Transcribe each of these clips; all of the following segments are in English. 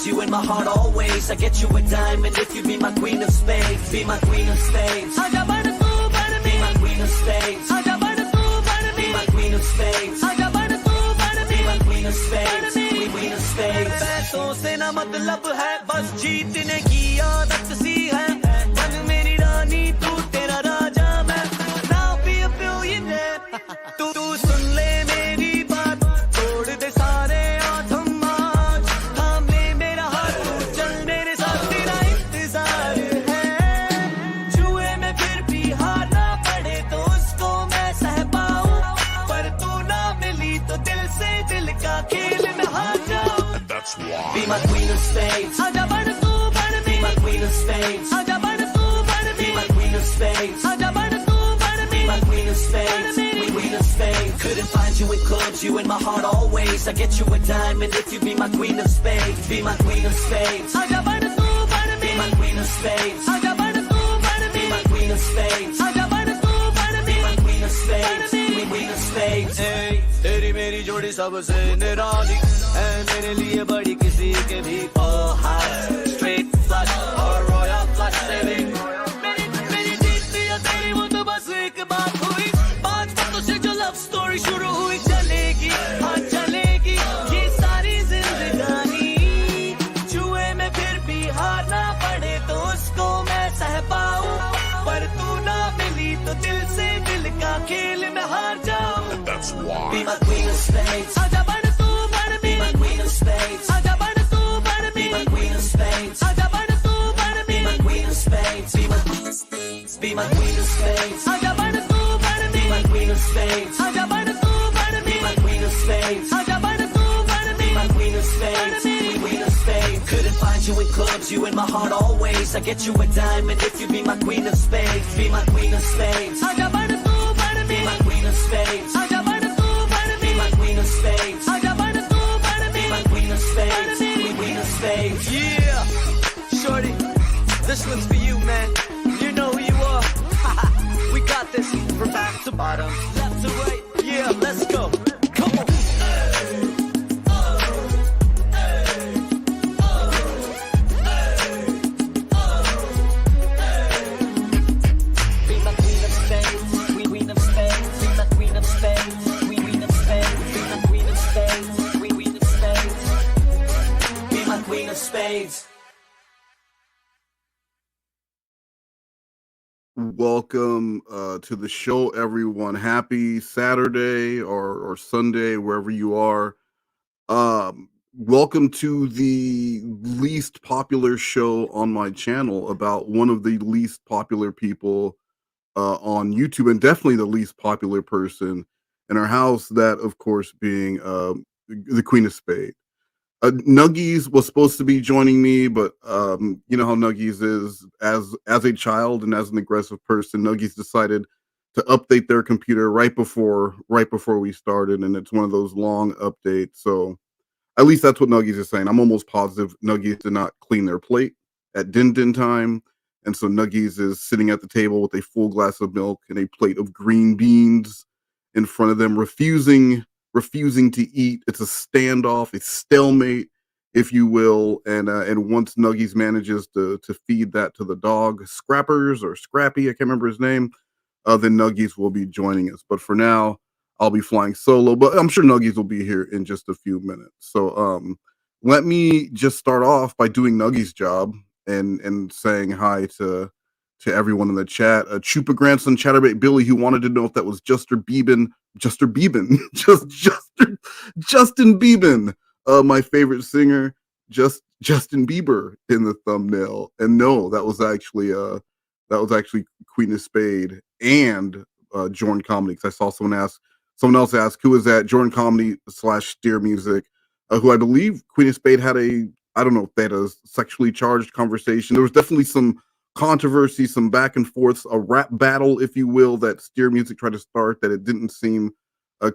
clubs, you in my heart always. I get you a diamond if you be my queen of spades. Be my queen of spades. Be my queen of spades. Be my queen of spades. Be my queen of spades. Queen of spades. पैसों से ना मतलब है, बस जीतने की आदत सी है. बन मेरी रानी तू, तेरा राजा मैं. Now be a billionaire. तू सुन ले मेरी बात, तोड़ दे सारे आदम आज. थाम ले मेरा हाथ, तू चल मेरे साथ, तेरा इंतजार है. जुए में फिर भी हारना पड़े तो उसको मैं सह पाऊं, पर तू ना मिली तो दिल से दिल का खेल में हार जाऊं. Be my queen of spades. Be my queen of spades. Be my queen of spades. Be my queen of spades. Queen of spades. Couldn't find you in clubs, you in my heart always. I get you a diamond if you be my queen of spades. Be my queen of spades. Be my queen of spades. Be my queen of spades. Be my queen of spades. Queen of spades. Hey, तेरी मेरी जोड़ी सबसे निराली है, मेरे लिए बड़ी किसी के भी. Oh hi, straight flush or royal flush saving. मेरी जीत या तेरी वो तो बस एक बात हुई. 5 बातों से जो लव स्टोरी शुरू हुई, चलेगी हाँ चलेगी ये सारी जिंदगानी. जुए में फिर भी हारना पड़े तो उसको मैं सह पाऊं, पर तू ना मिली तो दिल से दिल का खेल में हार जाऊं. Be my queen of spades. Be my queen of spades. Be my queen of spades. Be my queen of spades. Be my queen of spades. Be my queen of spades. Be my queen of spades. Be my queen of spades. Be my queen of spades. Queen of spades. Couldn't find you in clubs, you in my heart always. I get you a diamond if you be my queen of spades. Be my queen of spades. Be my queen of spades. Be my queen of spades. Be my queen of spades. Queen of spades. Yeah, shorty, this one's for you, man. You know who you are. We got this from back to bottom, left to right. Yeah, let's go. Come on. Spades. Welcome to the show, everyone. Happy Saturday or Sunday, wherever you are. Welcome to the least popular show on my channel about one of the least popular people on YouTube, and definitely the least popular person in our house, that, of course, being the Queen of Spade. Nuggies was supposed to be joining me, but you know how Nuggies is. As a child and as an aggressive person, Nuggies decided to update their computer right before we started, and it's one of those long updates. So at least that's what Nuggies is saying. I'm almost positive Nuggies did not clean their plate at din time, and so Nuggies is sitting at the table with a full glass of milk and a plate of green beans in front of them, refusing to eat. It's a standoff, a stalemate, if you will. And once Nuggies manages to feed that to the dog, Scrappers or Scrappy, I can't remember his name, then Nuggies will be joining us. But for now, I'll be flying solo. But I'm sure Nuggies will be here in just a few minutes. So let me just start off by doing Nuggies' job and saying hi to everyone in the chat. Chupa Grandson, Chatterbait Billy, who wanted to know if that was Justin Bieber, my favorite singer, Justin Bieber in the thumbnail. And no, that was actually Queen of Spade and Jordan Comedy. Because I saw someone else ask, who is that? Jordan Comedy / Steer Music, who I believe Queen of Spade had I don't know if they had a sexually charged conversation. There was definitely some controversy, some back and forths, a rap battle, if you will, that Steer Music tried to start that it didn't seem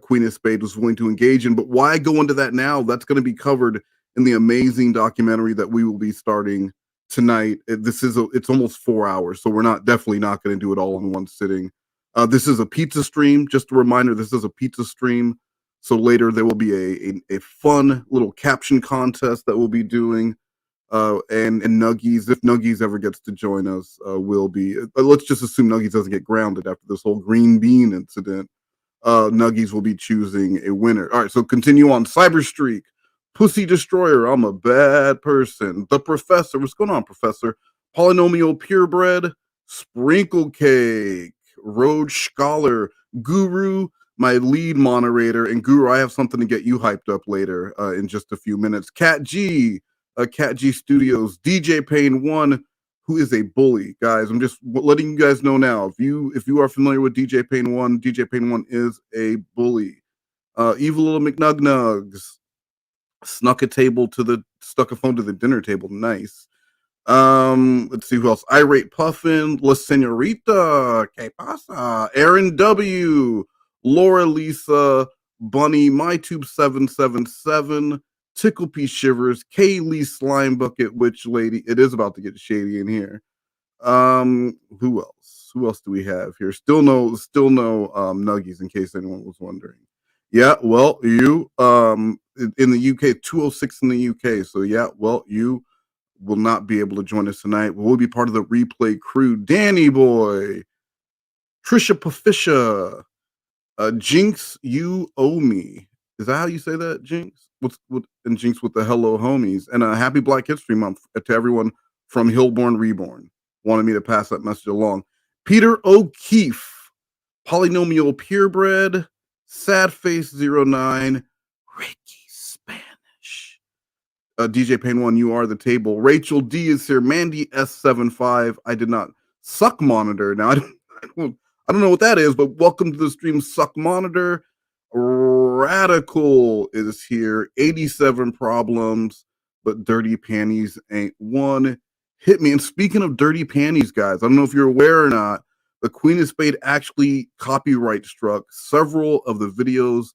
Queen of Spade was willing to engage in. But why go into that now? That's going to be covered in the amazing documentary that we will be starting tonight. It's almost 4 hours, so we're definitely not going to do it all in one sitting. This is a pizza stream. Just a reminder, this is a pizza stream. So later there will be a fun little caption contest that we'll be doing. And Nuggies, if Nuggies ever gets to join us, will be. Let's just assume Nuggies doesn't get grounded after this whole green bean incident. Nuggies will be choosing a winner. All right, so continue on. Cyber Streak, Pussy Destroyer, I'm a bad person. The Professor, what's going on, Professor? Polynomial Purebred, Sprinkle Cake, Road Scholar, Guru, my lead moderator, and Guru, I have something to get you hyped up later in just a few minutes. Cat G, Cat G Studios, DJ Payne 1, who is a bully, guys. I'm just letting you guys know now. If you are familiar with DJ Payne 1, DJ Payne 1 is a bully. Evil Little McNugnugs stuck a phone to the dinner table. Nice. Let's see who else. Irate Puffin, La Senorita, Que Pasa, Aaron W, Laura Lisa, Bunny, MyTube777, Tickle P Shivers, Kaylee Slime Bucket Witch Lady. It is about to get shady in here. Who else? Who else do we have here? Still no Nuggies, in case anyone was wondering. Yeah, well, you in the UK, 206 in the UK. So yeah, well, you will not be able to join us tonight. We'll be part of the replay crew. Danny Boy, Trisha Pafisha, Jinx, you owe me. Is that how you say that, Jinx? And Jinx with the hello homies. And a happy Black History Month to everyone from Hillborn Reborn. Wanted me to pass that message along. Peter O'Keefe, Polynomial Purebred, Sadface09, Ricky Spanish. DJ Payne 1, you are the table. Rachel D is here. Mandy S75. I did not suck monitor. Now I don't know what that is, but welcome to the stream, Suck Monitor. Radical is here. 87 problems, but Dirty Panties ain't one. Hit me. And speaking of Dirty Panties, guys, I don't know if you're aware or not, the Queen of Spade actually copyright struck several of the videos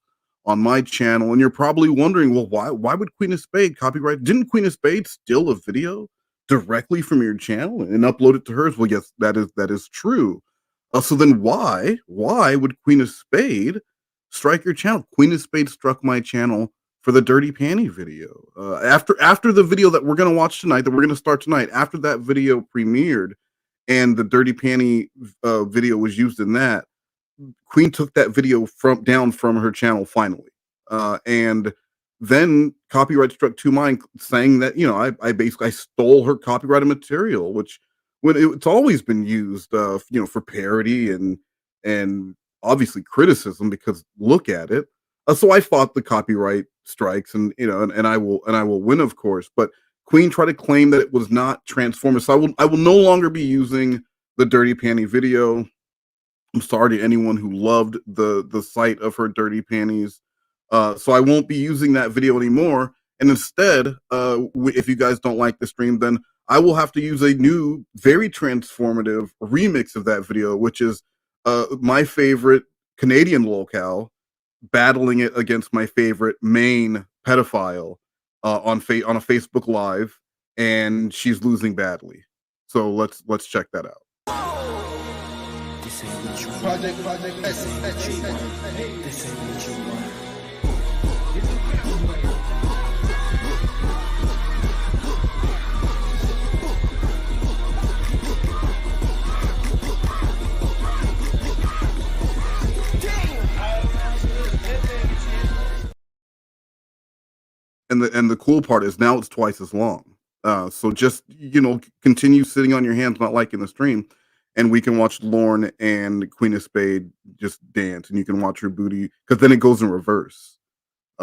on my channel. And you're probably wondering, well, why would Queen of Spade copyright? Didn't Queen of Spade steal a video directly from your channel and upload it to hers? Well, yes, that is true. So then why would Queen of Spade strike your channel? Queen of Spade struck my channel for the Dirty Panty video. After the video that we're going to watch tonight, that we're going to start tonight, after that video premiered and the Dirty Panty video was used in that, Queen took that video down from her channel finally. And then copyright struck to mine, saying that, I basically stole her copyrighted material, which when it's always been used, for parody and obviously criticism, because look at it. So I fought the copyright strikes, and I will win, of course. But Queen tried to claim that it was not Transformers. So I will no longer be using the Dirty Panty video. I'm sorry to anyone who loved the sight of her dirty panties. So I won't be using that video anymore. And instead, if you guys don't like the stream, then I will have to use a new, very transformative remix of that video, which is my favorite Canadian locale battling it against my favorite Maine pedophile on a Facebook Live, and she's losing badly. So let's check that out. This ain't what you want. This ain't what you want. This ain't what you want. And the cool part is now it's twice as long. So just continue sitting on your hands, not liking the stream, and we can watch Lorne and Queen of Spade just dance, and you can watch her booty, because then it goes in reverse.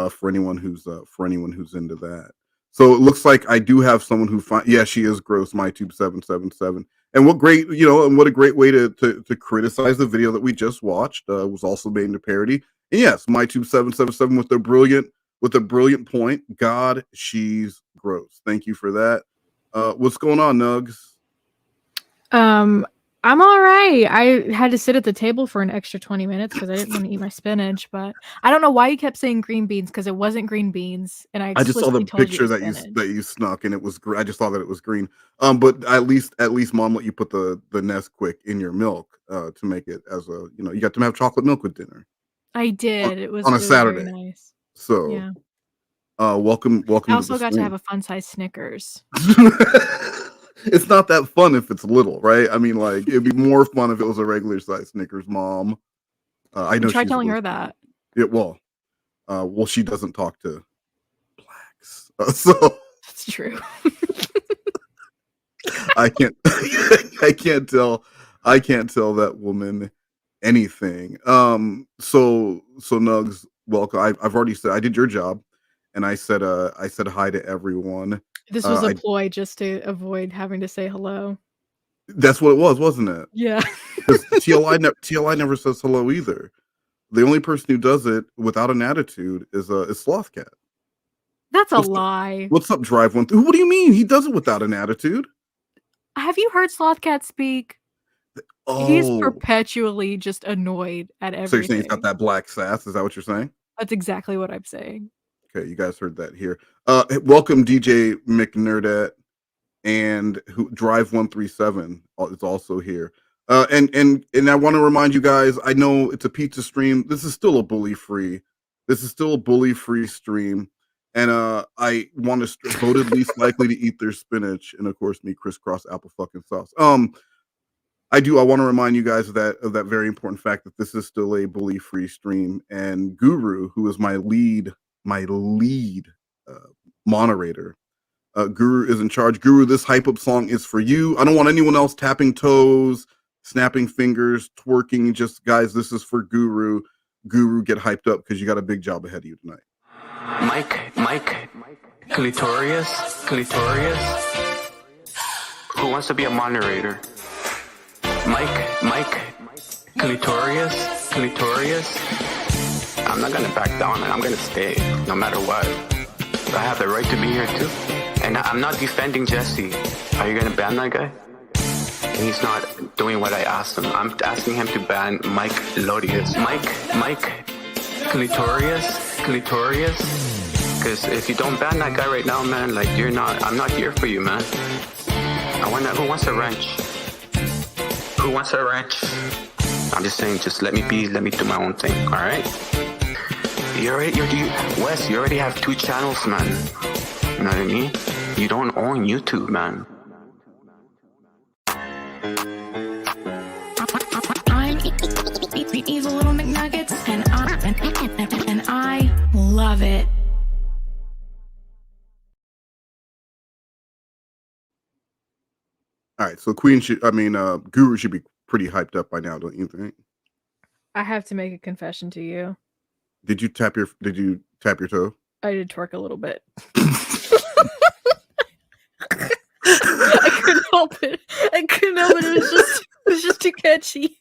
For anyone who's into that. So it looks like I do have someone who she is gross, MyTube777. And what a great way to criticize the video that we just watched. Was also made into parody. And yes, MyTube777 with a brilliant point. God, she's gross. Thank you for that. What's going on, Nugs? I'm all right. I had to sit at the table for an extra 20 minutes because I didn't want to eat my spinach, but I don't know why you kept saying green beans, because it wasn't green beans. And I just saw the picture that you snuck, and it was I just saw that it was green. But at least Mom let you put the Nesquik in your milk to make it as a, you got to have chocolate milk with dinner. I did. It was on a Saturday. very nice. So yeah. Welcome I to also the got to stream. have a fun-sized Snickers. It's not that fun if it's little, right? I mean, like, it'd be more fun if it was a regular size Snickers, Mom. I know Try she's telling her listening. that. Yeah, well, she doesn't talk to blacks, so That's true. I can't I can't tell that woman anything. So Nugs, welcome. I've already said I did your job, and I said hi to everyone. This was a ploy just to avoid having to say hello. That's what it was, wasn't it? Yeah. Because TLI never says hello either. The only person who does it without an attitude is Slothcat. That's a lie. What's up, Drive One? What do you mean? He does it without an attitude. Have you heard Slothcat speak? Oh, he's perpetually just annoyed at everything. So you're saying he's got that black sass? Is that what you're saying? That's exactly what I'm saying. Okay, you guys heard that here. Welcome DJ McNerdette and Drive 137 is also here. And I want to remind you guys, I know it's a pizza stream. This is still a bully free stream. And I want to voted least likely to eat their spinach, and of course me crisscross apple fucking sauce. I want to remind you guys of that very important fact that this is still a bully free stream, and Guru, who is my lead moderator, Guru is in charge. Guru, this hype up song is for you. I don't want anyone else tapping toes, snapping fingers, twerking. Just guys, this is for Guru. Guru, get hyped up because you got a big job ahead of you tonight. Mike, Clitorius. Who wants to be a moderator? Mike, Clitorius. I'm not gonna back down, man. I'm gonna stay, no matter what. I have the right to be here too. And I'm not defending Jesse. Are you gonna ban that guy? He's not doing what I asked him. I'm asking him to ban Mike Lodius. Mike, Clitorius. Because if you don't ban that guy right now, man, like I'm not here for you, man. Who wants a wrench? Who wants a wrench? I'm just saying, just let me do my own thing, all right? Wes, you already have 2 channels, man. You know what I mean? You don't own YouTube, man. I'm evil little McNuggets, and I love it. All right, so Guru should be pretty hyped up by now, don't you think? I have to make a confession to you. Did you tap your toe? I did twerk a little bit. I couldn't help it. It was just too catchy.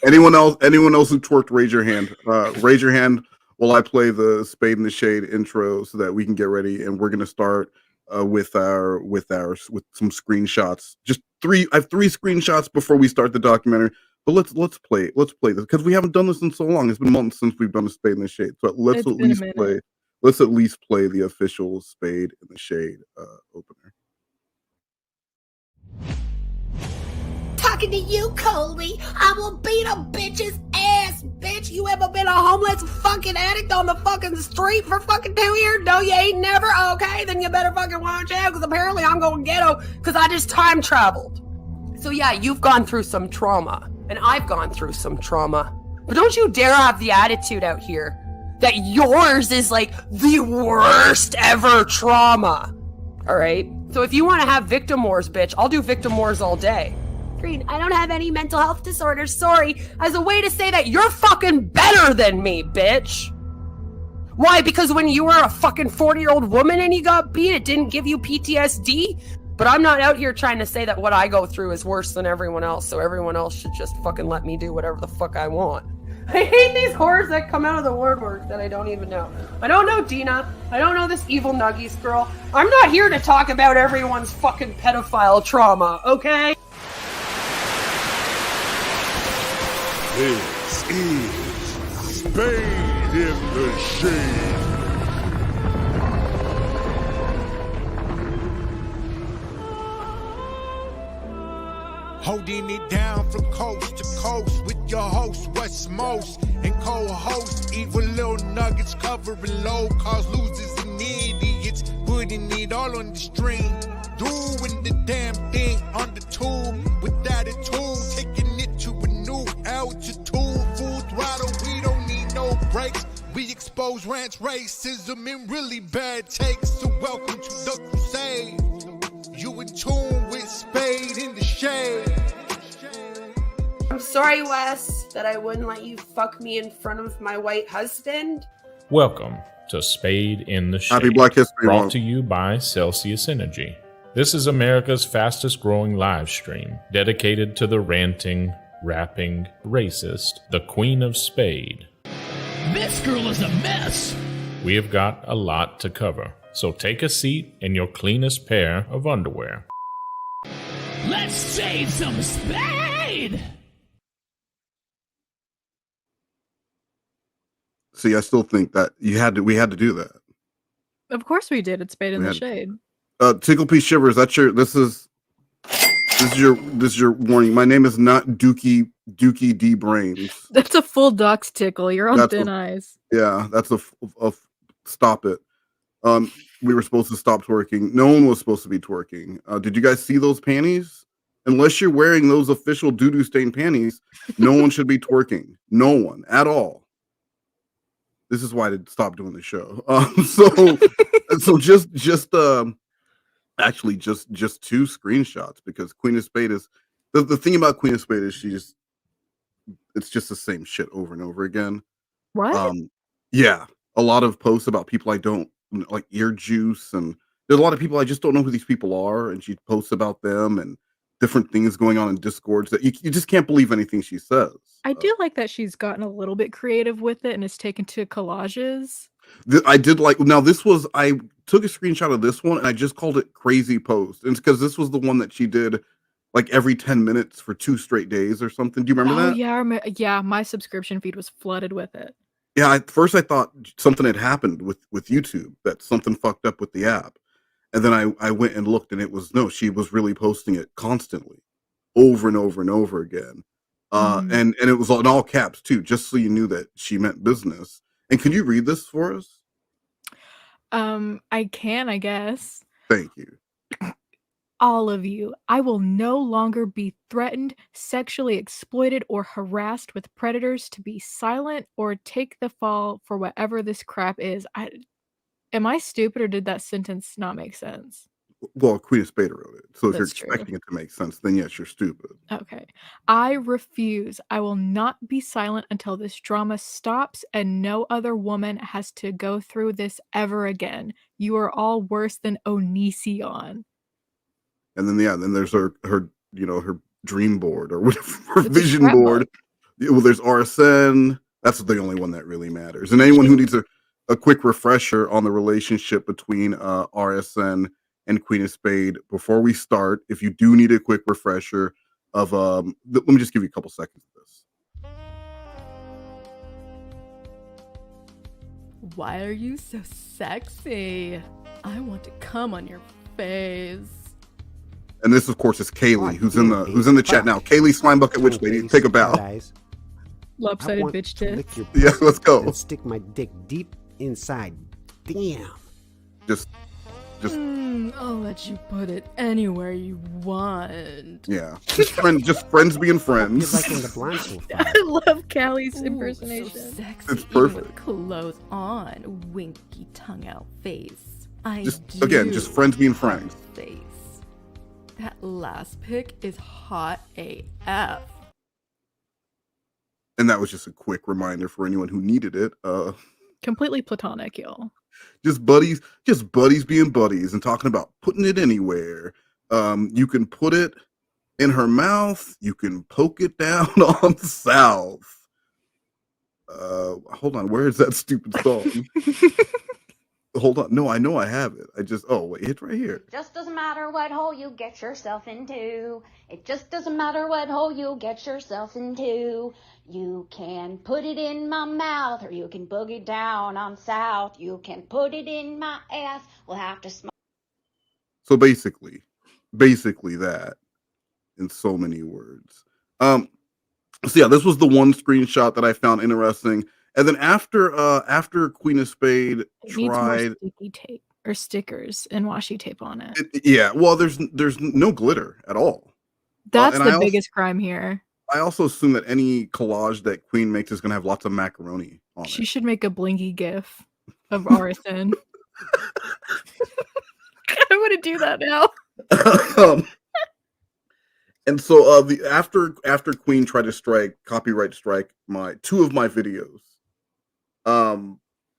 Anyone else who twerked, raise your hand. Raise your hand while I play the Spade in the Shade intro so that we can get ready, and we're gonna start with some screenshots. I have 3 screenshots before we start the documentary. But let's play this because we haven't done this in so long. It's been months since we've done a Spade in the Shade. So let's at least play the official Spade in the Shade opener. Talking to you, Colby. I will beat a bitch's ass, bitch. You ever been a homeless fucking addict on the fucking street for fucking 2 years? No, you ain't never? Okay, then you better fucking watch out, because apparently I'm going ghetto because I just time traveled. So yeah, you've gone through some trauma, and I've gone through some trauma. But don't you dare have the attitude out here that yours is like the worst ever trauma. All right? So if you want to have victim wars, bitch, I'll do victim wars all day. Green, I don't have any mental health disorders, sorry, as a way to say that you're fucking better than me, bitch. Why? Because when you were a fucking 40-year-old woman and you got beat, it didn't give you PTSD? But I'm not out here trying to say that what I go through is worse than everyone else, so everyone else should just fucking let me do whatever the fuck I want. I hate these horrors that come out of the woodwork that I don't even know. I don't know Dina. I don't know this evil Nuggies girl. I'm not here to talk about everyone's fucking pedophile trauma, okay? This is Spade in the Shade. Holding it down from coast to coast with your host, West Most, and co-host, evil little nuggets covering low cause losers and idiots, putting it all on the string, doing the damn thing on the tube with attitude, taking it to a new altitude, full throttle, we don't need no brakes, we expose rants, racism, and really bad takes, so welcome to the crusade. You in tune with Spade in the shade. I'm sorry, Wes, that I wouldn't let you fuck me in front of my white husband. Welcome to Spade in the Shade, Happy Black History brought Month. to you by Celsius Energy. This is America's fastest growing live stream, dedicated to the ranting, rapping, racist, the Queen of Spade. This girl is a mess. We have got a lot to cover, so take a seat in your cleanest pair of underwear. Let's save some Spade. See, I still think that we had to do that. Of course we did. It's Spade in We the had- Shade. Tickle P Shivers, this is your warning. My name is not Dookie D Brains. That's a full duck's tickle. You're on That's thin a- ice. Yeah, that's a stop it. We were supposed to stop twerking. No one was supposed to be twerking. Did you guys see those panties? Unless you're wearing those official doo-doo stained panties, no one should be twerking. No one at all. This is why I stopped doing the show. So just two screenshots, because Queen of Spade is the thing about Queen of Spade is it's just the same shit over and over again. What? Yeah, a lot of posts about people I don't like, ear juice, and there's a lot of people I just don't know who these people are, and she posts about them and different things going on in Discords that you just can't believe anything she says. I do like that she's gotten a little bit creative with it and is taken to collages. I did like, now this was, I took a screenshot of this one and I just called it Crazy Post. And it's because this was the one that she did like every 10 minutes for 2 straight days or something. Do you remember that? Yeah, yeah, my subscription feed was flooded with it. Yeah, at first I thought something had happened with YouTube, that something fucked up with the app. And then I went and looked, and it was, no, she was really posting it constantly, over and over and over again. And it was in all caps too, just so you knew that she meant business. And can you read this for us? I can, I guess. Thank you. All of you, I will no longer be threatened, sexually exploited, or harassed with predators to be silent or take the fall for whatever this crap is. Am I stupid, or did that sentence not make sense? Well, Queen of Spade wrote it. So if That's you're true. expecting it to make sense, then yes, you're stupid. Okay. I refuse. I will not be silent until this drama stops and no other woman has to go through this ever again. You are all worse than Onision. And then then there's her her dream board or whatever, her It's a vision scrapbook. board. Yeah, well, there's RSN. That's the only one that really matters. And anyone who needs a quick refresher on the relationship between RSN and Queen of Spade, before we start, if you do need a quick refresher of let me just give you a couple seconds of this. Why are you so sexy? I want to come on your face. And this, of course, is Kaylee, who's in the chat now. Kaylee Slime Bucket Witch Lady, take a bow. Guys, Lopsided I want bitch to tits. lick your Yeah, pussy let's go. and stick my dick deep inside. Damn. Just I'll let you put it anywhere you want. yeah, just friends being You're friends. liking the blonde so far. I love Callie's Ooh, impersonation. So sexy, It's even perfect. with clothes on, winky tongue out face. Again, just friends being friends. Face. That last pic is hot AF. And that was just a quick reminder for anyone who needed it. Completely platonic, y'all. Just buddies being buddies and talking about putting it anywhere. You can put it in her mouth. You can poke it down on south. Hold on, where is that stupid song? Hold on, no, I know I have it. Wait, it's right here. Just doesn't matter what hole you get yourself into. It just doesn't matter what hole you get yourself into. You can put it in my mouth, or you can boogie down on south. You can put it in my ass. We'll have to smoke. So basically that. in so many words. So yeah, this was the one screenshot that I found interesting. And then after Queen of Spade It needs more tried, sticky tape or stickers and washi tape on it. yeah, well, there's no glitter at all. That's And the biggest crime here. I also assume that any collage that Queen makes is gonna have lots of macaroni on She it. should make a blinky gif of RSN. I want to do that now. And so the after Queen tried to copyright strike my two of my videos,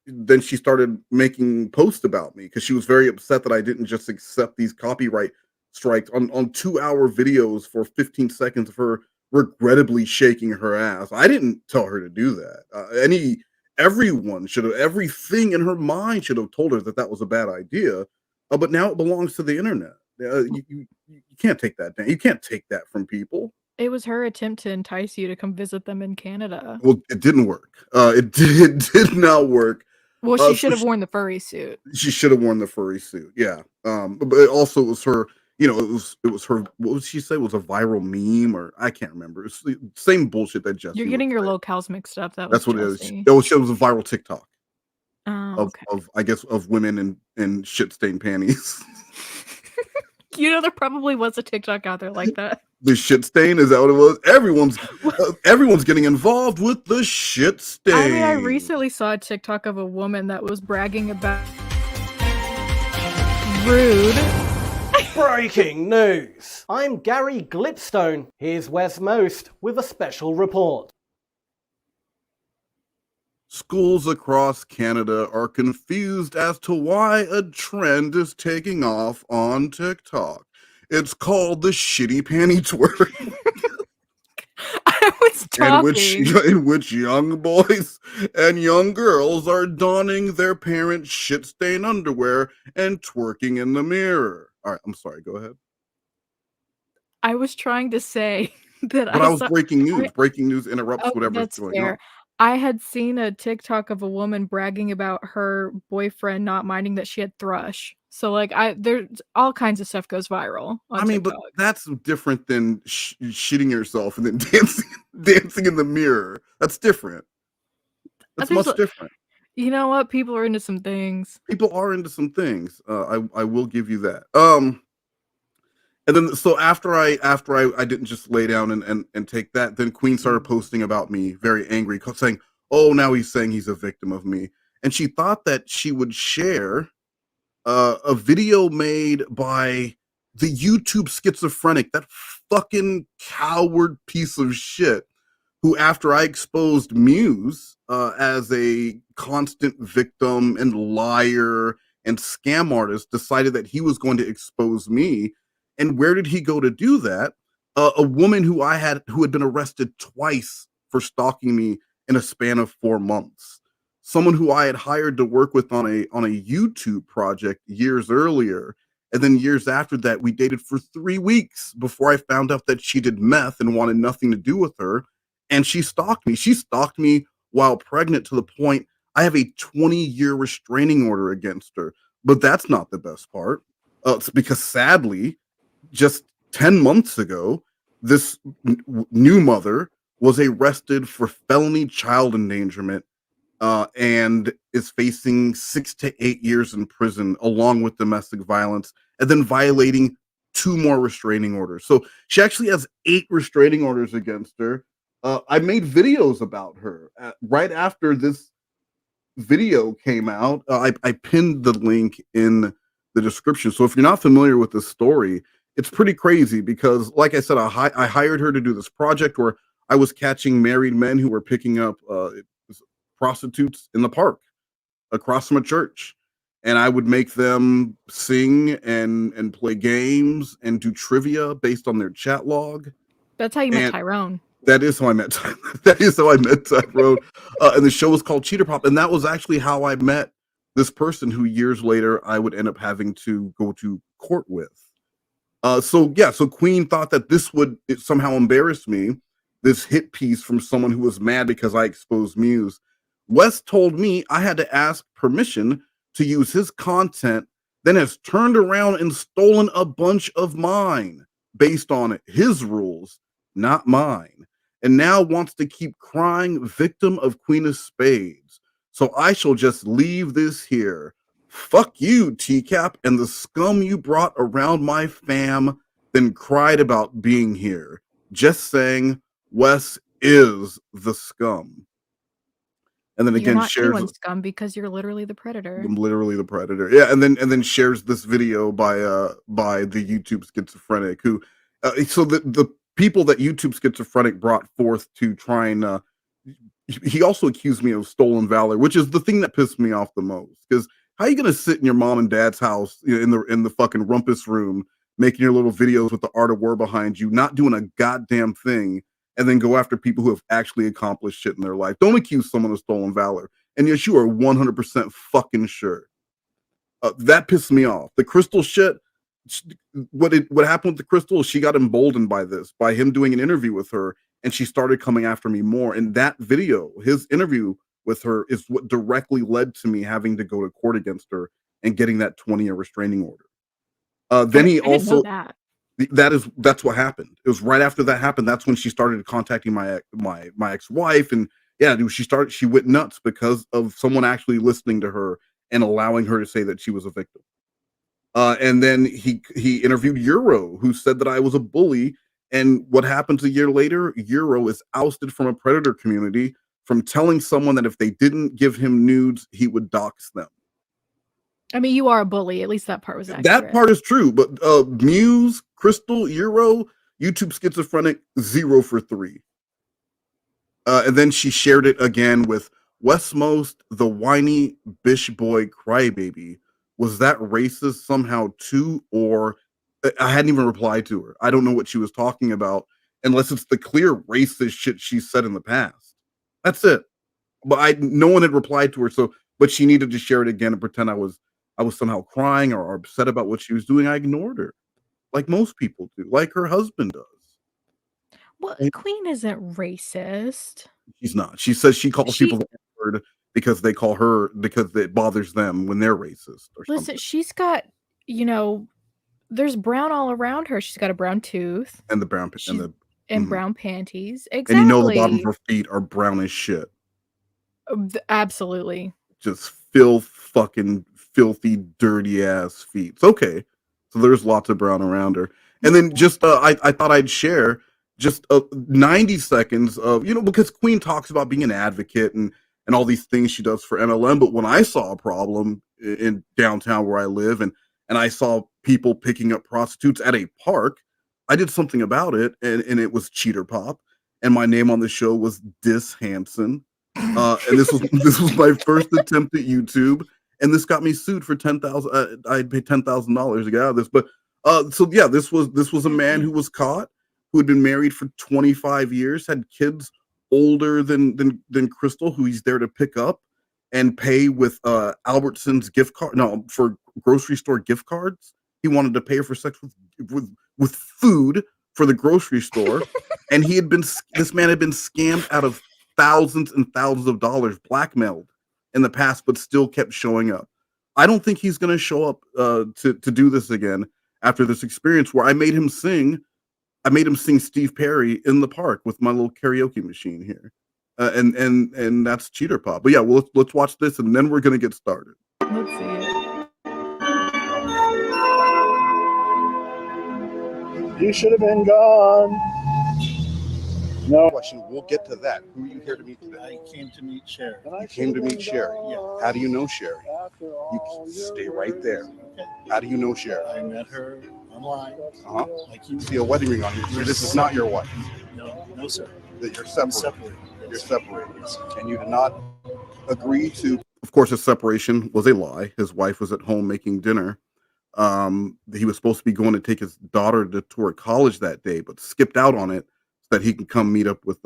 then she started making posts about me because she was very upset that I didn't just accept these copyright strikes on 2-hour videos for 15 seconds of her regrettably shaking her ass. I didn't tell her to do that. Everyone should have, everything in her mind should have told her that that was a bad idea. But now it belongs to the internet. You can't take that down. You can't take that from people. It was her attempt to entice you to come visit them in Canada. Well, it didn't work. It did not work. Well, she should have worn the furry suit. She should have worn the furry suit. Yeah. But it also was her. You know, it was her. What would she say? It was a viral meme, or I can't remember. It's the same bullshit that Jesse. You're getting your locales mixed up. That's what Jesse. it is. It was a viral TikTok. Okay. Of I guess of women in shit stained panties. You know, there probably was a TikTok out there like that. The shit stain, is that what it was? Everyone's getting involved with the shit stain. I mean, I recently saw a TikTok of a woman that was bragging about rude. Breaking news! I'm Gary Glipstone. Here's Wes Most with a special report. Schools across Canada are confused as to why a trend is taking off on TikTok. It's called the shitty panty twerk. I was talking. In which young boys and young girls are donning their parents' shit-stained underwear and twerking in the mirror. All right, I'm sorry. Go ahead. I was trying to say that But I was breaking news. Breaking news interrupts whatever's going on. I had seen a TikTok of a woman bragging about her boyfriend not minding that she had thrush. So like there's all kinds of stuff goes viral on TikTok. But that's different than shitting yourself and then dancing in the mirror. That's different. That's much different. You know what? People are into some things. People are into some things. I will give you that. And then so after I didn't just lay down and take that, then Queen started posting about me, very angry, saying, "Oh, now he's saying he's a victim of me." And she thought that she would share a video made by the YouTube schizophrenic, that fucking coward piece of shit, who after I exposed Muse as a constant victim and liar and scam artist, decided that he was going to expose me. And where did he go to do that? A woman who had been arrested twice for stalking me in a span of 4 months. Someone who I had hired to work with on a YouTube project years earlier. And then years after that, we dated for 3 weeks before I found out that she did meth and wanted nothing to do with her. And she stalked me. She stalked me while pregnant to the point I have a 20-year restraining order against her. But that's not the best part. It's because sadly, just 10 months ago, this new mother was arrested for felony child endangerment and is facing 6 to 8 years in prison along with domestic violence, and then violating 2 more restraining orders. So she actually has 8 restraining orders against her. I made videos about her right after this video came out. I pinned the link in the description. So if you're not familiar with this story, it's pretty crazy because, like I said, I hired her to do this project where I was catching married men who were picking up prostitutes in the park across from a church. And I would make them sing and play games and do trivia based on their chat log. That's how you met Tyrone. That is how I met Tyrone. That is how I met Tyrone. And the show was called Cheater Pop. And that was actually how I met this person who years later I would end up having to go to court with. So Queen thought that this would somehow embarrass me, this hit piece from someone who was mad because I exposed Muse. Wes told me I had to ask permission to use his content, then has turned around and stolen a bunch of mine. based on his rules, not mine, and now wants to keep crying victim of Queen of Spades. So I shall just leave this here. Fuck you, TCAP, and the scum you brought around my fam, then cried about being here. Just saying, Wes is the scum. And then You're again not shares anyone's scum because you're literally the predator. literally the predator. Yeah, and then shares this video by the YouTube schizophrenic who so the people that YouTube schizophrenic brought forth to try and he also accused me of stolen valor, which is the thing that pissed me off the most. Because how are you gonna sit in your mom and dad's house, you know, in the fucking rumpus room, making your little videos with the art of war behind you, not doing a goddamn thing, and then go after people who have actually accomplished shit in their life? Don't accuse someone of stolen valor. And yes, you are 100% fucking sure. That pissed me off. The Crystal shit. What happened with the Crystal? She got emboldened by this, by him doing an interview with her, and she started coming after me more. And that video, his interview with her, is what directly led to me having to go to court against her and getting that 20-year restraining order. Then he I didn't know also that. That's what happened. It was right after that happened. That's when she started contacting my ex-wife, and yeah, dude, she went nuts because of someone actually listening to her and allowing her to say that she was a victim. And then he interviewed Euro, who said that I was a bully. And what happens a year later? Euro is ousted from a predator community from telling someone that if they didn't give him nudes, he would dox them. I mean, you are a bully. At least that part was accurate. That part is true, but Muse, Crystal, Euro, YouTube schizophrenic, 0 for 3. And then she shared it again with Westmost, the whiny bish boy crybaby. Was that racist somehow too? Or I hadn't even replied to her. I don't know what she was talking about unless it's the clear racist shit she said in the past. That's it. But no one had replied to her, but she needed to share it again and pretend I was somehow crying or upset about what she was doing. I ignored her, like most people do, like her husband does. Well, Queen isn't racist. She's not. She says she calls people the N-word because they call her, because it bothers them when they're racist or Listen, something. she's got, there's brown all around her. She's got a brown tooth. And the brown and brown panties. Exactly. And the bottom of her feet are brown as shit. Absolutely. Just fucking filthy, dirty ass feet. It's okay. So there's lots of brown around her. And then just I thought I'd share just 90 seconds of, because Queen talks about being an advocate and all these things she does for MLM. But when I saw a problem in downtown where I live and I saw people picking up prostitutes at a park, I did something about it, and it was Cheater Pop. And my name on the show was Dis Hansen. And this was my first attempt at YouTube, and this got me sued for $10,000. I'd pay $10,000 to get out of this. But so yeah, this was a man who was caught, who had been married for 25 years, had kids older than Crystal, who he's there to pick up and pay with Albertsons gift card. No, for grocery store gift cards. He wanted to pay her for sex with food for the grocery store, and this man had been scammed out of thousands and thousands of dollars, blackmailed in the past, but still kept showing up. I don't think he's going to show up to do this again after this experience where I made him sing Steve Perry in the park with my little karaoke machine here. And that's Cheater Pop. But yeah, well, let's watch this and then we're going to get started. Let's see it. You should have been gone. No question. We'll get to that. Who are you here to meet today? I came to meet Sherry. You came to meet Sherry. Yeah. How do you know Sherry? You stay right there. Okay. How do you know Sherry? I met her online. Like you. See a wedding ring on you. This is not your wife. No, sir. That you're separated. Separated. You're separated. Yes. And you did not agree to. Of course, his separation was a lie. His wife was at home making dinner. He was supposed to be going to take his daughter to tour college that day, but skipped out on it so that he can come meet up with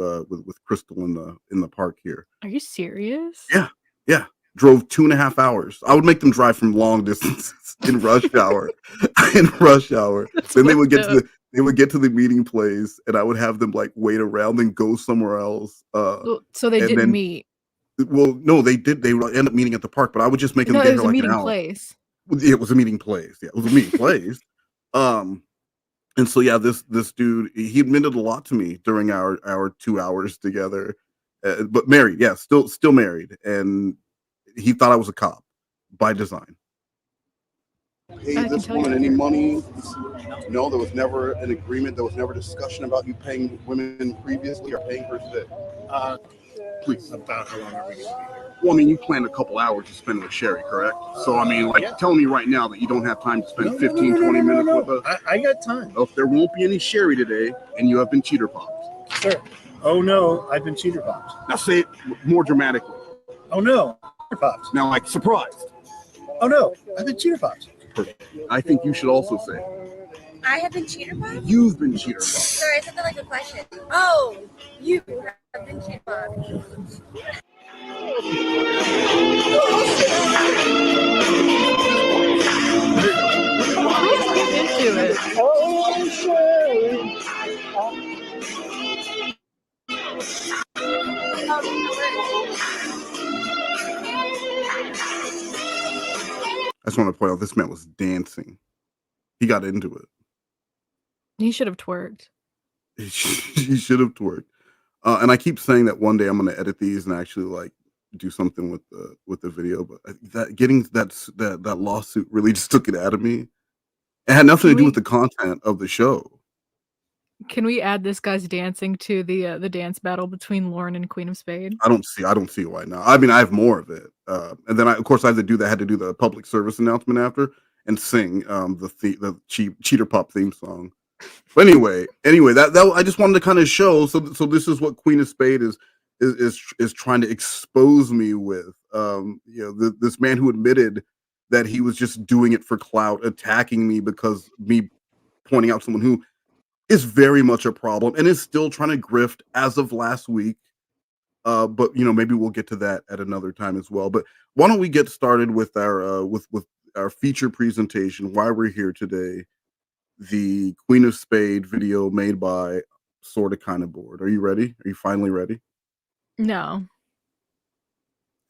Crystal in the park here. Are you serious? Yeah. Drove 2.5 hours. I would make them drive from long distances in rush hour. Then they would get to the meeting place, and I would have them like wait around and go somewhere else. So they didn't meet. Well, no, they did. They would end up meeting at the park, but I would just make them get here like an hour. Place. It was a meeting place. Yeah, it was a meeting place. And so yeah, this dude, he admitted a lot to me during our 2 hours together. But married, yeah, still married, and he thought I was a cop by design. Pay I can this tell you're woman any here. money? No, there was never an agreement. There was never discussion about you paying women previously or paying her today. Please. About how long are we going to be here? Well, I mean, you planned a couple hours to spend with Sherry, correct? So, I mean, like, tell me right now that you don't have time to spend 15, 20 minutes with us. I got time. Well, if there won't be any Sherry today, and you have been cheater popped. Sir. Oh, no, I've been cheater popped. Now say it more dramatically. Oh, no, cheater popped. Now, like, surprised. Oh, no, I've been cheater popped. Perfect. I think you should also say, I have been cheater popped? you've been cheater popped. Sorry, I said that like a question. Oh, you have been cheater popped. Into it. Oh, Sherry. I just want to point out this man was dancing. He got into it. He should have twerked. He should have twerked. And I keep saying that one day I'm going to edit these and actually like do something with the video, but that lawsuit really just took it out of me. It had nothing to do with the content of the show. Can we add this guy's dancing to the dance battle between Lauren and Queen of Spade? I don't see why not. I mean, I have more of it, and then of course I had to do the public service announcement after and sing the cheater pop theme song. But anyway, that I just wanted to kind of show. So this is what Queen of Spade is trying to expose me with. This man who admitted that he was just doing it for clout, attacking me because me pointing out someone who is very much a problem and is still trying to grift as of last week. But maybe we'll get to that at another time as well. But why don't we get started with our with our feature presentation? Why we're here today, the Queen of Spade video made by Sorta Kinda Bored. Are you ready? Are you finally ready? No.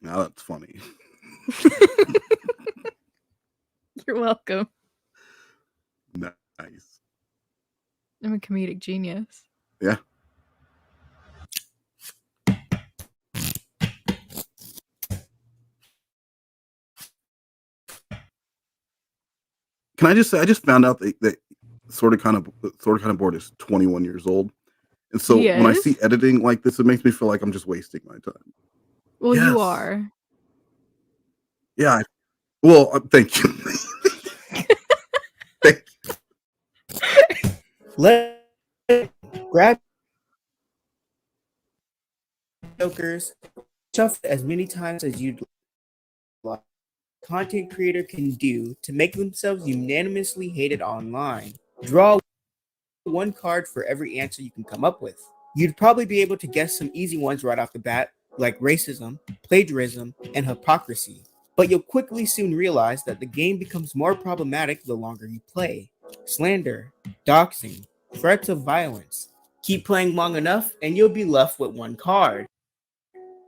Now that's funny. You're welcome. Nice. I'm a comedic genius. Yeah. Can I just say I just found out that Sorta Kinda Bored is 21 years old. And so when I see editing like this, it makes me feel like I'm just wasting my time. Well, you are. Yeah. Well, thank you. Thank you. Let grab jokers, shuffle as many times as you'd like. Content creator can do to make themselves unanimously hated online. Draw one card for every answer you can come up with. You'd probably be able to guess some easy ones right off the bat, like racism, plagiarism, and hypocrisy. But you'll quickly soon realize that the game becomes more problematic the longer you play. Slander, doxing, threats of violence. Keep playing long enough and you'll be left with one card.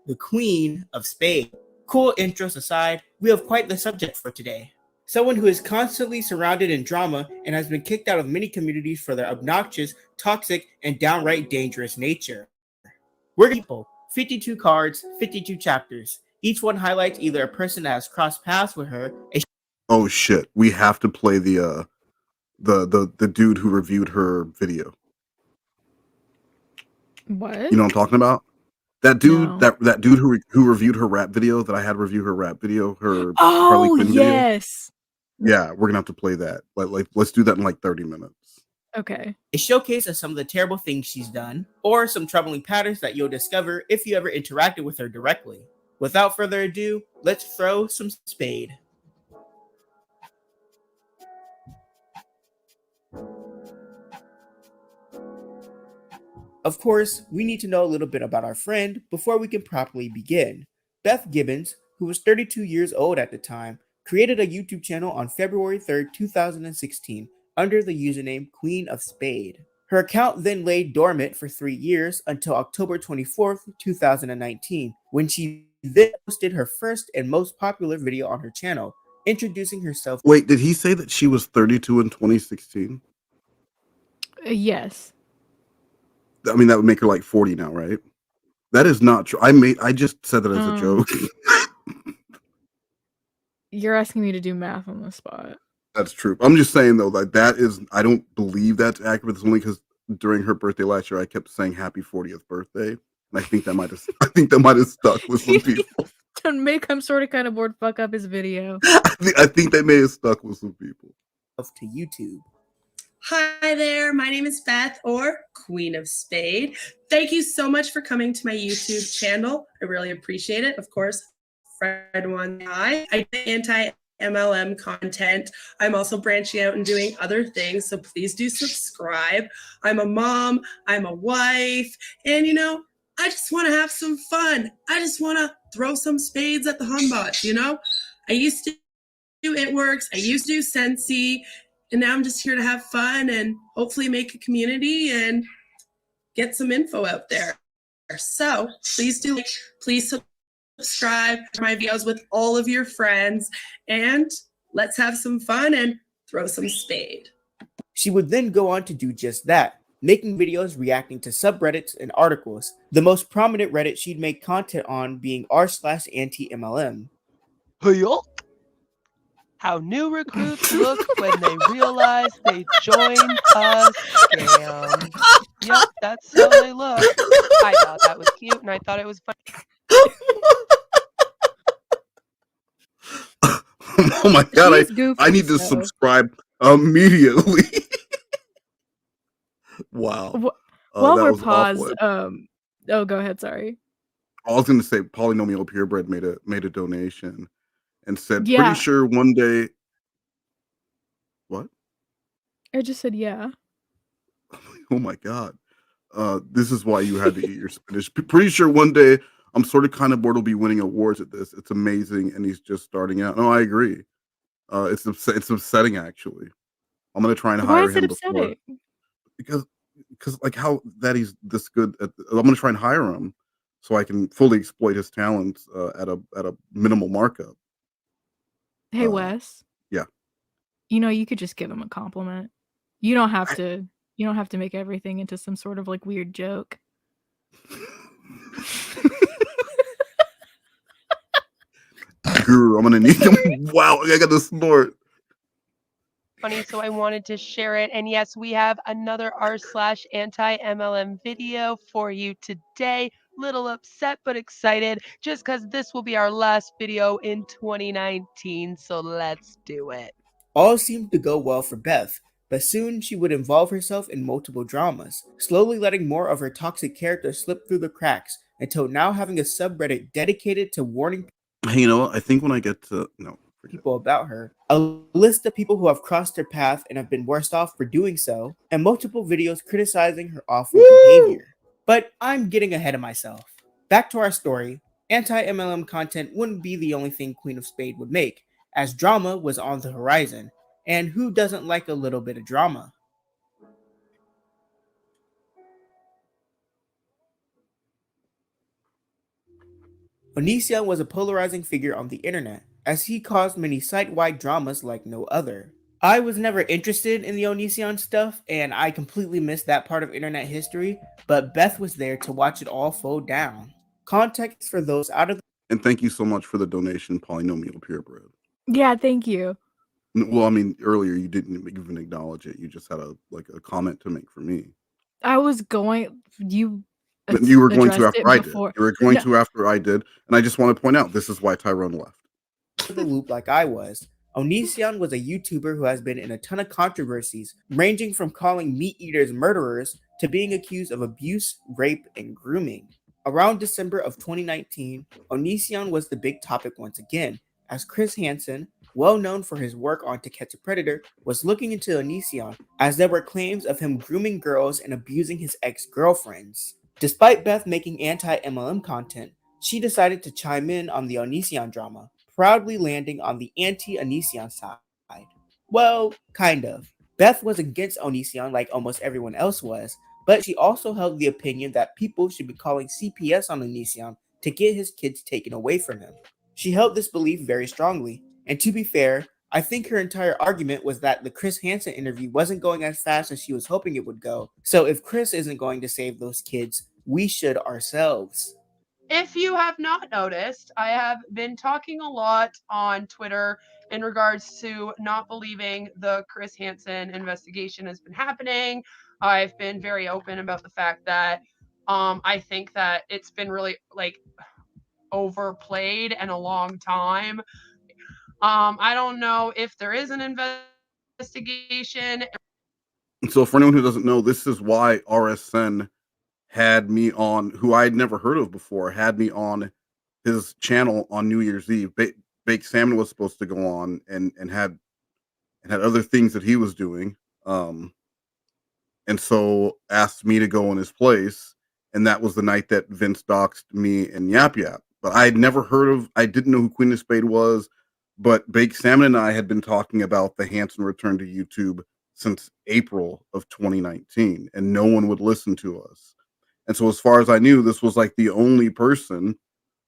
The Queen of Spade. Cool intros aside, we have quite the subject for today. Someone who is constantly surrounded in drama and has been kicked out of many communities for their obnoxious, toxic, and downright dangerous nature. We're people, 52 cards, 52 chapters. Each one highlights either a person that has crossed paths with her. Oh shit! We have to play the dude who reviewed her video. What? You know what I'm talking about? That dude, that dude who reviewed her rap video that I had review her rap video, her Harley Quinn video. Yes. Yeah, we're gonna have to play that. Like let's do that in like 30 minutes. Okay. A showcase of some of the terrible things she's done, or some troubling patterns that you'll discover if you ever interacted with her directly. Without further ado, let's throw some Spade. Of course, we need to know a little bit about our friend before we can properly begin. Beth Gibbons, who was 32 years old at the time, created a YouTube channel on February 3rd, 2016, under the username Queen of Spade. Her account then lay dormant for 3 years until October 24th, 2019, when she then posted her first and most popular video on her channel, introducing herself. Wait, did he say that she was 32 in 2016? Yes. I mean, that would make her like 40 now, right? That is not true. I just said that as a joke. You're asking me to do math on the spot. That's true. I'm just saying though, like that is, I don't believe that's accurate. It's only because during her birthday last year, I kept saying happy 40th birthday, and I think that might have stuck with some people. To make him sort of kind of bored, fuck up his video. I think that may have stuck with some people. To YouTube. Hi there, my name is Beth, or Queen of Spade. Thank you so much for coming to my YouTube channel. I really appreciate it. Of course, Fred won. I do anti-MLM content. I'm also branching out and doing other things, so please do subscribe. I'm a mom, I'm a wife, and I just want to have some fun. I just want to throw some spades at the humbots, I used to do It Works, I used to do Sensi, and now I'm just here to have fun and hopefully make a community and get some info out there. So please do, please subscribe to my videos with all of your friends, and let's have some fun and throw some spade. She would then go on to do just that, making videos reacting to subreddits and articles. The most prominent Reddit she'd make content on being r/anti-MLM. Hey y'all! How new recruits look when they realize they joined a scam. Yep, that's how they look. I thought that was cute, and I thought it was funny. Oh my god, I need to subscribe immediately. Wow. While we're paused, go ahead, sorry. I was gonna say Polynomial Purebred made a donation and said, Yeah. pretty sure one day. What? I just said yeah. Oh my god. This is why you had to eat your spinach. Pretty sure one day I'm sort of kind of bored will be winning awards at this. It's amazing, and he's just starting out. No, I agree. It's upsetting actually. I'm gonna try and hire him before, because like how that he's this good at. I'm gonna try and hire him so I can fully exploit his talents at a minimal markup. Hey Wes. Yeah. You could just give him a compliment. You don't have to make everything into some sort of like weird joke. Guru, I'm gonna need him. Wow, I got the snort. Funny, so I wanted to share it. And yes, we have another r/anti-MLM video for you today. Little upset but excited, just because this will be our last video in 2019. So let's do it. All seemed to go well for Beth, but soon she would involve herself in multiple dramas, slowly letting more of her toxic character slip through the cracks until now having a subreddit dedicated to warning Hey, you know what? I think when I get to people about her, a list of people who have crossed her path and have been worse off for doing so, and multiple videos criticizing her awful behavior. But I'm getting ahead of myself. Back to our story, anti-MLM content wouldn't be the only thing Queen of Spade would make, as drama was on the horizon, and who doesn't like a little bit of drama? Onision was a polarizing figure on the internet, as he caused many site-wide dramas like no other. I was never interested in the Onision stuff, and I completely missed that part of internet history, but Beth was there to watch it all fold down. Context for those out of the... And thank you so much for the donation, Polynomial Purebred. Yeah, thank you. Well, I mean, earlier you didn't even acknowledge it. You just had a comment to make for me. I was going. You were going to after I did. You were going to after I did, and I just want to point out this is why Tyrone left. The loop like I was. Onision was a YouTuber who has been in a ton of controversies, ranging from calling meat eaters murderers to being accused of abuse, rape, and grooming. Around December of 2019, Onision was the big topic once again, as Chris Hansen, well known for his work on To Catch a Predator, was looking into Onision, as there were claims of him grooming girls and abusing his ex-girlfriends. Despite Beth making anti-MLM content, she decided to chime in on the Onision drama, proudly landing on the anti-Onision side. Well, kind of. Beth was against Onision like almost everyone else was, but she also held the opinion that people should be calling CPS on Onision to get his kids taken away from him. She held this belief very strongly, and to be fair, I think her entire argument was that the Chris Hansen interview wasn't going as fast as she was hoping it would go. So if Chris isn't going to save those kids, we should ourselves. If you have not noticed, I have been talking a lot on Twitter in regards to not believing the Chris Hansen investigation has been happening. I've been very open about the fact that I think that it's been really overplayed and a long time. I don't know if there is an investigation. So for anyone who doesn't know, this is why RSN had me on, who I had never heard of before, had me on his channel on New Year's Eve. Baked Salmon was supposed to go on and had other things that he was doing. And so asked me to go in his place. And that was the night that Vince doxed me and Yap Yap. But I didn't know who Queen of Spade was, but Baked Salmon and I had been talking about the Hanson return to YouTube since April of 2019, and no one would listen to us. And so as far as I knew, this was like the only person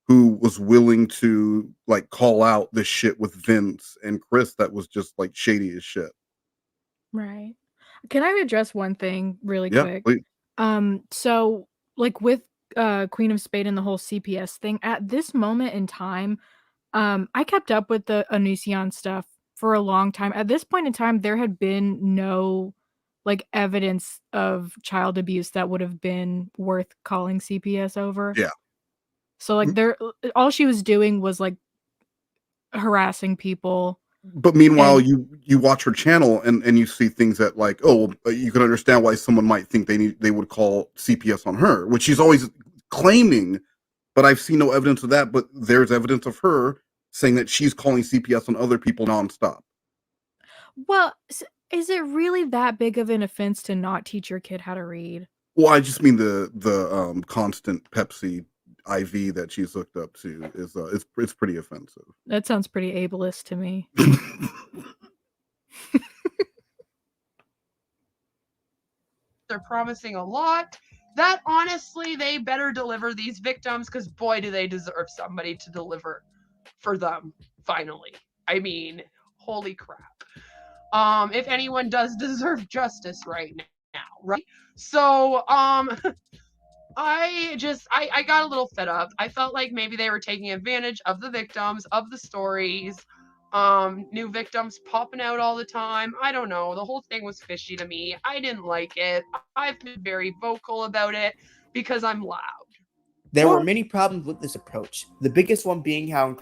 who was willing to like call out this shit with Vince and Chris that was just like shady as shit. Right. Can I address one thing really Yeah, quick? please. So like with Queen of Spade and the whole CPS thing, at this moment in time, I kept up with the Onision stuff for a long time. At this point in time, there had been no like evidence of child abuse that would have been worth calling CPS over. Yeah. So like all she was doing was like harassing people. But meanwhile, And- you watch her channel and you see things that like, oh, you can understand why someone might think they would call CPS on her, which she's always claiming, but I've seen no evidence of that. But there's evidence of her saying that she's calling CPS on other people nonstop. Well, is it really that big of an offense to not teach your kid how to read? Well, I just mean the constant Pepsi IV that she's hooked up to is it's pretty offensive. That sounds pretty ableist to me. They're promising a lot. That honestly, they better deliver these victims because boy, do they deserve somebody to deliver for them. Finally, I mean, holy crap. If anyone does deserve justice right now, right? So, I got a little fed up. I felt like maybe they were taking advantage of the victims, of the stories. New victims popping out all the time. I don't know. The whole thing was fishy to me. I didn't like it. I've been very vocal about it because I'm loud. There were many problems with this approach, the biggest one being how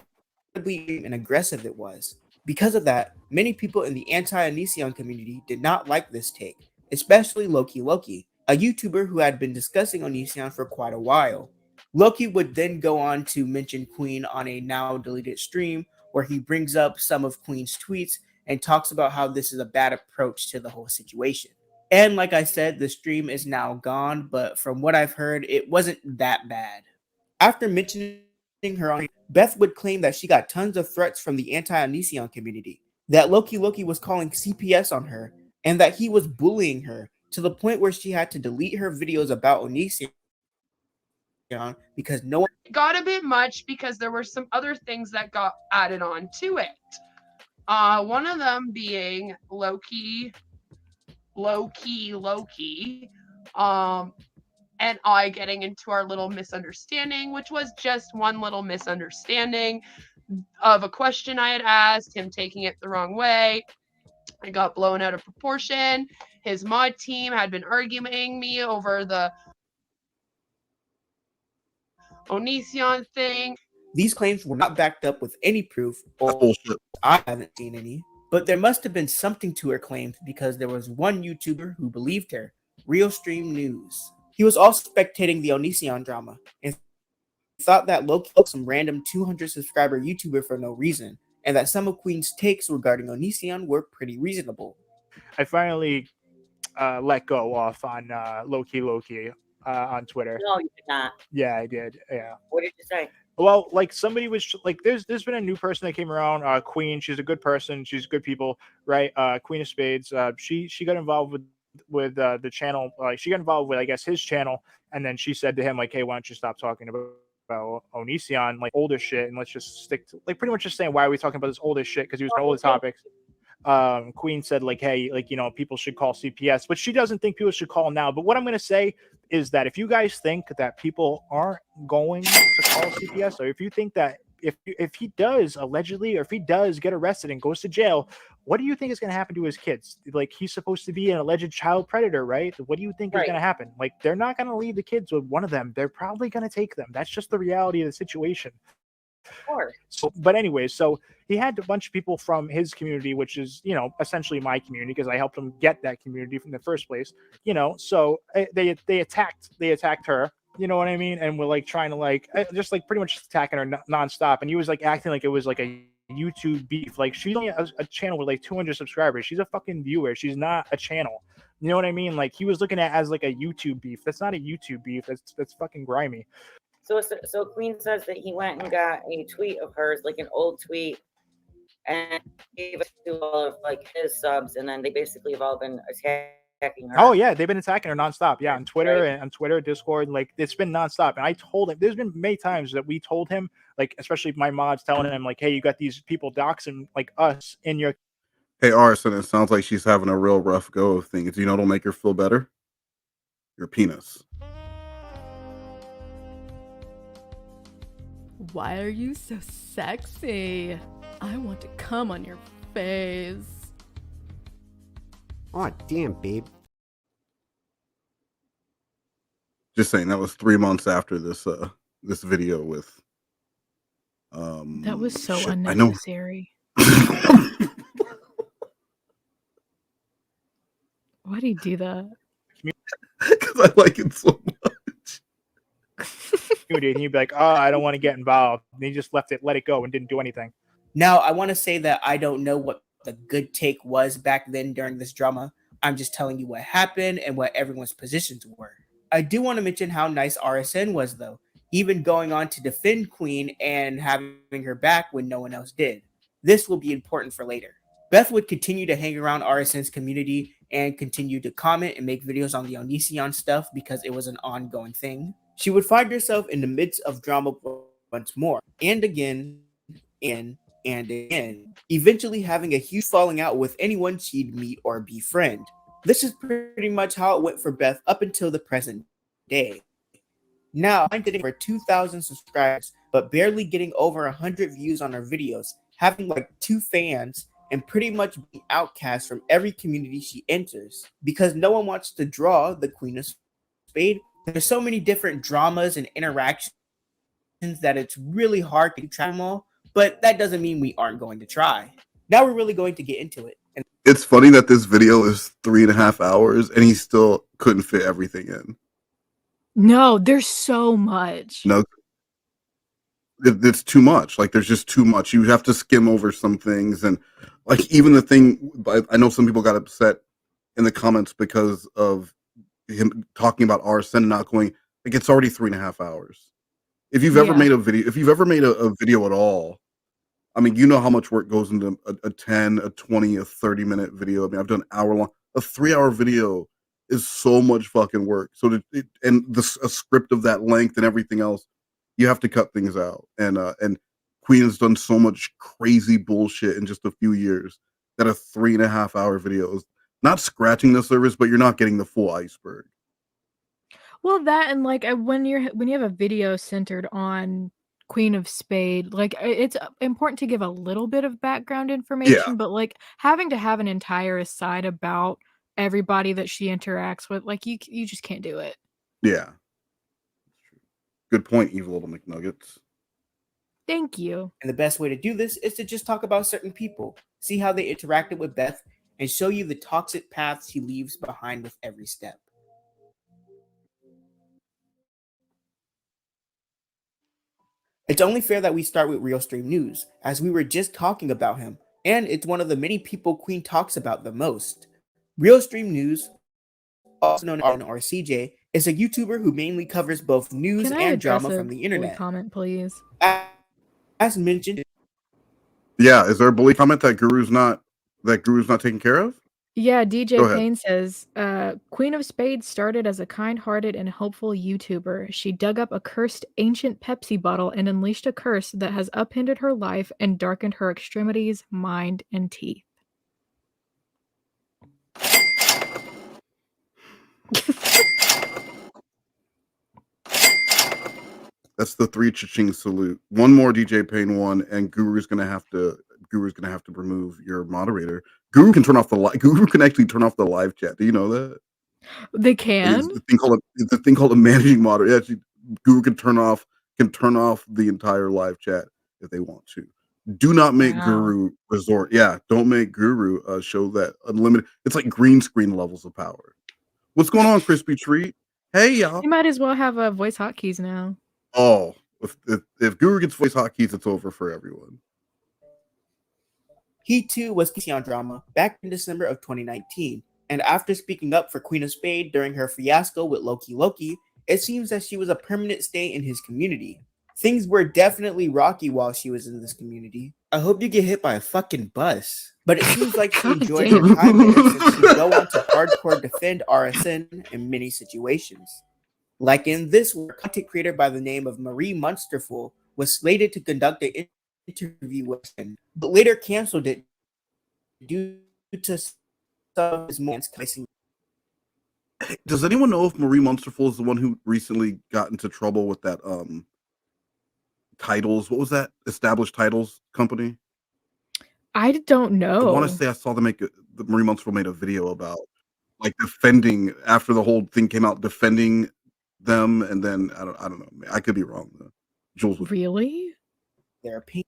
incredibly and aggressive it was. Because of that, many people in the anti-Onision community did not like this take, especially Loki, a YouTuber who had been discussing Onision for quite a while. Loki would then go on to mention Queen on a now deleted stream where he brings up some of Queen's tweets and talks about how this is a bad approach to the whole situation. And like I said, the stream is now gone, but from what I've heard, it wasn't that bad. After mentioning her on, Beth would claim that she got tons of threats from the anti-Onision community, that Loki was calling CPS on her, and that he was bullying her to the point where she had to delete her videos about Onision because no one got a bit much because there were some other things that got added on to it. One of them being Loki, and I getting into our little misunderstanding, which was just one little misunderstanding of a question I had asked, him taking it the wrong way. It got blown out of proportion. His mod team had been arguing me over the Onision thing. These claims were not backed up with any proof, or I haven't seen any. But there must have been something to her claims because there was one YouTuber who believed her, Realstream News. He was also spectating the Onision drama and thought that Loki was some random 200 subscriber YouTuber for no reason, and that some of Queen's takes regarding Onision were pretty reasonable. I finally let go off on Loki on Twitter. No, you did not. Yeah, I did. Yeah. What did you say? Well, like somebody was like, there's been a new person that came around. Queen, she's a good person. She's good people, right? Queen of Spades. She got involved with the channel. She got involved with, I guess, his channel, and then she said to him like, "Hey, why don't you stop talking about about Onision, like older shit, and let's just stick to like pretty much just saying why are we talking about this older shit because he was on older topics. Queen said like, hey, like, you know, people should call CPS, but she doesn't think people should call now. But what I'm going to say is that if you guys think that people aren't going to call CPS, or if you think that if he does allegedly, or if he does get arrested and goes to jail, what do you think is going to happen to his kids? Like, he's supposed to be an alleged child predator, right? What do you think is going to happen? Like, they're not going to leave the kids with one of them. They're probably going to take them. That's just the reality of the situation. So, but anyways, so he had a bunch of people from his community, which is, you know, essentially my community, because I helped him get that community from the first place, you know. So they attacked her, you know what I mean, and we're like trying to like just like pretty much attacking her nonstop. And he was like acting like it was like a YouTube beef. Like, she's only a channel with like 200 subscribers. She's a fucking viewer. She's not a channel. You know what I mean? Like, he was looking at it as like a YouTube beef. That's not a YouTube beef. That's fucking grimy. So Queen says that he went and got a tweet of hers, like an old tweet, and gave it to all of like his subs, and then they basically have all been attacking her. Oh yeah, they've been attacking her nonstop. Yeah, on Twitter and on Twitter, Discord, like it's been nonstop. And I told him, there's been many times that we told him, like especially my mods telling him, like, hey, you got these people doxing like us in your. Hey, Arson, it sounds like she's having a real rough go of things. You know what'll make her feel better? Your penis. Why are you so sexy? I want to come on your face. Oh, damn, babe. Just saying, that was 3 months after this this video with That was so shit, unnecessary. Why'd he do that? Because I like it so much. And he'd be like, oh, I don't want to get involved. And he just let it go and didn't do anything. Now, I want to say that I don't know what the good take was back then during this drama. I'm just telling you what happened and what everyone's positions were. I do want to mention how nice RSN was, though, even going on to defend Queen and having her back when no one else did. This will be important for later. Beth would continue to hang around RSN's community and continue to comment and make videos on the Onision stuff because it was an ongoing thing. She would find herself in the midst of drama once more, and again, and again, eventually having a huge falling out with anyone she'd meet or befriend. This is pretty much how it went for Beth up until the present day. Now, I'm getting over 2,000 subscribers, but barely getting over 100 views on her videos, having like 2 fans, and pretty much being outcast from every community she enters, because no one wants to draw the Queen of Spade. There's so many different dramas and interactions that it's really hard to track them all, but that doesn't mean we aren't going to try. Now we're really going to get into it. And it's funny that this video is 3.5 hours and he still couldn't fit everything in. No, there's so much. No, it's too much. Like, there's just too much. You have to skim over some things. And like, even the thing, I know some people got upset in the comments because of him talking about arson and not going, like, it's already 3.5 hours. If you've ever made a video, a video at all, I mean, you know how much work goes into a 10, a 20, a 30-minute video. I mean, I've done hour-long. A 3-hour video is so much fucking work. So a script of that length and everything else, you have to cut things out. And Queen has done so much crazy bullshit in just a few years that a 3.5-hour video is not scratching the surface, but you're not getting the full iceberg. Well, that and like when you have a video centered on Queen of Spade, like it's important to give a little bit of background information, but like having to have an entire aside about everybody that she interacts with, like you just can't do it. Yeah. Good point, evil little McNuggets. Thank you. And the best way to do this is to just talk about certain people, see how they interacted with Beth, and show you the toxic paths she leaves behind with every step. It's only fair that we start with Real Stream News, as we were just talking about him, and it's one of the many people Queen talks about the most. Real Stream News, also known as RCJ, is a YouTuber who mainly covers both news and drama from the internet. Comment, please. As mentioned, yeah, is there a bully comment that Guru's not taken care of? Yeah, Go DJ ahead. Payne says, Queen of Spades started as a kind-hearted and hopeful YouTuber. She dug up a cursed ancient Pepsi bottle and unleashed a curse that has upended her life and darkened her extremities, mind, and teeth. That's the 3 cha-ching salute. One more DJ Payne one, and Guru's gonna have to remove your moderator. Guru can actually turn off the live chat. Do you know that? They Like, can? it's the thing called a managing moderator. Actually, Guru can turn off the entire live chat if they want to. Do not make Wow. Guru resort. Yeah, don't make Guru show that unlimited. It's like green screen levels of power. What's going on, Crispy Treat? Hey, y'all. You might as well have voice hotkeys now. Oh, if Guru gets voice hotkeys, it's over for everyone. He too was on drama back in December of 2019, and after speaking up for Queen of Spade during her fiasco with Loki, it seems that she was a permanent stay in his community. Things were definitely rocky while she was in this community. I hope you get hit by a fucking bus. But it seems like she enjoyed her time there since she'd go on to hardcore defend RSN in many situations. Like in this, where a content creator by the name of Marie Munsterful was slated to conduct an interview with him, but later canceled it due to some of his moments. Does anyone know if Marie Munsterful is the one who recently got into trouble with that titles? What was that? Established Titles company? I don't I want to know. say I saw them Marie Munsterful made a video about like defending after the whole thing came out, defending them, and then I don't know. I could be wrong though. Jules would. Really? Their opinion.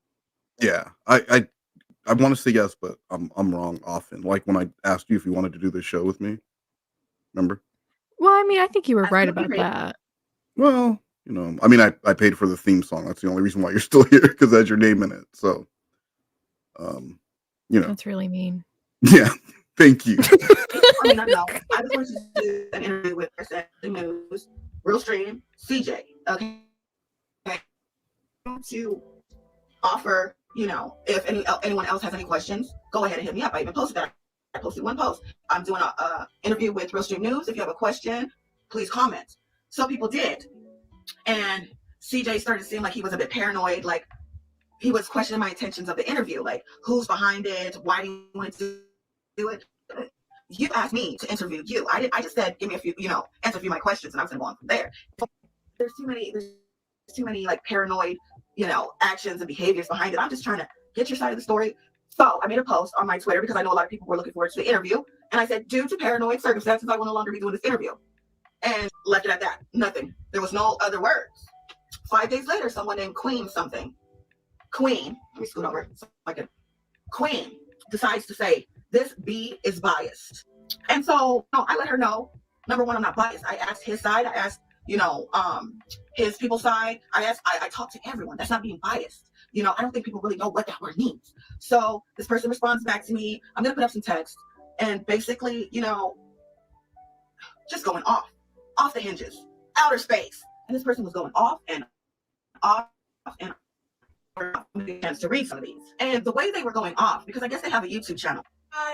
Yeah, I want to say yes, but I'm wrong often. Like when I asked you if you wanted to do this show with me. Remember? Well, I mean, I think you were right about that. Well, you know, I mean, I paid for the theme song. That's the only reason why you're still here, because it has your name in it. So, you know. That's really mean. Yeah, thank you. I mean, no. I just wanted to do an interview with RSN News, Real Stream, CJ. Okay. To offer, you know, if anyone else has any questions, go ahead and hit me up. I even posted that. I posted one post. I'm doing a interview with Real Stream News. If you have a question, please comment. So people did. And CJ started to seem like he was a bit paranoid, like he was questioning my intentions of the interview, like who's behind it, why do you want to do it? You asked me to interview you. I just said, give me a few, you know, answer a few of my questions, and I was gonna go on from there. There's too many like paranoid, you know, actions and behaviors behind it. I'm just trying to get your side of the story. So I made a post on my Twitter because I know a lot of people were looking forward to the interview. And I said, due to paranoid circumstances, I will no longer be doing this interview. And left it at that. Nothing. There was no other words. 5 days later, someone named Queen, let me scoot over so I can. Queen decides to say, this B is biased. And so I let her know, number one, I'm not biased. I asked his side. I asked, you know, his people's side. I talked to everyone. That's not being biased. You know, I don't think people really know what that word means. So this person responds back to me. I'm going to put up some text and basically, you know, just going off the hinges, outer space. And this person was going off and off and off. A chance to read some of these. And the way they were going off, because I guess they have a YouTube channel.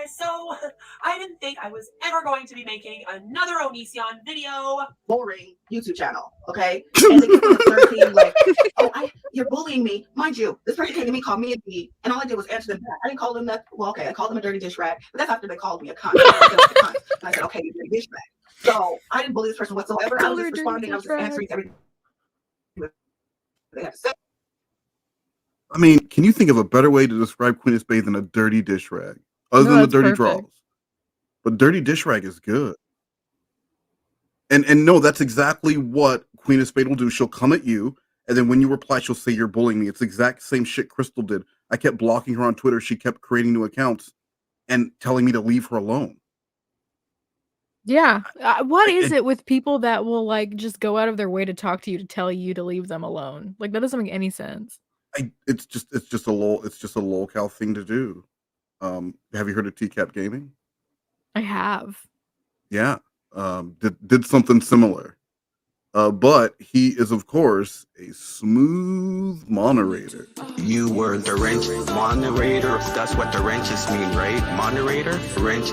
So I didn't think I was ever going to be making another Onision video. Boring YouTube channel, okay? And they start saying like, oh, you're bullying me. Mind you, this person came to me, called me a B, and all I did was answer them back. I didn't call them that. Well, okay, I called them a dirty dish rag, but that's after they called me a cunt. And I said, okay, you dirty dish rag. So I didn't bully this person whatsoever. I was just responding. I was just answering everything they had to say. I mean, can you think of a better way to describe Queen of Spades than a dirty dish rag? Other than the dirty draws. But dirty dish rag is good. And no, that's exactly what Queen of Spades will do. She'll come at you, and then when you reply, she'll say you're bullying me. It's the exact same shit Crystal did. I kept blocking her on Twitter. She kept creating new accounts and telling me to leave her alone. Yeah. What is it with people that will like just go out of their way to talk to you to tell you to leave them alone? Like that doesn't make any sense. It's just a lolcow thing to do. Have you heard of TCAP Gaming? I have. Yeah. Did something similar. But he is, of course, a smooth moderator. You were the wrench moderator. That's what the wrenches mean, right? Moderator, wrench.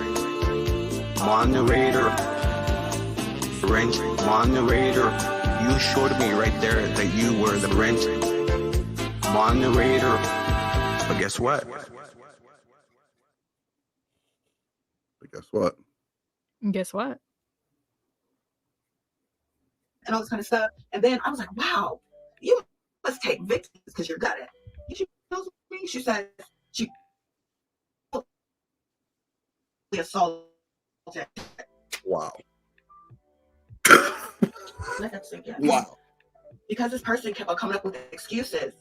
Moderator. Rent moderator. You showed me right there that you were the rent moderator. But guess what? But guess what? Guess what? And all this kind of stuff. And then I was like, wow, you must take victims because you're good at it. She tells me, she says she assaulted. Wow. Let that sink in. Wow. Because this person kept on coming up with excuses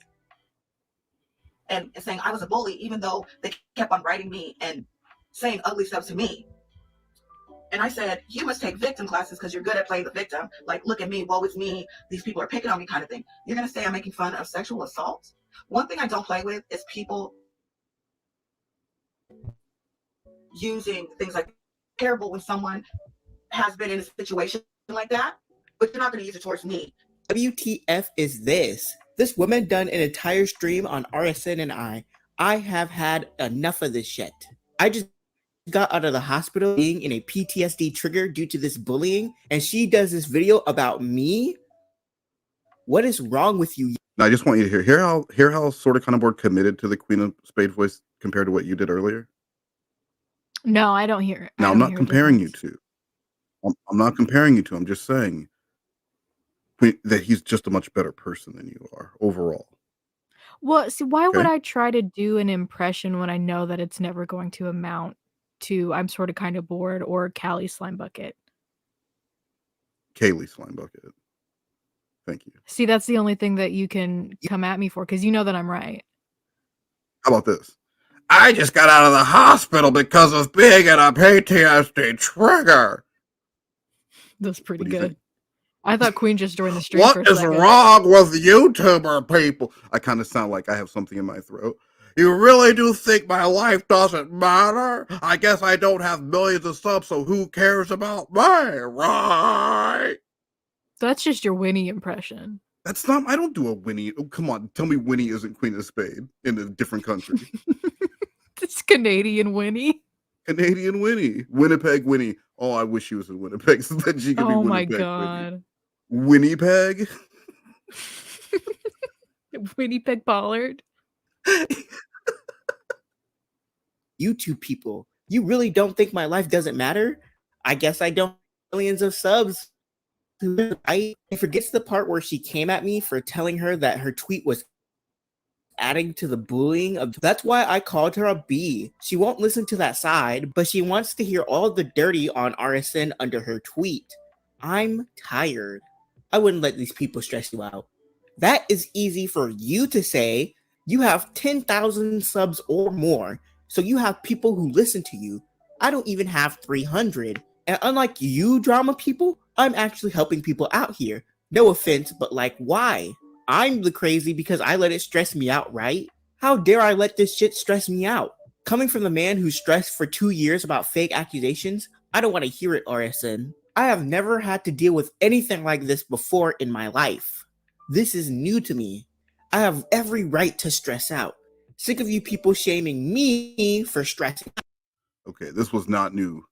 and saying I was a bully, even though they kept on writing me and saying ugly stuff to me. And I said, you must take victim classes because you're good at playing the victim. Like, look at me, woe is me. These people are picking on me kind of thing. You're going to say I'm making fun of sexual assault? One thing I don't play with is people using things like terrible when someone has been in a situation like that, but you're not going to use it towards me. WTF is this? This woman done an entire stream on RSN and I have had enough of this shit. I just got out of the hospital being in a PTSD trigger due to this bullying, and she does this video about me? What is wrong with you? Now, I just want you to hear how sort of kind of more committed to the Queen of Spade voice compared to what you did earlier. No, I don't hear it. Now, I'm not comparing you to. I'm not comparing you to. I'm just saying that he's just a much better person than you are overall. Well, see, why would Okay. I try to do an impression when I know that it's never going to amount to I'm sort of kind of bored or Callie Slime Bucket? Kaylee Slime Bucket. Thank you. See, that's the only thing that you can come at me for because you know that I'm right. How about this? I just got out of the hospital because of being in a PTSD trigger. That's pretty What do you good. think? I thought Queen just joined the stream for What a is second. wrong with YouTuber people? I kind of sound like I have something in my throat. You really do think my life doesn't matter? I guess I don't have millions of subs, so who cares about me, right? That's just your Winnie impression. That's not. I don't do a Winnie. Oh, come on, tell me Winnie isn't Queen of Spade in a different country. It's Canadian Winnie. Canadian Winnie, Winnipeg Winnie. Oh, I wish she was in Winnipeg so that she could be Oh my Winnipeg god. Winnie. Winnipeg. Winnipeg Pollard. YouTube people, you really don't think my life doesn't matter? I guess I don't. Millions of subs. I forgets the part where she came at me for telling her that her tweet was adding to the bullying of. That's why I called her a B. She won't listen to that side, but she wants to hear all the dirty on RSN under her tweet. I'm tired. I wouldn't let these people stress you out. That is easy for you to say. You have 10,000 subs or more, so you have people who listen to you. I don't even have 300. And unlike you drama people, I'm actually helping people out here. No offense, but like, why? I'm the crazy because I let it stress me out, right? How dare I let this shit stress me out? Coming from the man who's stressed for 2 years about fake accusations, I don't want to hear it, RSN. I have never had to deal with anything like this before in my life. This is new to me. I have every right to stress out. Sick of you people shaming me for stressing. Okay, this was not new.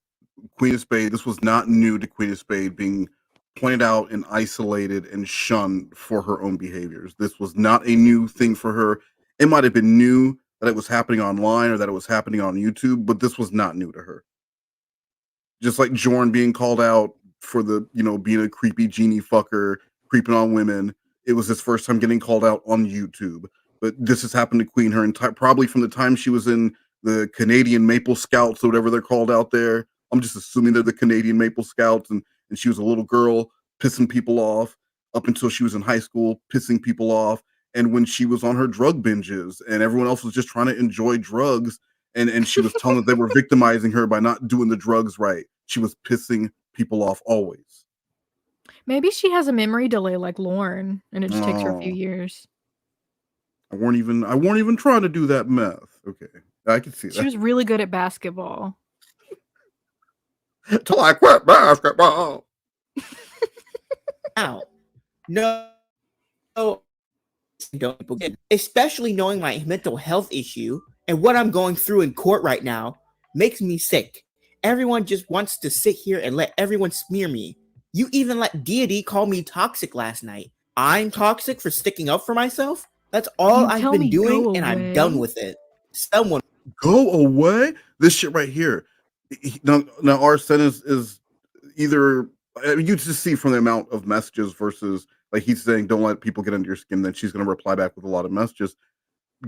Queen of Spade, this was not new to Queen of Spade being pointed out and isolated and shunned for her own behaviors. This was not a new thing for her. It might have been new that it was happening online or that it was happening on YouTube, but this was not new to her. Just like Jorn being called out for the, being a creepy genie fucker, creeping on women. It was his first time getting called out on YouTube. But this has happened to Queen her entire, probably from the time she was in the Canadian Maple Scouts or whatever they're called out there. I'm just assuming they're the Canadian Maple Scouts, and she was a little girl pissing people off up until she was in high school, pissing people off. And when she was on her drug binges and everyone else was just trying to enjoy drugs, and she was telling that they were victimizing her by not doing the drugs right, she was pissing people off always. Maybe she has a memory delay like Lauren, and it just takes her a few years. I weren't even trying to do that math. Okay, I can see that. She was really good at basketball. Till I quit basketball. Ow. No. Don't forget. Especially knowing my mental health issue and what I'm going through in court right now makes me sick. everyone just wants to sit here and let everyone smear me. You even let Deity call me toxic last night. I'm toxic for sticking up for myself? That's all I've been doing, and I'm done with it. Someone go away. This shit right here. Now our sentence is either you just see from the amount of messages versus like he's saying, don't let people get under your skin. Then she's going to reply back with a lot of messages.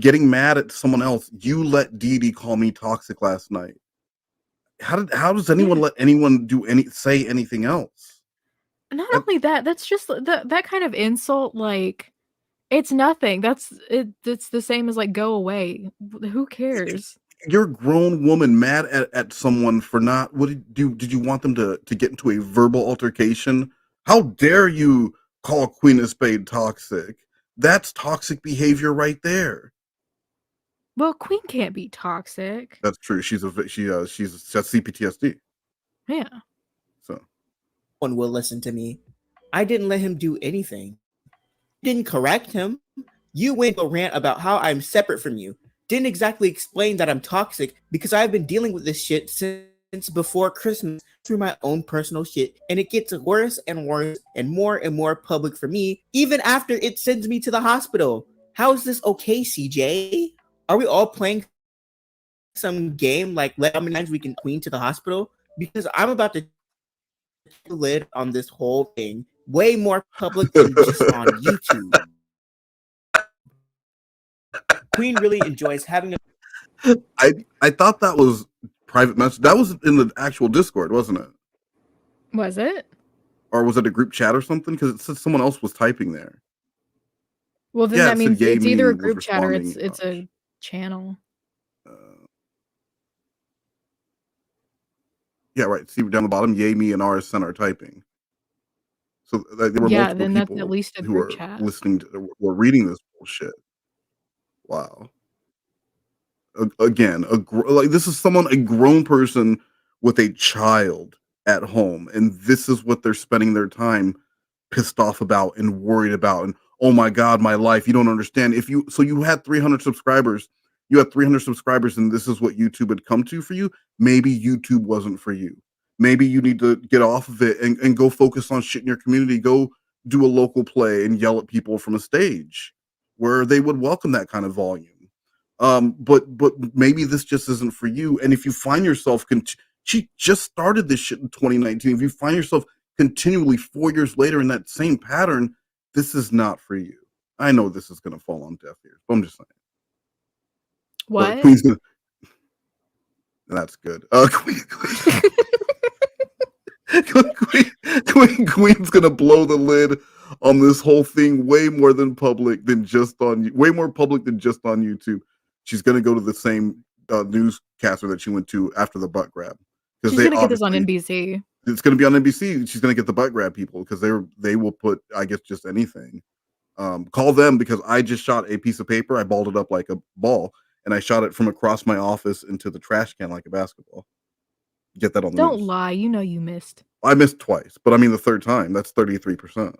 Getting mad at someone else. You let Dee call me toxic last night. How does anyone let anyone say anything else? Not only that, that's just that kind of insult, like, it's nothing. It's the same as, like, go away. Who cares? You're a grown woman mad at someone for not did you want them to get into a verbal altercation? How dare you call Queen of Spade toxic? That's toxic behavior right there. Well, Queen can't be toxic. That's true. She's CPTSD. Yeah. So one will listen to me. I didn't let him do anything. Didn't correct him. You went a rant about how I'm separate from you. Didn't exactly explain that I'm toxic because I've been dealing with this shit since before Christmas through my own personal shit, and it gets worse and worse and more public for me even after it sends me to the hospital. How is this okay, CJ? Are we all playing some game like how many times we can Queen to the hospital? Because I'm about to the lid on this whole thing way more public than just on YouTube. Queen really enjoys having a I thought that was private message. That was in the actual Discord, wasn't it? Was it? Or was it a group chat or something? Because it said someone else was typing there. Well, then Yeah, that means it's either a was group chat or it's responding. a channel. Yeah, right. See down the bottom, Yay, me, and RSN are typing. So there were Yeah, multiple then that's people at least a who group are chat. listening to or reading this bullshit. Wow. Again, like this is a grown person with a child at home, and this is what they're spending their time pissed off about and worried about. And oh my god, my life, you don't understand. You had 300 subscribers, and this is what YouTube had come to for you. Maybe YouTube wasn't for you. Maybe you need to get off of it and go focus on shit in your community. Go do a local play and yell at people from a stage where they would welcome that kind of volume. But maybe this just isn't for you. And if you find yourself, she just started this shit in 2019. If you find yourself continually 4 years later in that same pattern, this is not for you. I know this is going to fall on deaf ears, but I'm just saying. What? Queen's gonna. That's good. Queen's gonna blow the lid on this whole thing way more public than just on YouTube. She's gonna go to the same newscaster that she went to after the butt grab. She's gonna get this on NBC. It's gonna be on NBC. She's gonna get the butt grab people because they will put, I guess, just anything. Call them because I just shot a piece of paper. I balled it up like a ball, and I shot it from across my office into the trash can like a basketball. Get that on the Don't news. lie. You know you missed. I missed twice, but I mean the third time. That's 33%.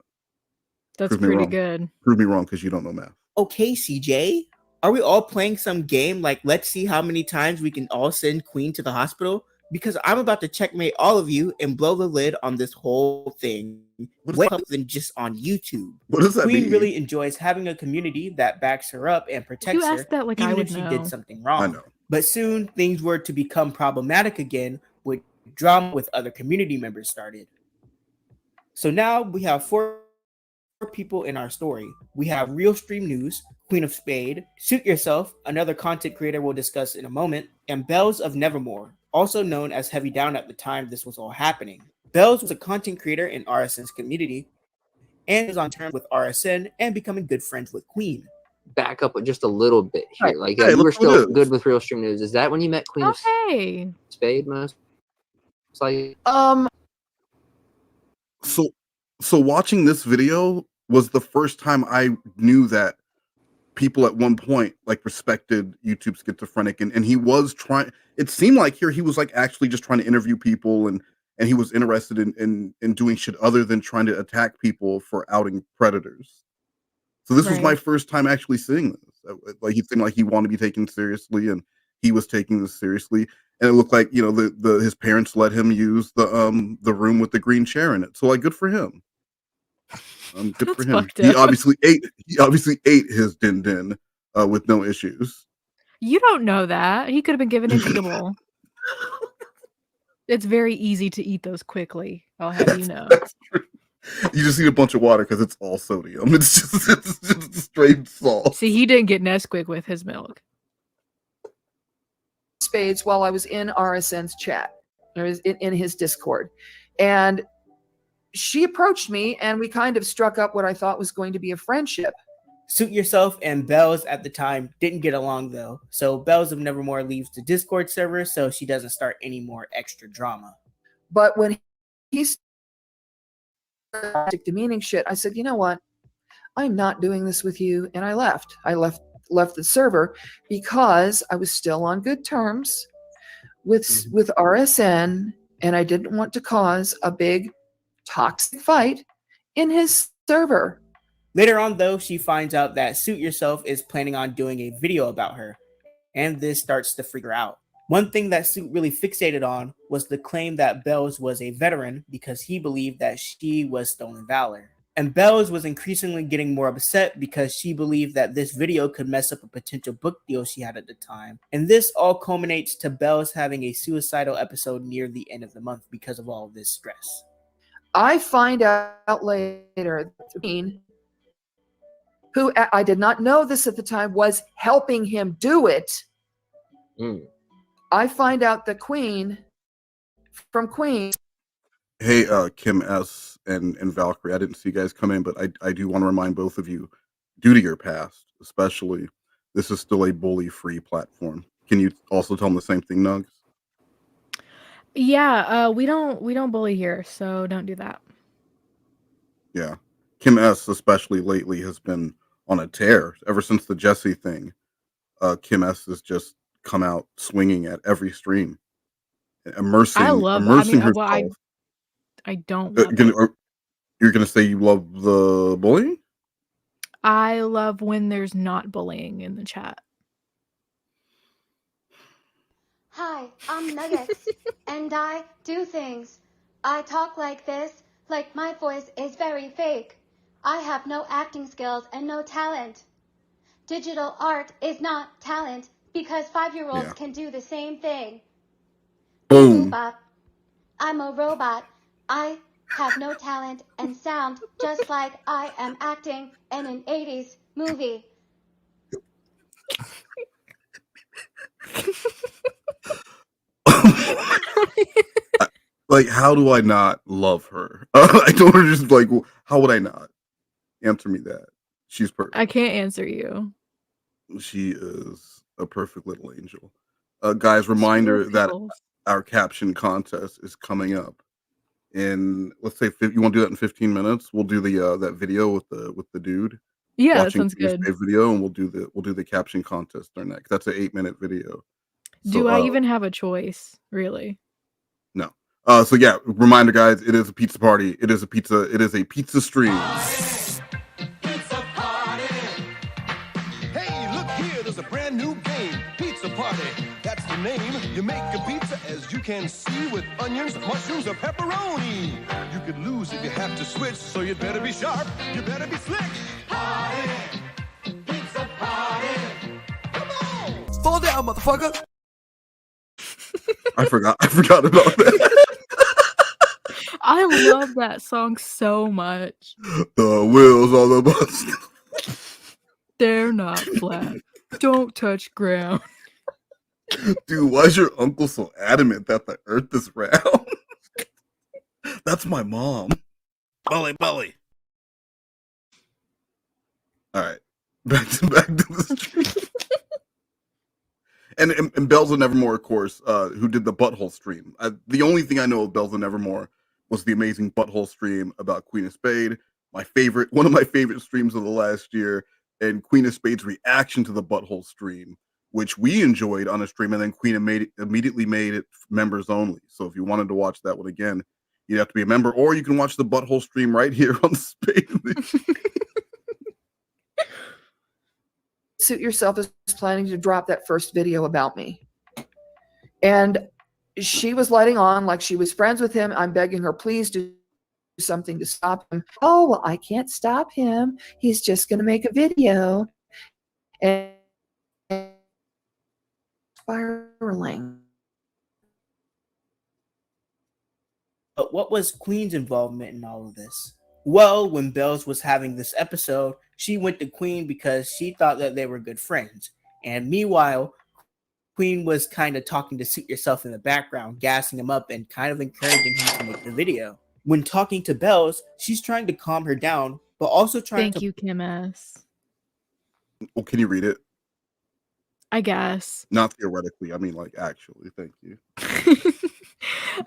That's pretty good. Prove me wrong because you don't know math. Okay, CJ, are we all playing some game like let's see how many times we can all send Queen to the hospital? Because I'm about to checkmate all of you and blow the lid on this whole thing way more than just on YouTube. What does that Queen mean? really enjoys having a community that backs her up and protects You asked her, that like even I would if she know. did something wrong. I know. But soon things were to become problematic again with drama with other community members started. So now we have 4 people in our story. We have Real Stream News, Queen of Spade, Suit Yourself, another content creator we'll discuss in a moment, and Bells of Nevermore, also known as Heavy Down at the time this was all happening. Bells was a content creator in RSN's community and is on terms with RSN and becoming good friends with Queen. Back up just a little bit here. Hey, Like hey, you were look who it still is. good with Real Stream News. Is that when you met Queen of Hey. Spade most? It's like So watching this video was the first time I knew that people at one point like respected YouTube Schizophrenic, and he was trying. It seemed like here he was like actually just trying to interview people, and he was interested in doing shit other than trying to attack people for outing predators. So this was my Right. first time actually seeing this. Like he seemed like he wanted to be taken seriously, and he was taking this seriously. and it looked like his parents let him use the room with the green chair in it. So like, good for him. Good for That's him. fucked He up. obviously ate his din din with no issues. You don't know that. He could have been given an eatable. It's very easy to eat those quickly. I'll have you know. That's true. You just need a bunch of water because it's all sodium. It's just straight salt. See, he didn't get Nesquik with his milk. Spades while I was in RSN's chat. I was in his Discord. And she approached me and we kind of struck up what I thought was going to be a friendship. Suit Yourself and Bells at the time didn't get along though. So Bells of Nevermore leaves the Discord server so she doesn't start any more extra drama. But when he's demeaning shit, I said, you know what? I'm not doing this with you. And I left. I left the server because I was still on good terms with RSN, and I didn't want to cause a big toxic fight in his server. Later on though, she finds out that Suit Yourself is planning on doing a video about her, and this starts to freak her out. One thing that Suit really fixated on was the claim that Bells was a veteran because he believed that she was stolen valor. And Bells was increasingly getting more upset because she believed that this video could mess up a potential book deal she had at the time. And this all culminates to Bells having a suicidal episode near the end of the month because of all of this stress. I find out later that who I did not know this at the time was helping him do it. I find out that Queen from Queen. Hey, Kim S and Valkyrie, I didn't see you guys come in, but I do want to remind both of you, due to your past, especially, this is still a bully-free platform. Can you also tell them the same thing, Nugs? Yeah, we don't bully here, so don't do that. Yeah, Kim S, especially lately, has been on a tear ever since the Jesse thing. Kim S has just come out swinging at every stream, immersing herself. I don't love it. You're gonna say you love the bullying? I love when there's not bullying in the chat. Hi, I'm Nuggets, and I do things. I talk like this, like my voice is very fake. I have no acting skills and no talent. Digital art is not talent because 5-year-olds can do the same thing. Boom. Boop-bop. I'm a robot. I have no talent and sound just like I am acting in an 80s movie. Like, how do I not love her? I don't understand. Like, how would I not? Answer me that. She's perfect. I can't answer you. She is a perfect little angel. Guys, reminder that our caption contest is coming up in, let's say, you want to do that in 15 minutes? We'll do the that video with the dude. Yeah, that watching sounds good. Spade video, and we'll do the caption contest during that. 'Cause that's an 8-minute video. Do I even have a choice, really? No. So yeah, reminder, guys, it is a pizza party. It is a pizza stream. Hey, look here, there's a brand new game, Pizza Party. That's the name. You make a pizza, as you can see, with onions, mushrooms, or pepperoni. You could lose if you have to switch, so you better be sharp, you better be slick. Party! Pizza party! Come on! Fall down, motherfucker! I forgot about that. I love that song so much. The wheels on the bus. They're not flat. Don't touch ground. Dude, why is your uncle so adamant that the earth is round? That's my mom. Bully. All right. Back to the stream. And Bells of Nevermore, of course, who did the Butthole stream. The only thing I know of Bells of Nevermore was the amazing Butthole stream about Queen of Spade. One of my favorite streams of the last year, and Queen of Spade's reaction to the Butthole stream, which we enjoyed on a stream, and then Queen immediately made it members only. So if you wanted to watch that one again, you'd have to be a member, or you can watch the Butthole stream right here on Spade. Suit Yourself is planning to drop that first video about me. And she was letting on like she was friends with him. I'm begging her, please do something to stop him. Oh, well, I can't stop him. He's just going to make a video. And spiraling. But what was Queen's involvement in all of this? Well, when Bells was having this episode, she went to Queen because she thought that they were good friends. And meanwhile, Queen was kind of talking to Suit Yourself in the background, gassing him up and kind of encouraging him to make the video. When talking to Bells, she's trying to calm her down, but also trying Thank you, Kim S. Well, can you read it? I guess. Not theoretically. I mean, like, actually. Thank you.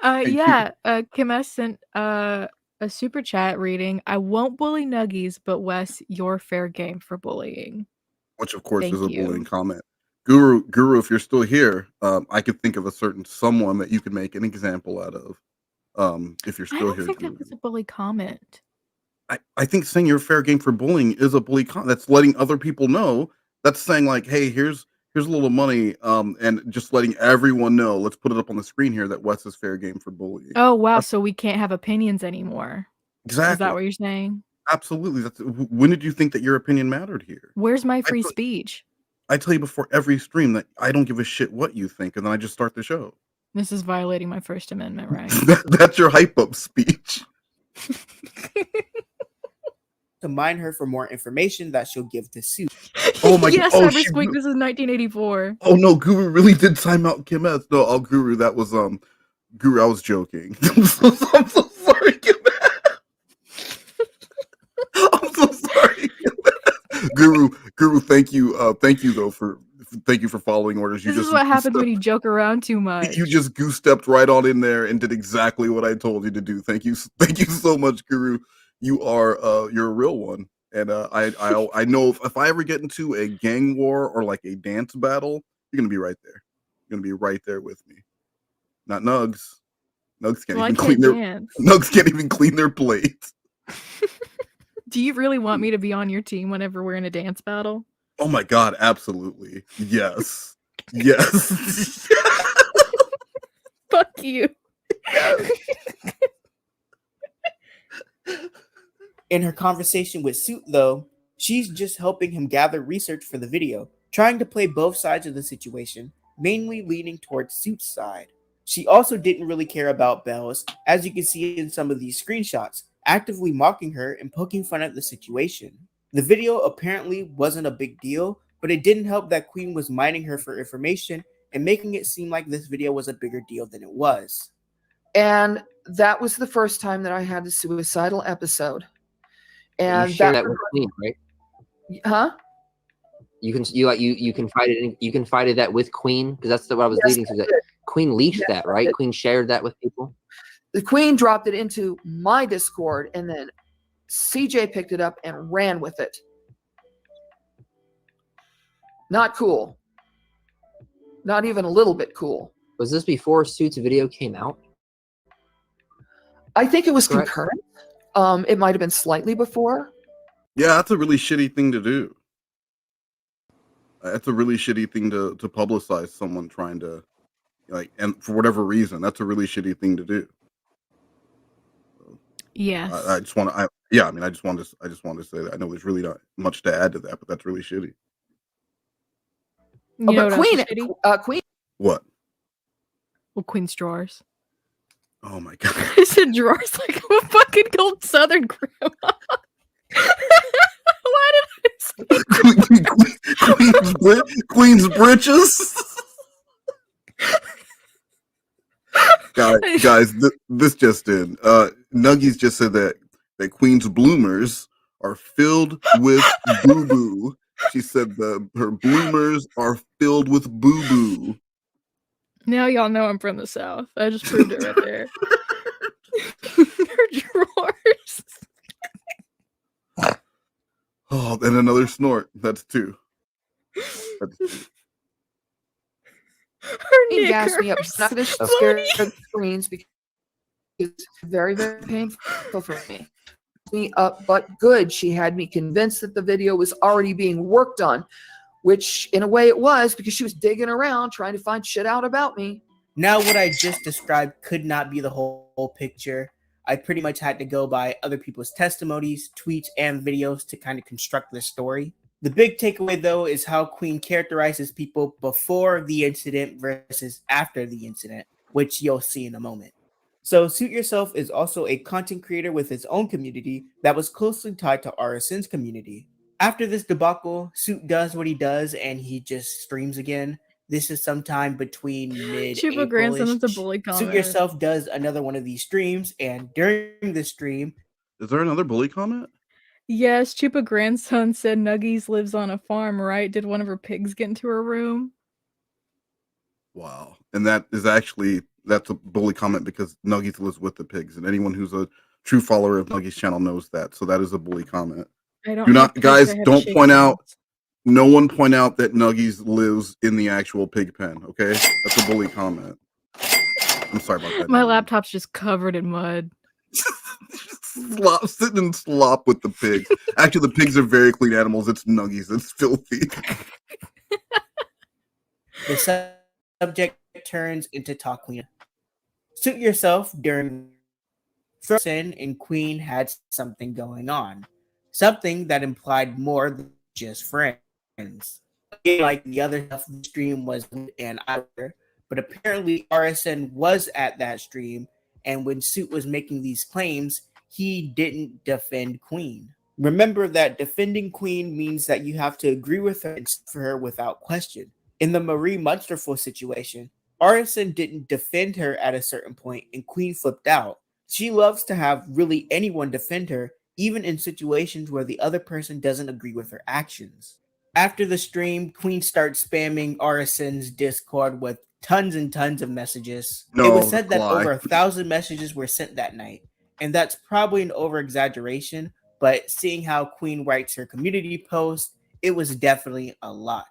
Yeah, Kim S sent a super chat reading, I won't bully Nuggies, but Wes, you're fair game for bullying. Which, of course, Thank is a you. bullying comment. Guru, if you're still here, I could think of a certain someone that you could make an example out of. If you're I still don't here, think Guru. that was a bully comment. I think saying you're fair game for bullying is a bully comment. That's letting other people know. That's saying like, hey, here's a little money, and just letting everyone know. Let's put it up on the screen here that Wes is fair game for bullying. Oh, wow, so we can't have opinions anymore. Exactly. Is that what you're saying? Absolutely. When did you think that your opinion mattered here? Where's my free speech? I tell you before every stream that I don't give a shit what you think, and then I just start the show. This is violating my First Amendment right. That's your hype up speech. to mine her for more information that she'll give to Suit. Oh my Yes, god! Oh, Cybersqueak, this is 1984. Oh no, Guru really did time out Kim S. No, Guru, that was Guru, I was joking. I'm so sorry, Kim S. I'm so sorry, Kim S. Guru, thank you though thank you for following orders. This is what happens when you joke around too much. You just goose stepped right on in there and did exactly what I told you to do. Thank you so much, Guru. You are you're a real one. And I know if I ever get into a gang war or like a dance battle, you're gonna be right there. You're gonna be right there with me. Not Nugs. Nugs can't even clean their Nugs can't even clean their plates. Do you really want me to be on your team whenever we're in a dance battle? Oh my god, absolutely. Yes. Yes. Fuck you. In her conversation with Suit, though, she's just helping him gather research for the video, trying to play both sides of the situation, mainly leaning towards Suit's side. She also didn't really care about Bells, as you can see in some of these screenshots, actively mocking her and poking fun at the situation. The video apparently wasn't a big deal, but it didn't help that Queen was mining her for information and making it seem like this video was a bigger deal than it was. And that was the first time that I had a suicidal episode. And you share that with Queen, right? Huh? You confided that with Queen, because that's what I was leading to. That Queen leaked that, right? Queen shared that with people. The Queen dropped it into my Discord, and then CJ picked it up and ran with it. Not cool. Not even a little bit cool. Was this before Suit's video came out? I think it was concurrent. It might have been slightly before. Yeah, that's a really shitty thing to do. That's a really shitty thing to publicize someone trying to, like, and for whatever reason, that's a really shitty thing to do. Yes. I just want to. I just wanted to say that. I know there's really not much to add to that, but that's really shitty. You know but what Queen, else is Queen. What? Well, Queen's drawers. Oh my god! I said drawers like I'm a fucking old Southern grandma. Why did I say Queen's britches? guys, this just in. Nuggies just said that Queen's bloomers are filled with boo boo. She said her bloomers are filled with boo boo. Now y'all know I'm from the South. I just proved it right there. Her drawers. Oh, and another snort. That's two. It gassed me up. It's not going to scare the screens because it's very, very painful for me. Me up, but good. She had me convinced that the video was already being worked on, which in a way it was, because she was digging around trying to find shit out about me. Now, what I just described could not be the whole picture. I pretty much had to go by other people's testimonies, tweets, and videos to kind of construct this story. The big takeaway, though, is how Queen characterizes people before the incident versus after the incident, which you'll see in a moment. So, Suit Yourself is also a content creator with his own community that was closely tied to RSN's community. After this debacle, Suit does what he does and he just streams again. This is sometime between Chupa grandson, mid-April-ish. that's a bully Suit comment. Yourself does another one of these streams, and during the stream, Is there another bully comment? Yes, Chupa grandson said Nuggies lives on a farm, right? Did one of her pigs get into her room? Wow. And that's a bully comment because Nuggies lives with the pigs, and anyone who's a true follower of Nuggies channel knows that. So that is a bully comment. I don't Do not, have pigs, guys, I have don't point chickens. out. No one point out that Nuggies lives in the actual pig pen. Okay, that's a bully comment. I'm sorry about that. My laptop's just covered in mud. Sit and slop with the pigs. Actually, the pigs are very clean animals. It's Nuggies. It's filthy. the subject turns into Talk Queen. Suit Yourself during Frozen and Queen had something going on. Something that implied more than just friends. Like the other stuff, the stream was an hour, but apparently RSN was at that stream, and when Suit was making these claims, he didn't defend Queen. Remember that defending Queen means that you have to agree with her and for her without question. In the Marie Munsterful situation, RSN didn't defend her at a certain point, and Queen flipped out. She loves to have really anyone defend her, even in situations where the other person doesn't agree with her actions. After the stream, Queen starts spamming RSN's Discord with tons and tons of messages. It was said that over 1,000 messages were sent that night, and that's probably an over-exaggeration, but seeing how Queen writes her community post, it was definitely a lot.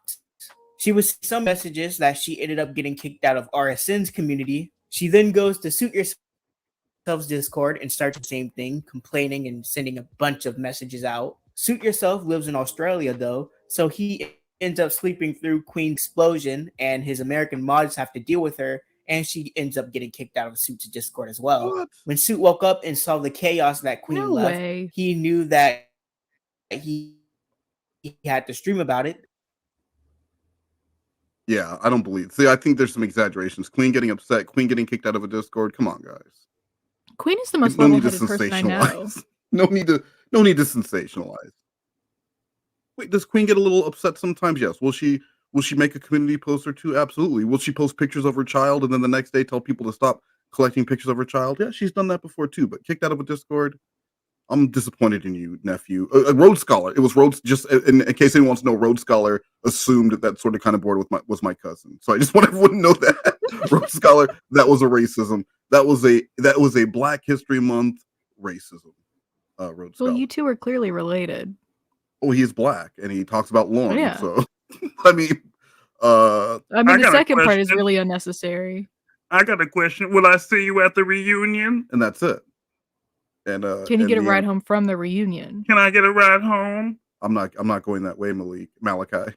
She was some messages that she ended up getting kicked out of RSN's community. She then goes to Suit Yourself's Discord and starts the same thing, complaining and sending a bunch of messages out. Suit Yourself lives in Australia, though, so he ends up sleeping through Queen's explosion, and his American mods have to deal with her, and she ends up getting kicked out of Suit's Discord as well. What? When Suit woke up and saw the chaos that Queen left, he knew that he had to stream about it. Yeah, I don't believe. See, I think there's some exaggerations. Queen getting upset, Queen getting kicked out of a Discord. Come on, guys. Queen is the most level-headed person I know. No need to sensationalize. Wait, does Queen get a little upset sometimes? Yes. Will she make a community post or two? Absolutely. Will she post pictures of her child and then the next day tell people to stop collecting pictures of her child? Yeah, she's done that before too. But kicked out of a Discord, I'm disappointed in you, nephew. Rhodes Scholar. It was Rhodes. Just in case anyone wants to know, Rhodes Scholar assumed that sort of kind of board was my cousin. So I just want everyone to know that Rhodes Scholar. That was a racism. That was a Black History Month racism. Rhodes Scholar. Well, you two are clearly related. Oh, he's Black and he talks about lawn. Yeah. So I mean, the second part is really unnecessary. I got a question. Will I see you at the reunion? And that's it. And can you get a ride home from the reunion? Can I get a ride home? I'm not going that way, Malachi.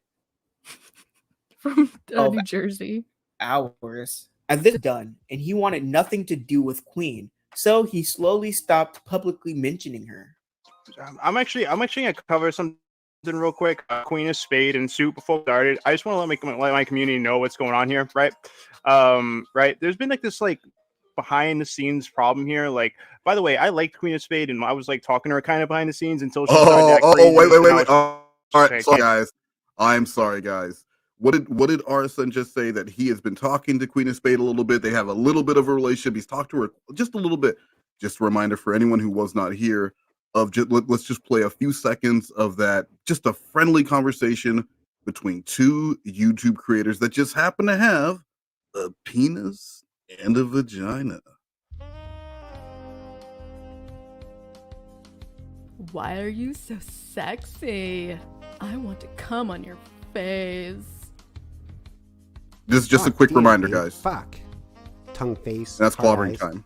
From New Jersey. Hours. And this done, and he wanted nothing to do with Queen, so he slowly stopped publicly mentioning her. I'm actually gonna cover something real quick. Queen of Spade and Suit before we started. I just want to let my community know what's going on here, right? Right. There's been this behind the scenes problem here. Like, by the way, I liked Queen of Spade and I was talking to her kind of behind the scenes until she started to act crazy. Wait. All right, sorry guys. I'm sorry, guys. What did RSN just say? That he has been talking to Queen of Spade a little bit. They have a little bit of a relationship. He's talked to her just a little bit. Just a reminder for anyone who was not here of let's just play a few seconds of that. Just a friendly conversation between two YouTube creators that just happen to have a penis and a vagina. Why are you so sexy? I want to come on your face. This is just a quick reminder, guys. Fuck. Tongue face. That's clobbering time.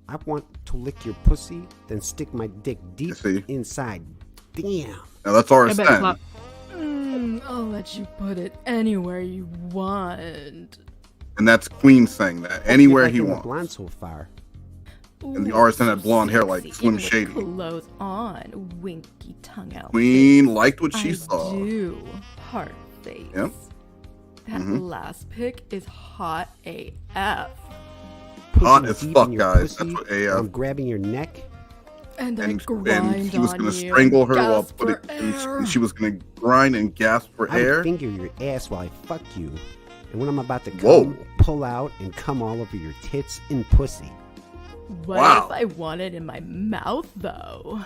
I want to lick your pussy, then stick my dick deep inside. Damn. Now that's RSN. I'll let you put it anywhere you want. And that's Queen saying that anywhere he wants. Blonde so far. And the RSN had blonde hair like Slim Even with Shady. Clothes on, winky tongue out. Queen liked what she I saw. do. Heart face. Yep. That last pic is hot AF. Hot as Deep fuck, in your guys. pussy, That's what while I'm AF. grabbing your neck. And I And grind he was on going to you strangle and her while gasp putting, for and air. she was going to grind and gasp for I would air. finger your ass while I fuck you. And when I'm about to come, Whoa. pull out and come all over your tits and pussy. What Wow. if I want it in my mouth, though?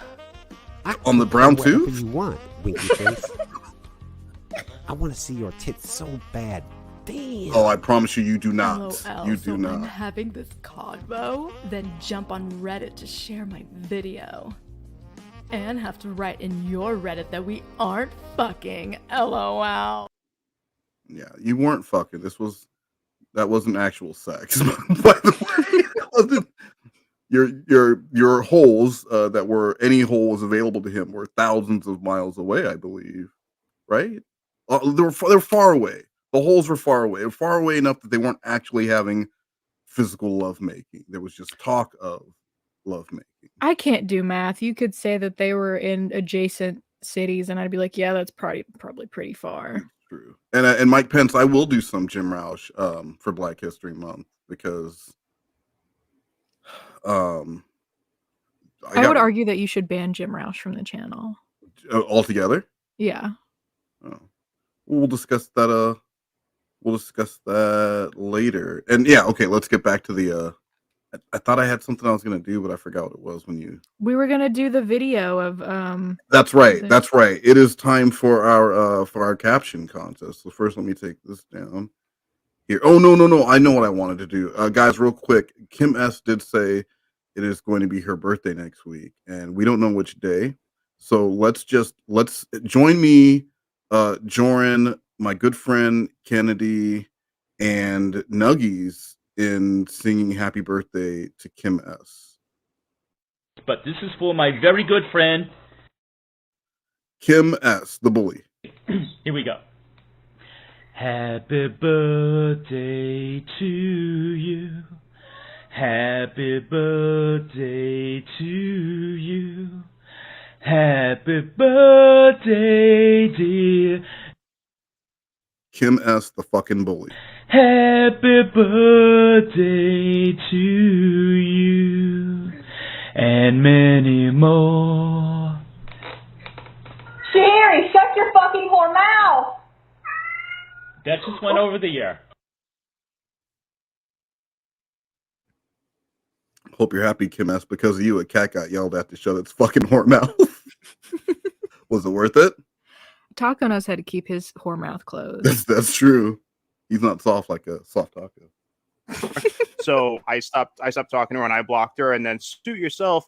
On the brown Whatever tooth? you want, winky face. I want to see your tits so bad. Damn. Oh, I promise you, you do not. LOL, You so do I'm not. having this convo, then jump on Reddit to share my video. And have to write in your Reddit that we aren't fucking. LOL. Yeah, you weren't fucking. That wasn't actual sex. By the way, it wasn't. Your holes that were any holes available to him were thousands of miles away, I believe. Right? They're far away. The holes were far away. They were far away enough that they weren't actually having physical lovemaking. There was just talk of lovemaking. I can't do math. You could say that they were in adjacent cities, and I'd be like, yeah, that's probably pretty far. True. And Mike Pence, I will do some Jim Roush for Black History Month because I would argue that you should ban Jim Roush from the channel. altogether. Yeah. Oh. We'll discuss that. We'll discuss that later. And yeah, okay. Let's get back to the. I thought I had something I was gonna do, but I forgot what it was when you. We were gonna do the video of That's right. That's right. It is time for our caption contest. So first, let me take this down here. Oh no! I know what I wanted to do, guys. Real quick, Kim S did say it is going to be her birthday next week, and we don't know which day. So let's join me, Joran, my good friend Kennedy, and Nuggies in singing happy birthday to Kim S. But this is for my very good friend Kim S, the bully. Here we go. Happy birthday to you. Happy birthday to you. Happy birthday, dear. Kim S, the fucking bully. Happy birthday to you. And many more. Sherry, shut your fucking whore mouth! That just went over the air. Hope you're happy, Kim S. Because of you, a cat got yelled at to shut its fucking whore mouth. Was it worth it? Taco knows how to keep his whore mouth closed. That's true. He's not soft like a soft taco. So I stopped talking to her and I blocked her, and then suit yourself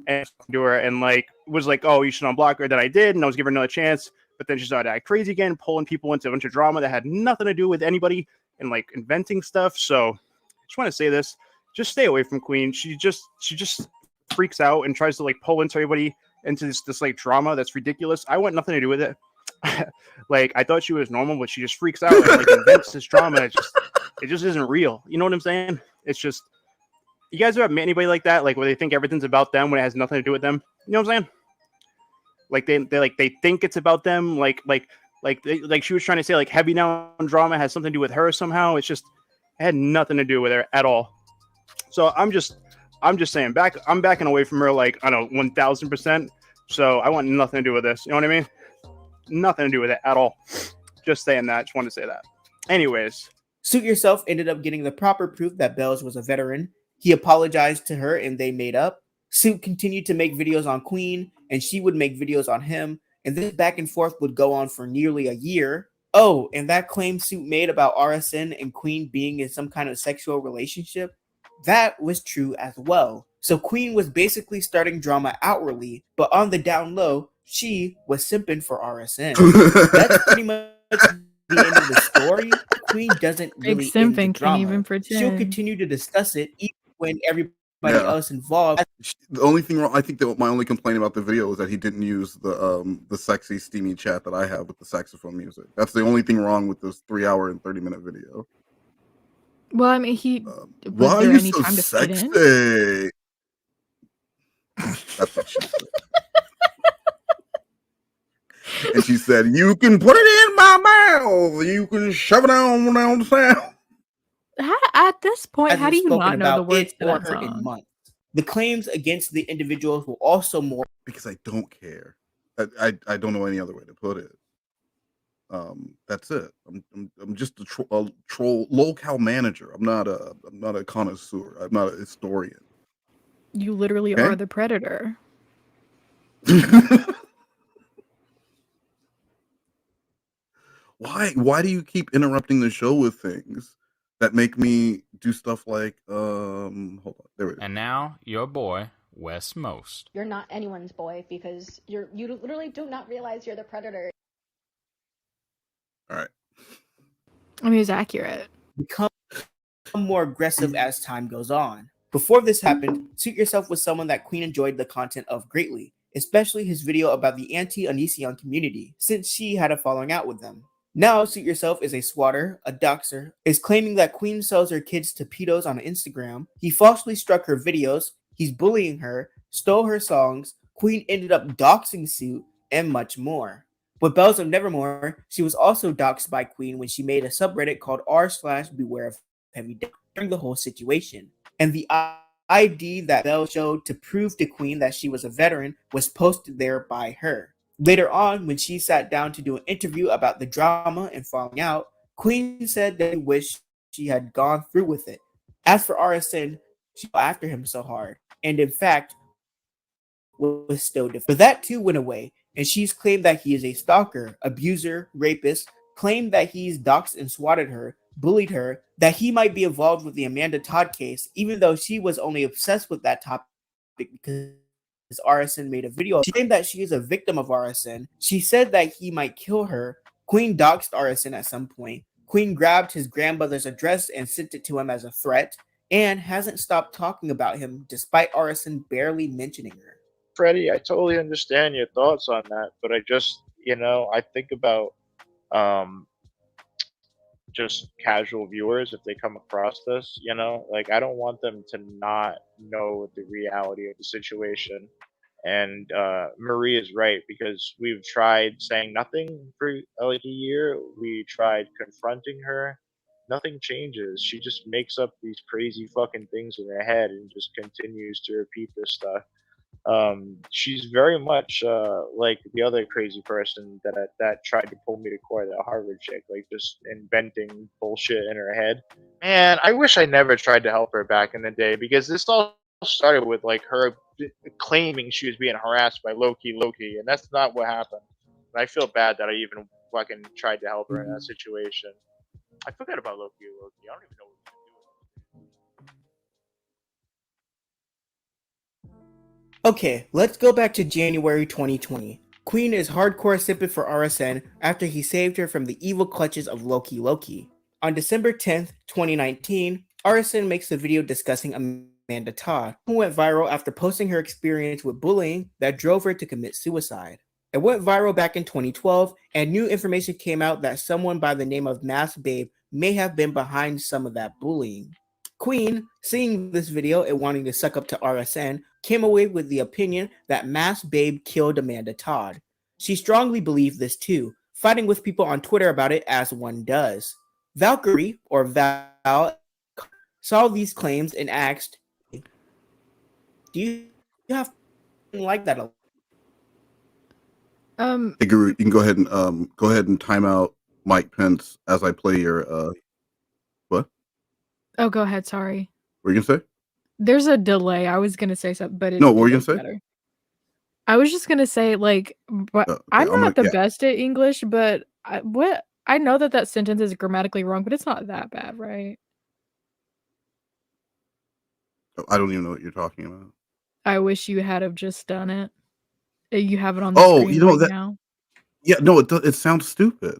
and to her and like was like, oh, you should unblock her. That I did, and I was giving her another chance. But then she started acting crazy again, pulling people into a bunch of drama that had nothing to do with anybody and like inventing stuff. So I just want to say this. Just stay away from Queen. She just freaks out and tries to like pull into everybody into this like drama that's ridiculous. I want nothing to do with it. Like I thought she was normal, but she just freaks out and like invents this drama. It just isn't real. You know what I'm saying? It's just, you guys ever met anybody like that? Like where they think everything's about them when it has nothing to do with them. You know what I'm saying? Like they think it's about them. Like she was trying to say like heavy down drama has something to do with her somehow. It's just, it had nothing to do with her at all. So I'm just saying I'm backing away from her like, I don't know, 1000%. So I want nothing to do with this. You know what I mean? Nothing to do with it at all. Just saying that. Just wanted to say that. Anyways. Suit Yourself ended up getting the proper proof that Bells was a veteran. He apologized to her and they made up. Suit continued to make videos on Queen and she would make videos on him. And this back and forth would go on for nearly a year. Oh, and that claim Suit made about RSN and Queen being in some kind of sexual relationship, that was true as well. So Queen was basically starting drama outwardly, but on the down low, she was simping for RSN. That's pretty much the end of the story. Queen doesn't really Big simping end the drama. can't even pretend. She'll continue to discuss it even when everybody else involved. The only thing wrong, I think that my only complaint about the video is that he didn't use the sexy steamy chat that I have with the saxophone music. That's the only thing wrong with this 3 hour and 30-minute video. Well, I mean, Why was are there you any so time to fit in? sexy? That's what she said. And she said, "You can put it in my mouth. You can shove it down the south." At this point, how Hasn't do you spoken not know the about words it to or that her in song? months. The claims against the individuals will also more because I don't care. I don't know any other way to put it. That's it. I'm just a troll locale manager. I'm not a connoisseur. I'm not a historian. You literally Okay? are the predator. Why do you keep interrupting the show with things that make me do stuff like hold on, there it is. And now, your boy, Wes Most. You're not anyone's boy because you literally do not realize you're the predator. All right. I mean, it's accurate. become more aggressive as time goes on. Before this happened, Suit Yourself was someone that Queen enjoyed the content of greatly, especially his video about the anti-Onision community, since she had a falling out with them. Now, Suit Yourself is a swatter, a doxer, is claiming that Queen sells her kids to pedos on Instagram, he falsely struck her videos, he's bullying her, stole her songs, Queen ended up doxing Suit, and much more. With Bells of Nevermore, she was also doxed by Queen when she made a subreddit called r/beware of heavy during the whole situation. And the ID that Bell showed to prove to Queen that she was a veteran was posted there by her. Later on, when she sat down to do an interview about the drama and falling out, Queen said that she wished she had gone through with it. As for RSN, she went after him so hard, and in fact, was still different. But that too went away, and she's claimed that he is a stalker, abuser, rapist, claimed that he's doxed and swatted her, bullied her, that he might be involved with the Amanda Todd case, even though she was only obsessed with that topic because RSN made a video. She claimed that she is a victim of RSN. She said that he might kill her. Queen doxed RSN at some point. Queen grabbed his grandmother's address and sent it to him as a threat, and hasn't stopped talking about him despite RSN barely mentioning her. Freddie, I totally understand your thoughts on that, but I just, I think about just casual viewers if they come across this, like I don't want them to not know the reality of the situation. And Marie is right because we've tried saying nothing for like a year. We tried confronting her. Nothing changes. She just makes up these crazy fucking things in her head and just continues to repeat this stuff. She's very much like the other crazy person that tried to pull me to court, that Harvard chick, like just inventing bullshit in her head. Man, I wish I never tried to help her back in the day because this all started with like her claiming she was being harassed by Loki, and that's not what happened. And I feel bad that I even fucking tried to help her in that situation. I forgot about Loki. I don't even know what he was doing. Okay, let's go back to January 2020. Queen is hardcore simping for RSN after he saved her from the evil clutches of Loki. On December 10th, 2019, RSN makes a video discussing Amanda Todd, who went viral after posting her experience with bullying that drove her to commit suicide. It went viral back in 2012, and new information came out that someone by the name of Mass Babe may have been behind some of that bullying. Queen, seeing this video and wanting to suck up to RSN, came away with the opinion that Mass Babe killed Amanda Todd. She strongly believed this too, fighting with people on Twitter about it as one does. Valkyrie, or Val, saw these claims and asked, "Do you have like that?" Hey Guru, you can go ahead and time out Mike Pence as I play your what? Oh, go ahead. Sorry. What are you gonna say? There's a delay. I was gonna say something, but No, what were you doesn't gonna say? matter. I was just gonna say, like, but Okay, I'm not the yeah. best at English, but I know that sentence is grammatically wrong, but it's not that bad, right? I don't even know what you're talking about. I wish you had have just done it. You have it on the Oh, screen you know right that. now. Yeah, no, it sounds stupid.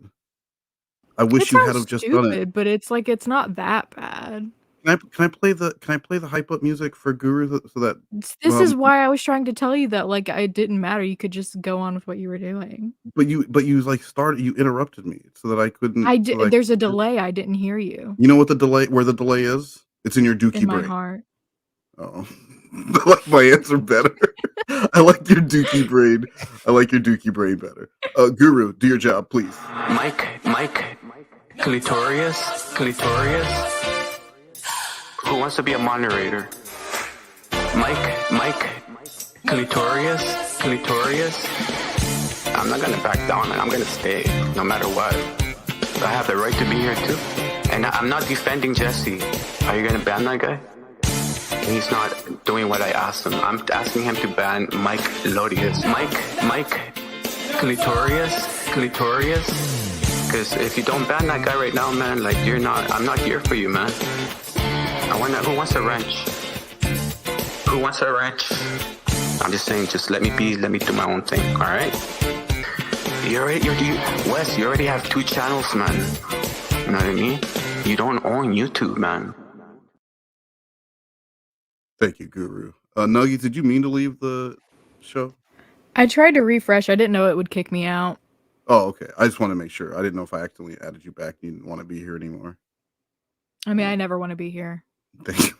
I It wish you had sounds have just done it. stupid, but it's like it's not that bad. Can I play the hype up music for Guru so that This is why I was trying to tell you that, like, it didn't matter. You could just go on with what you were doing. But you you interrupted me so that I couldn't. There's a delay. I didn't hear you. You know what where the delay is? It's in your dookie In my brain. heart. Oh, I like my answer better. I like your dookie brain. I like your dookie brain better. Guru, do your job, please. Mike, Clitorius. Who wants to be a moderator? Mike, Clitorius. I'm not gonna back down, and I'm gonna stay, no matter what. I have the right to be here too, and I'm not defending Jesse. Are you gonna ban that guy? He's not doing what I asked him. I'm asking him to ban Mike Lodius. Mike, Clitorius. Because if you don't ban that guy right now, man, like I'm not here for you, man. Who wants a wrench? Who wants a wrench? I'm just saying, just let me do my own thing, all right? Wes, you already have 2 channels, man. You know what I mean? You don't own YouTube, man. Thank you, Guru. Nuggies, did you mean to leave the show? I tried to refresh. I didn't know it would kick me out. Oh, okay. I just want to make sure. I didn't know if I accidentally added you back and you didn't want to be here anymore. I mean, I never want to be here. Thank you.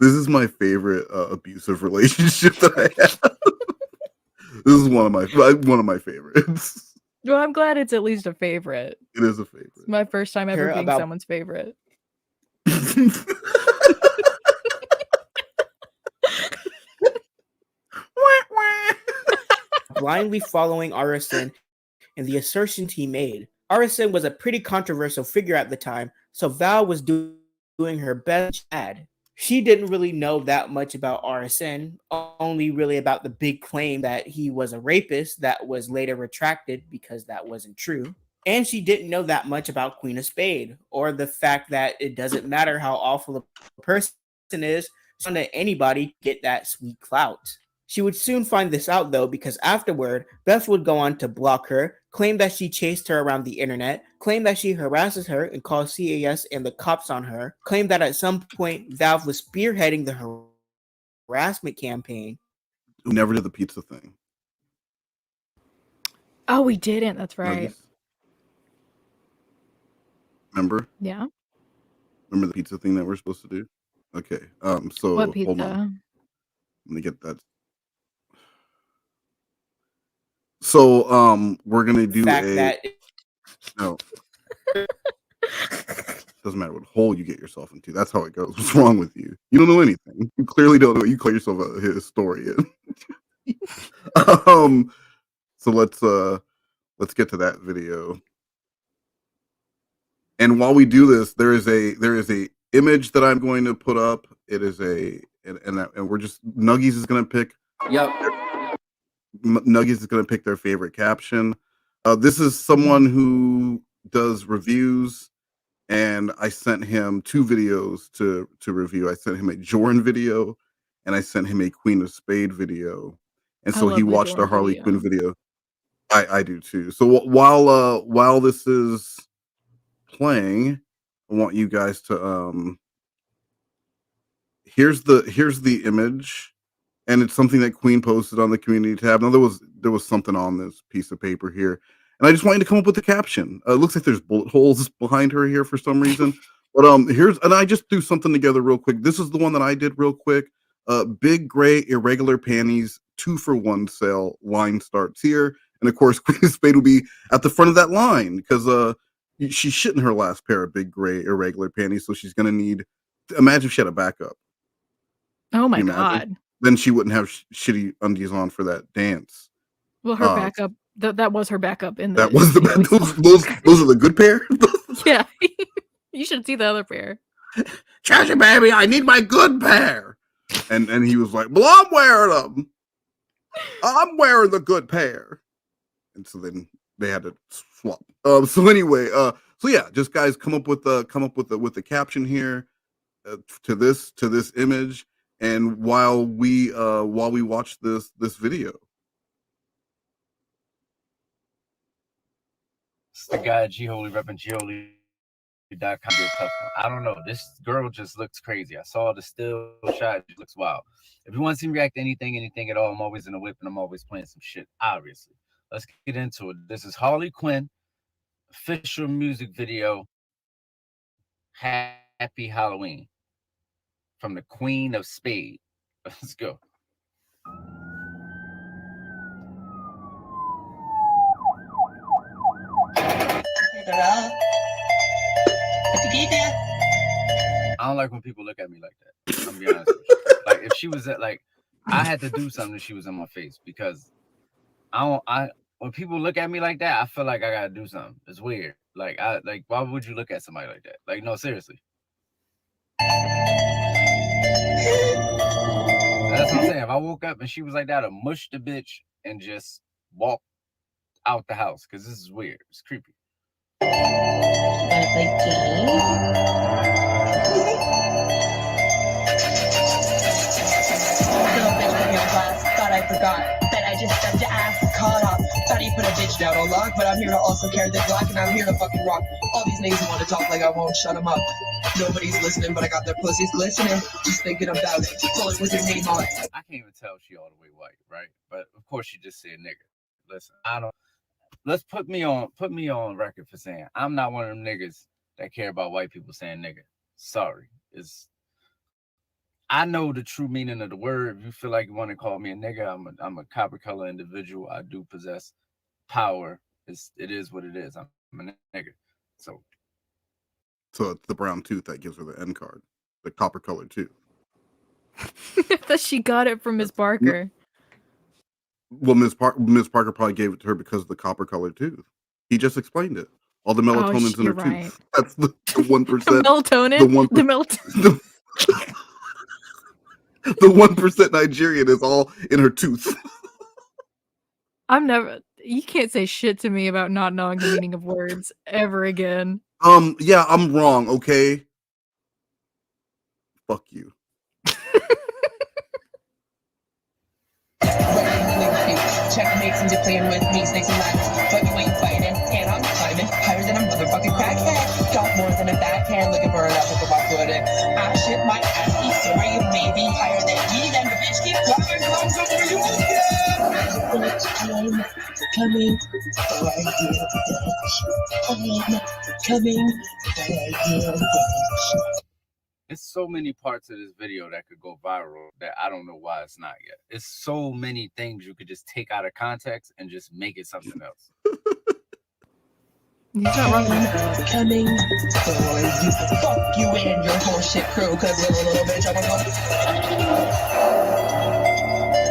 This is my favorite abusive relationship that I have. This is one of my favorites. Well, I'm glad it's at least a favorite. It is a favorite. It's my first time ever being someone's favorite. Blindly following RSN and the assertions he made. RSN was a pretty controversial figure at the time, so Val was doing her best. She didn't really know that much about RSN, only really about the big claim that he was a rapist that was later retracted because that wasn't true. And she didn't know that much about Queen of Spade, or the fact that it doesn't matter how awful a person is, so that anybody get that sweet clout. She would soon find this out, though, because afterward, Beth would go on to block her, claim that she chased her around the internet, claim that she harasses her and calls CAS and the cops on her, claim that at some point Valve was spearheading the harassment campaign. Who never did the pizza thing. Oh, we didn't. That's right. Nuggies. Remember? Yeah. Remember the pizza thing that we're supposed to do? Okay. So What pizza? hold on. Let me get that. So we're gonna do no. Doesn't matter what hole you get yourself into. That's how it goes. What's wrong with you? You don't know anything. You clearly don't know. You call yourself a historian. So let's get to that video. And while we do this, there is a image that I'm going to put up. It is and we're just Nuggies is gonna pick. Yep. Nuggies is gonna pick their favorite caption. This is someone who does reviews, and I sent him 2 videos to review. I sent him a Jordan video, and I sent him a Queen of Spade video, and so he watched our Harley Quinn video. I do too. So while this is playing, I want you guys to here's the image, and it's something that Queen posted on the community tab. Now there was something on this piece of paper here, and I just wanted to come up with a caption. It looks like there's bullet holes behind her here for some reason. But and I just threw something together real quick. This is the one that I did real quick. Big gray irregular panties, 2-for-1 sale. Line starts here, and of course Queen of Spade will be at the front of that line because she's shitting her last pair of big gray irregular panties, so she's gonna need. Imagine if she had a backup. Oh my god! Then she wouldn't have shitty undies on for that dance. Well, her backup. That was her backup in the. That was the those are the good pair. Yeah, you should see the other pair. Chashy baby, I need my good pair. And he was like, "Well, I'm wearing them. I'm wearing the good pair." And so then they had to swap. So anyway, so yeah, just guys come up with the caption here to this image, and while we watch this video. It's the guy G Holy repping G Holy be a tough one. I don't know. This girl just looks crazy. I saw the still shot. She looks wild. If you want to see me react to anything at all, I'm always in the whip and I'm always playing some shit, obviously. Let's get into it. This is Harley Quinn, official music video, Happy Halloween, from the Queen of Spade. Let's go. I don't like when people look at me like that. I'm be honest with you. Like if she was at I had to do something, she was in my face because when people look at me like that, I feel like I gotta do something. It's weird. Why would you look at somebody like that? Like, no, seriously. That's what I'm saying. If I woke up and she was like that, I'd mush the bitch and just walk out the house because this is weird. It's creepy. Thought I forgot that I just stepped to ass caught up. Thought he put a bitch down on lock, but I'm here to also carry the Glock and I'm here to fucking rock. All these niggas want to talk like I won't shut them up. Nobody's listening, but I got their pussies glistening. Just thinking about it. Pull it with your name on it. I can't even tell she all the way white, right? But of course she just said nigga. Listen, I don't. Let's put me on record for saying I'm not one of them niggas that care about white people saying nigga. Sorry, I know the true meaning of the word. If you feel like you want to call me a nigga, I'm a copper color individual. I do possess power. It is what it is. I'm a nigga. So it's the brown tooth that gives her the N card, the copper color too. That she got it from Ms. Parker. Well, Ms. Parker probably gave it to her because of the copper color tooth. He just explained it. All the melatonin's in her tooth. That's the 1%. Melatonin. The melatonin. The 1% Nigerian is all in her tooth. You can't say shit to me about not knowing the meaning of words ever again. Yeah, I'm wrong, okay? Fuck you. Checkmate since you're playing with me, snakes and ladders. But you ain't fighting, and I'm climbing higher than a motherfucking crackhead. Got more than a backhand, looking for enough to put my foot in. I shit my ass, be sorry, you may be higher than me, then the bitch keep driving, climbs over you again. Bitch, I'm coming for you, bitch. I'm coming for you, bitch. There's so many parts of this video that could go viral that I don't know why it's not yet. It's so many things you could just take out of context and just make it something else. He's not wrong. Coming for you. Fuck you and your horseshit crew, cause little bitch, I'm gonna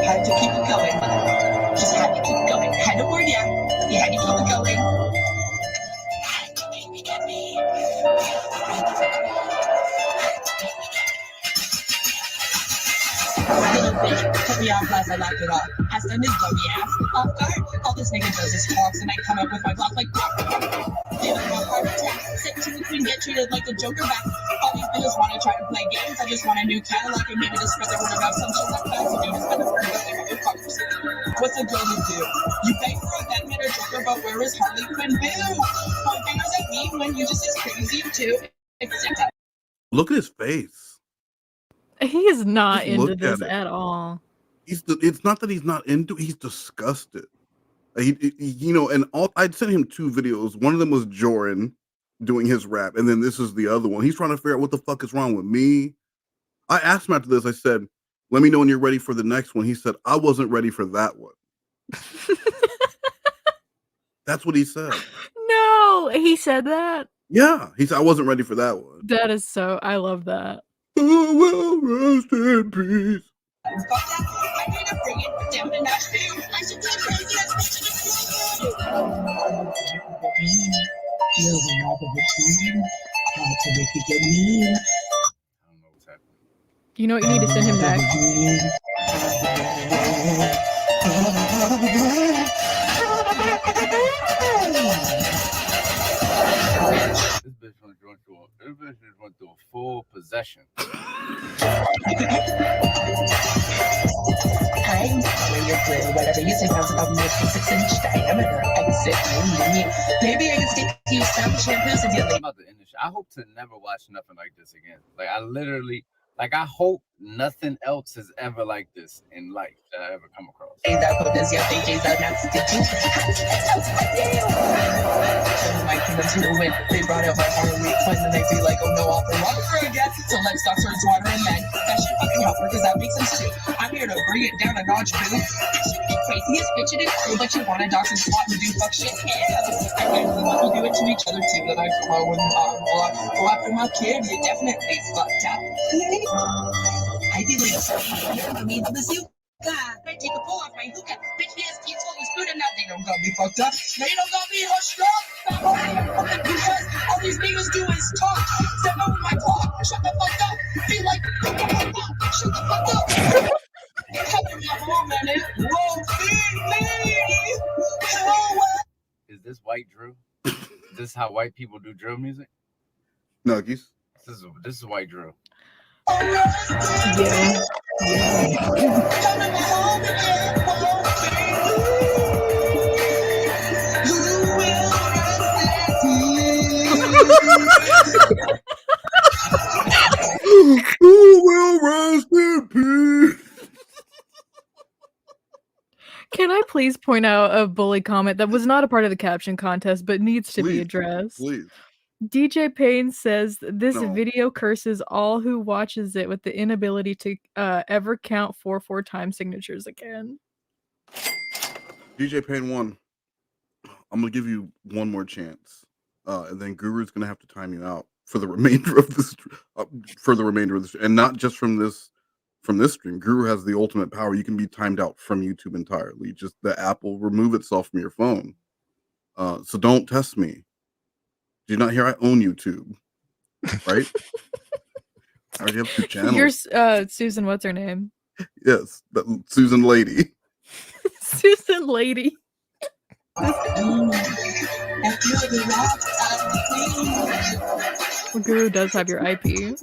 had to keep it going. Just had to keep going. Had to warn ya. You had to keep it going. Had to make me get me. Little bitch, cut me off last I locked it off. Asked him his dummy ass off guard. All this nigga does is talks, and I come up with my block like feeling my heart attack. Sit to the queen, get treated like the Joker back. All these bitches wanna try to play games. I just want a new Cadillac and maybe just spread the word about some shit like that. So do this kind of motherfuckers. What's a girl to do? You beg for a Batman or Joker, but where is Harley Quinn boo? Point fingers at me when you just as crazy too. Look at his face. He is not Just into look this at it. at all. It's not that he's not into it, he's disgusted. And I'd sent him 2 videos. One of them was Joran doing his rap, and then this is the other one. He's trying to figure out what the fuck is wrong with me. I asked him after this, I said, let me know when you're ready for the next one. He said, I wasn't ready for that one. That's what he said. No, he said that. Yeah, he said, I wasn't ready for that one. That is so. I love that. Oh, well, rest in peace. I need to bring it down to Nashville. I should be crazy as bitch in You know what? You need to send him back. This bitch went through a full possession. I'm when you're blue, whatever you say, comes up with 6-inch diameter. Exit me. Maybe I can stick to you some shampoos if you leave. I'm about to end the I hope to never watch nothing like this again. Like I literally, like I hope nothing else is ever like this in life that I ever come across. My kingdom to the wind. They brought out my heart weak when they be like, oh no, I'll for again. So let's start towards water and then that shit fucking help because that makes sense too. I'm here to bring it down a notch, boo. Craziest bitch it is true, but you wanna dox and squat and do fuck shit. Yeah. I guess we want to do it to each other too. That I follow and go after my kid. You definitely fucked up. I be like, I mean, the bazooka. I take a pull off my hookah. Bitch, yes, kids told us good enough. They don't got me fucked up. They don't got me hushed up. Because all these niggas do is talk. Step over my clock. Shut the fuck up. Be like, shut the fuck up. Is this white drill? Is this how white people do drill music? Nuggies. This is white drill. Yeah. Who will rest in peace? Can I please point out a bully comment that was not a part of the caption contest but needs to be addressed? Please. DJ Payne says this No. video curses all who watches it with the inability to ever count 4 time signatures again. DJ Payne 1. I'm gonna give you one more chance, and then Guru's gonna have to time you out for the remainder of this. And not just from this stream. Guru has the ultimate power. You can be timed out from YouTube entirely. Just the app will remove itself from your phone. So don't test me. Do you not hear I own YouTube? Right? I already have 2 channels. You're Susan, what's her name? Yes, Susan Lady. Susan Lady. Guru does have your IP.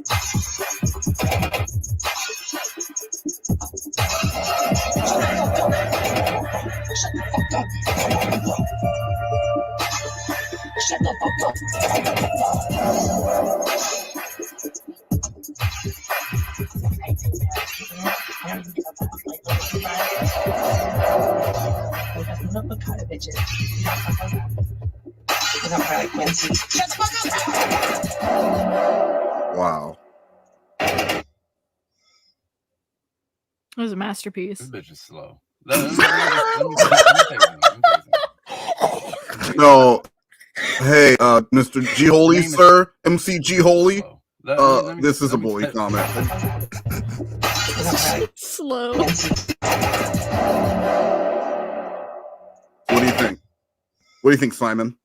Shut the fuck up. Wow. It was a masterpiece. This bitch is slow. Let me tell you something. No. Hey, Mr. G Holy, sir, MC G Holy. This is a bully comment. Slow. What do you think? What do you think, Simon?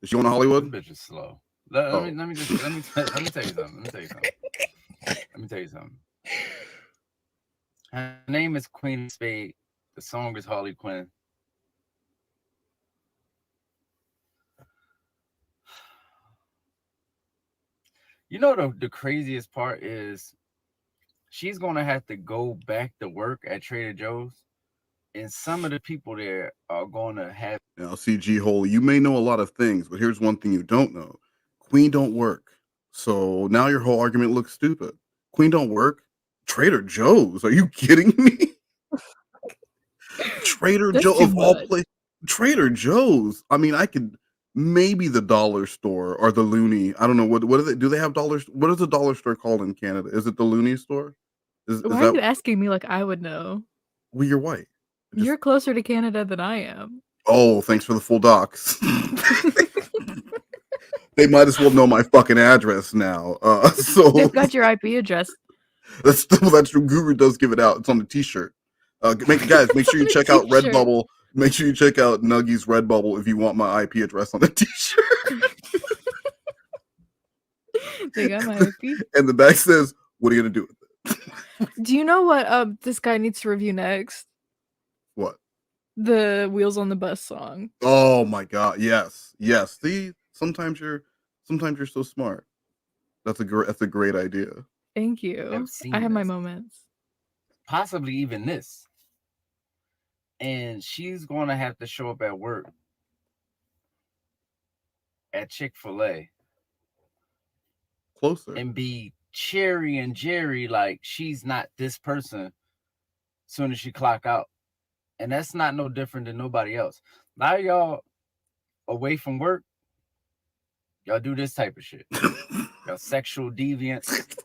Is she going to Hollywood? This bitch is slow. Let me tell you something. Her name is Queen Spade. The song is Harley Quinn. You know the craziest part is she's gonna have to go back to work at Trader Joe's, and some of the people there are gonna have. Now, CG Holy, you may know a lot of things, but here's one thing you don't know: Queen don't work. So now your whole argument looks stupid. Queen don't work. Trader Joe's? Are you kidding me? Trader Joe of all places. Trader Joe's. I mean, I could. Maybe the dollar store or the Looney. I don't know what are they. Do they have dollars? What is the dollar store called in Canada? Is it the Looney store? Why are you asking me like I would know? Well, you're white. You're closer to Canada than I am. Oh, thanks for the full docs. They might as well know my fucking address now. So they've got your IP address. That's true. Guru does give it out. It's on the T-shirt. Make sure you check out Redbubble. Make sure you check out Nuggy's Redbubble if you want my IP address on the T-shirt. They got my IP. And the back says, "What are you gonna do with it?" Do you know what this guy needs to review next? What? The Wheels on the Bus song. Oh my god! Yes. See, sometimes you're so smart. That's a great idea. Thank you. I have my moments. Possibly even this. And she's going to have to show up at work at Chick-fil-A closer and be cheery and Jerry like she's not this person soon as she clock out. And that's not no different than nobody else. Now y'all away from work, y'all do this type of shit. Y'all sexual deviants,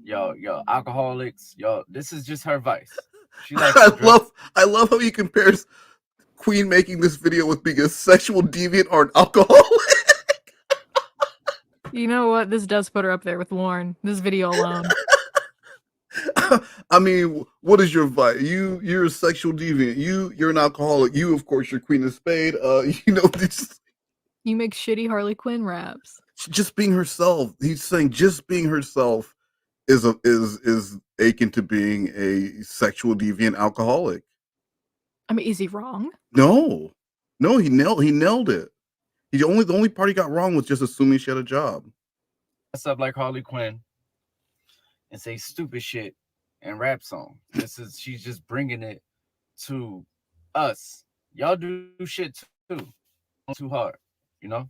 y'all alcoholics, y'all. This is just her vice. She likes to dress. I love how he compares Queen making this video with being a sexual deviant or an alcoholic. You know what? This does put her up there with Lauren. This video alone. I mean, what is your vice? You're a sexual deviant. You're an alcoholic. You, of course, you're Queen of Spade. You make shitty Harley Quinn raps. Just being herself. He's saying just being herself is akin to being a sexual deviant alcoholic. I mean, is he wrong? No, he nailed it. The only part he got wrong was just assuming she had a job. Dress up like Harley Quinn and say stupid shit and rap songs. She's just bringing it to us. Y'all do shit too. Too hard, you know?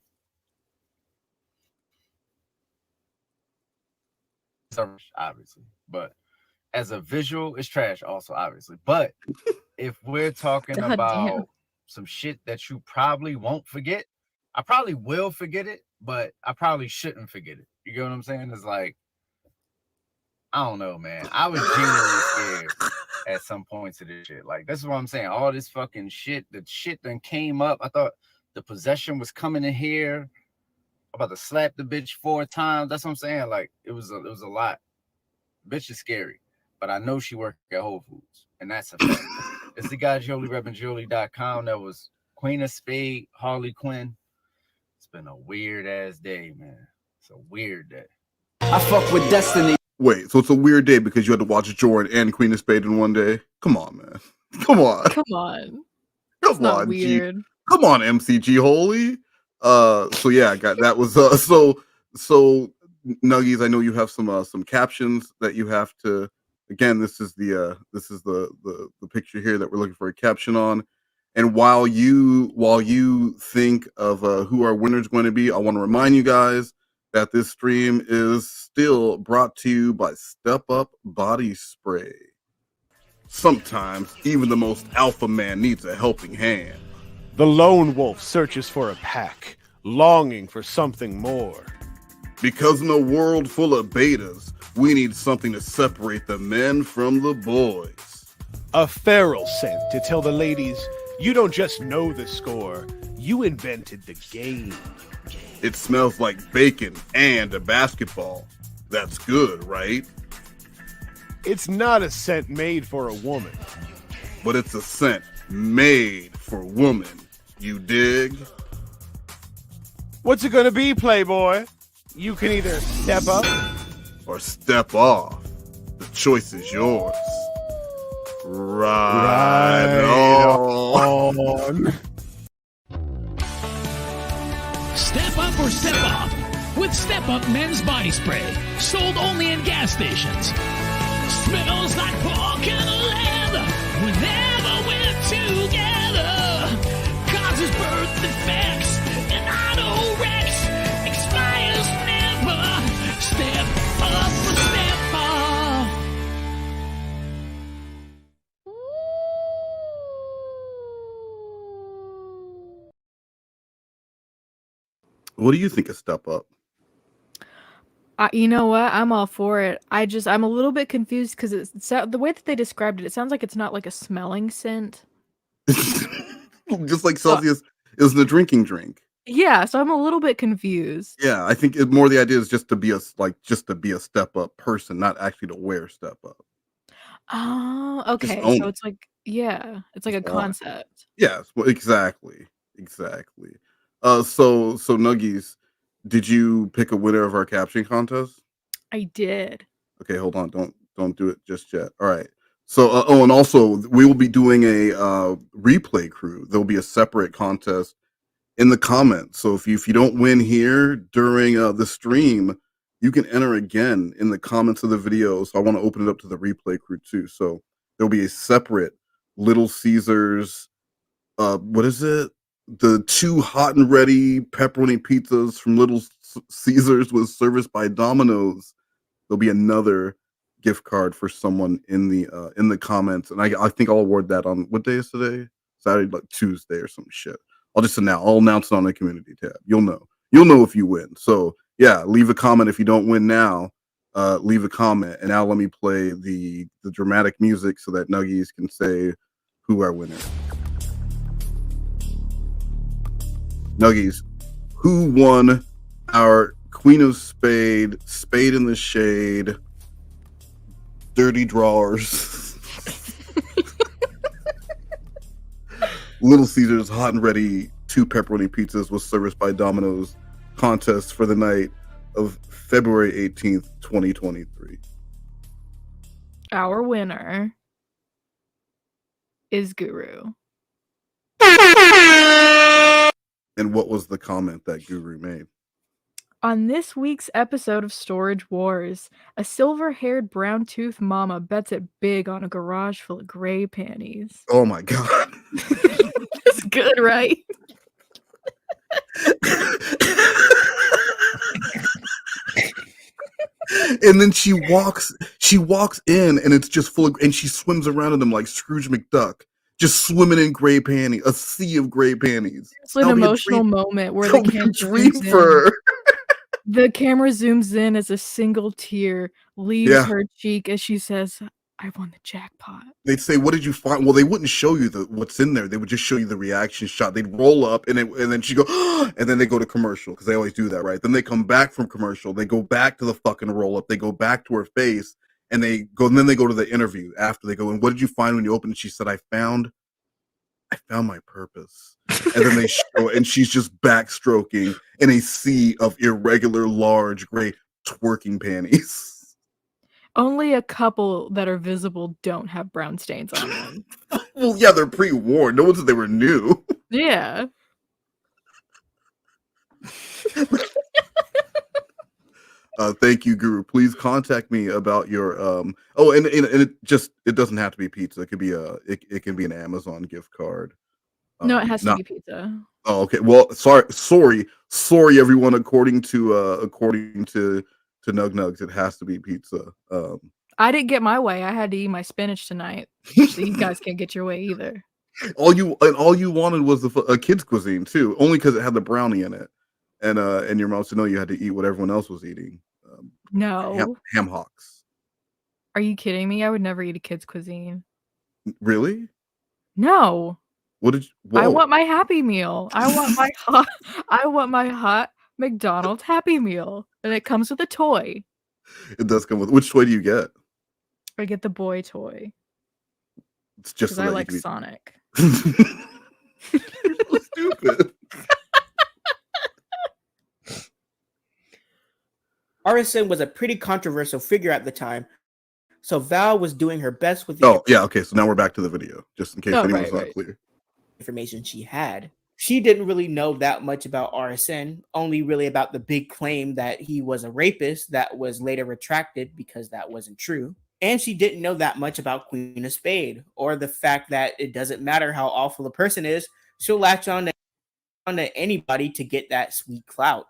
Obviously, but as a visual, it's trash also, obviously. But if we're talking about some shit that you probably won't forget, I probably will forget it, but I probably shouldn't forget it. You get what I'm saying? It's like, I don't know, man. I was genuinely scared at some points of this shit. Like, this is what I'm saying. All this fucking shit, the shit done came up. I thought the possession was coming in here. I'm about to slap the bitch 4 times. That's what I'm saying. Like, it was a lot. Bitch is scary, but I know she worked at Whole Foods, and that's a fact. It's the guy Jolie Reppin' Jolie.com. That was Queen of Spade, Harley Quinn. It's been a weird ass day, man. It's a weird day. I fuck with destiny. Wait, so it's a weird day because you had to watch Jordan and Queen of Spade in one day? Come on, man. Come on. Come on. Come It's not on, weird. Come on, MCG Holy. So yeah, that was so Nuggies, I know you have some captions that you have to. Again, this is the picture here that we're looking for a caption on. And while you think of who our winner is going to be, I want to remind you guys that this stream is still brought to you by Step Up Body Spray. Sometimes even the most alpha man needs a helping hand. The lone wolf searches for a pack, longing for something more. Because in a world full of betas, we need something to separate the men from the boys. A feral scent to tell the ladies, you don't just know the score, you invented the game. It smells like bacon and a basketball. That's good, right? It's not a scent made for a woman. But it's a scent made for women. You dig? What's it gonna be, Playboy? You can either step up or step off. The choice is yours. Right on. Step up or step off with Step Up Men's Body Spray. Sold only in gas stations. Smells like pork and leather whenever we're together. Causes birth defects and auto wrecks. Expires never. Step up or step off. What do you think of Step Up? You know what? I'm all for it. I'm a little bit confused because the way that they described it, it sounds like it's not like a smelling scent. Just like Celsius isn't a drinking drink. Yeah, so I'm a little bit confused. Yeah, I think more the idea is just to be a step up person, not actually to wear Step Up. Oh, okay. So it's like, yeah, it's like a concept. Yes, well, exactly. So Nuggies, did you pick a winner of our caption contest? I did. Okay, hold on. Don't do it just yet. All right. So and also we will be doing a replay crew. There'll be a separate contest in the comments. So if you don't win here during the stream, you can enter again in the comments of the video. So I want to open it up to the replay crew too. So there'll be a separate Little Caesars what is it? the 2 hot and ready pepperoni pizzas from Little Caesars was serviced by Domino's. There'll be another gift card for someone in the comments, and I think I'll award that on what day is today? Saturday, like Tuesday or some shit. I'll announce it on the community tab. You'll know if you win. So yeah, leave a comment if you don't win now. Leave a comment, and now let me play the dramatic music so that Nuggies can say who our winner. Nuggies, who won our Queen of Spade, Spade in the Shade, Dirty Drawers, Little Caesars hot and ready 2 pepperoni pizzas was serviced by Domino's contest for the night of February 18th, 2023. Our winner is Guru. And what was the comment that Guru made? On this week's episode of Storage Wars, a silver-haired brown-toothed mama bets it big on a garage full of gray panties. Oh my god. That's good, right? And then she walks in and it's just full of, and she swims around in them like Scrooge McDuck, just swimming in gray panties, a sea of gray panties. It's an emotional moment where the camera zooms in. The camera zooms in as a single tear leaves her cheek as she says, I won the jackpot. They'd say, what did you find? Well, they wouldn't show you what's in there. They would just show you the reaction shot. They'd roll up and then she'd go, and then they go to commercial because they always do that, right? Then they come back from commercial. They go back to the fucking roll up. They go back to her face and then they go to the interview after. They go, and what did you find when you opened it? She said, I found my purpose. And then they show, and she's just backstroking in a sea of irregular, large, gray twerking panties. Only a couple that are visible don't have brown stains on them. Well, yeah, they're pre-worn. No one said they were new. Yeah. Thank you, Guru. Please contact me about your and it doesn't have to be pizza. It could be it can be an Amazon gift card. No, it has to be pizza. Oh, okay. Well, sorry, everyone. According to Nug Nugs, it has to be pizza. I didn't get my way. I had to eat my spinach tonight, so you guys can't get your way either. All you wanted was a kid's cuisine too, only because it had the brownie in it, and your mom said no, you had to eat what everyone else was eating. No. Ham hocks. Are you kidding me? I would never eat a kid's cuisine. Really? No. What did you? I want my Happy Meal. I want my hot McDonald's Happy Meal, and it comes with a toy. It does come with. Which toy do you get? I get the boy toy. It's just so I like Sonic. So stupid. RSN was a pretty controversial figure at the time, so Val was doing her best with the okay. So now we're back to the video, just in case anyone's not clear. Information she had. She didn't really know that much about RSN, only really about the big claim that he was a rapist that was later retracted because that wasn't true. And she didn't know that much about Queen of Spade, or the fact that it doesn't matter how awful a person is, she'll latch on to anybody to get that sweet clout.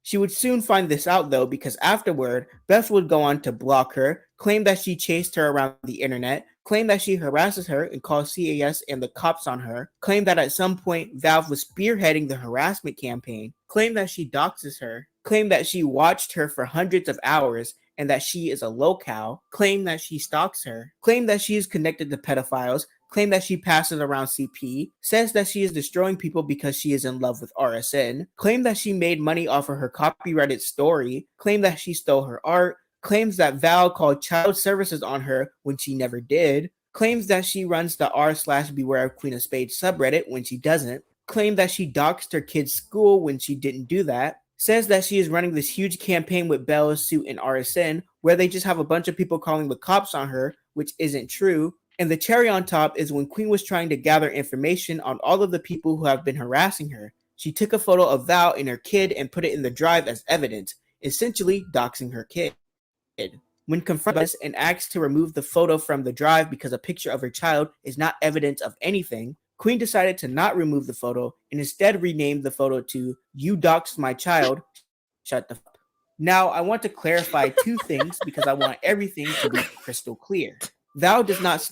She would soon find this out, though, because afterward, Beth would go on to block her, claim that she chased her around the internet, claim that she harasses her and calls CAS and the cops on her, claim that at some point Valve was spearheading the harassment campaign, claim that she doxes her, claim that she watched her for hundreds of hours and that she is a locale, claim that she stalks her, claim that she is connected to pedophiles, claim that she passes around CP, says that she is destroying people because she is in love with RSN, claim that she made money off of her copyrighted story, claim that she stole her art, claims that Val called child services on her when she never did, claims that she runs the r/Beware of Queen of Spades subreddit when she doesn't, claimed that she doxed her kid's school when she didn't do that, says that she is running this huge campaign with Bella's suit and RSN where they just have a bunch of people calling the cops on her, which isn't true. And the cherry on top is when Queen was trying to gather information on all of the people who have been harassing her. She took a photo of Val and her kid and put it in the drive as evidence, essentially doxing her kid. When confronted and asked to remove the photo from the drive because a picture of her child is not evidence of anything, Queen decided to not remove the photo and instead renamed the photo to "You Doxed My Child, Shut the F Up." Now, I want to clarify two things because I want everything to be crystal clear. Val does not.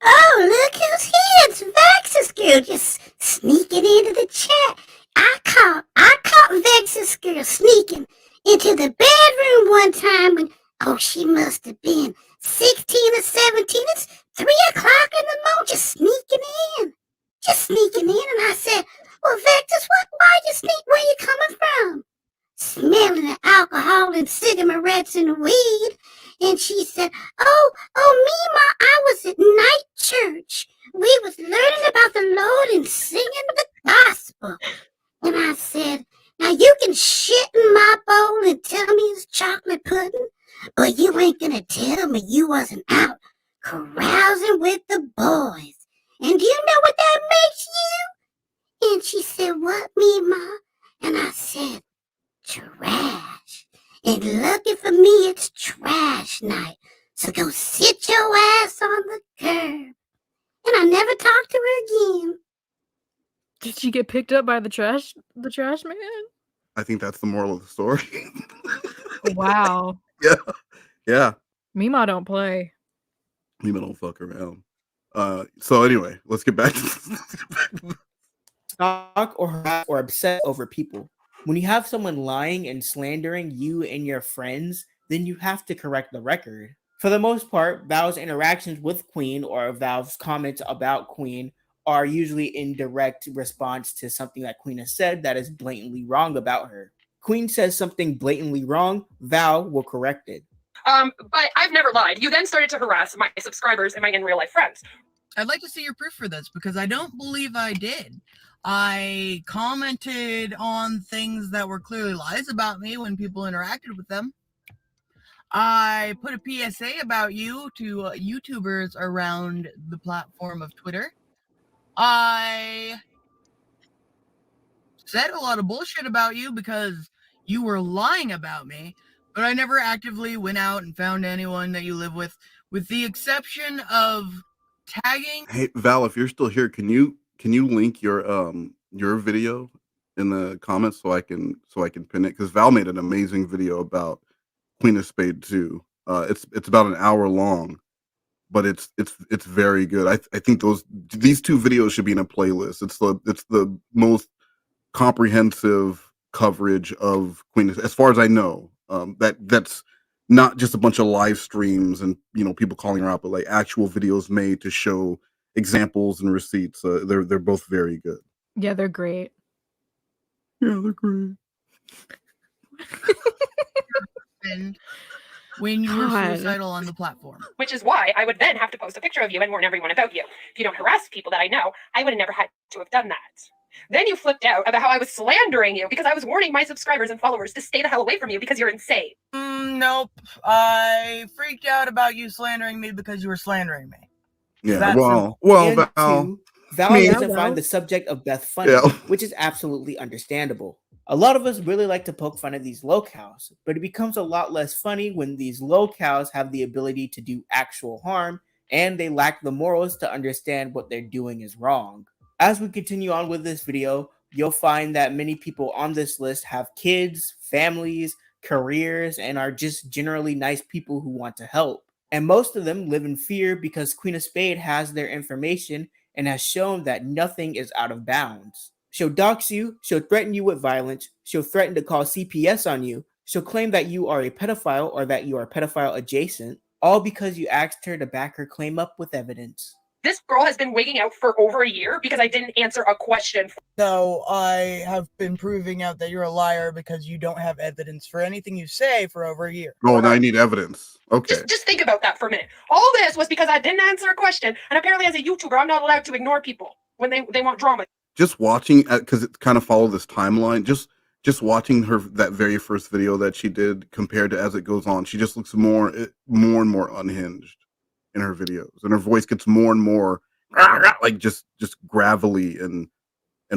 Oh, look who's here! It's Vex's girl just sneaking into the chat. I caught Vex's girl sneaking into the bedroom one time when, oh, she must have been 16 or 17. It's 3 o'clock in the morning, just sneaking in. And I said, well, Vexus, why you sneak? Where you coming from? Smelling the alcohol and cigarettes and weed. And she said, oh, Mima, I was at night church. We was learning about the Lord and singing the gospel. And I said, now you can shit in my bowl and tell me it's chocolate pudding, but you ain't gonna tell me you wasn't out carousing with the boys. And do you know what that makes you? And she said, what, Mima? And I said, trash. And lucky for me, it's trash night. So go sit your ass on the curb. And I never talked to her again. Did she get picked up by the trash man? I think that's the moral of the story. Wow. Yeah. Mima don't play. Mima don't fuck around. So anyway, let's get back to Stalk or harass or upset over people. When you have someone lying and slandering you and your friends, then you have to correct the record. For the most part, Val's interactions with Queen or Val's comments about Queen are usually in direct response to something that Queen has said that is blatantly wrong about her. Queen says something blatantly wrong, Val will correct it. But I've never lied. You then started to harass my subscribers and my in real life friends. I'd like to see your proof for this because I don't believe I did. I commented on things that were clearly lies about me when people interacted with them. I put a PSA about you to YouTubers around the platform of Twitter. I said a lot of bullshit about you because you were lying about me, but I never actively went out and found anyone that you live with the exception of tagging. Hey Val, if you're still here, can you link your video in the comments so I can pin it? Because Val made an amazing video about Queen of Spade 2. It's about an hour long, but it's very good. I think these two videos should be in a playlist. It's the most comprehensive coverage of Queen, as far as I know. That's not just a bunch of live streams and people calling her out, but like actual videos made to show examples and receipts. They're both very good. Yeah, they're great. Yeah, they're great. When you were God. suicidal on the platform. Which is why I would then have to post a picture of you and warn everyone about you. If you don't harass people that I know, I would have never had to have done that. Then you flipped out about how I was slandering you because I was warning my subscribers and followers to stay the hell away from you because you're insane. Nope. I freaked out about you slandering me because you were slandering me. Yeah, That's well, And Val. two, Val doesn't find the subject of Beth funny, Yeah. which is absolutely understandable. A lot of us really like to poke fun at these locales, but it becomes a lot less funny when these locales have the ability to do actual harm and they lack the morals to understand what they're doing is wrong. As we continue on with this video, you'll find that many people on this list have kids, families, careers, and are just generally nice people who want to help. And most of them live in fear because Queen of Spade has their information and has shown that nothing is out of bounds. She'll dox you, she'll threaten you with violence, she'll threaten to call CPS on you, she'll claim that you are a pedophile or that you are pedophile adjacent, all because you asked her to back her claim up with evidence. This girl has been wigging out for over a year because I didn't answer a question. So I have been proving out that you're a liar because you don't have evidence for anything you say for over a year. Oh, now I need evidence. Okay. Just think about that for a minute. All this was because I didn't answer a question, and apparently as a YouTuber, I'm not allowed to ignore people when they want drama. Just watching, because it kind of followed this timeline, just watching her, that very first video that she did compared to as it goes on, she just looks more and more unhinged in her videos, and her voice gets more and more like just gravelly and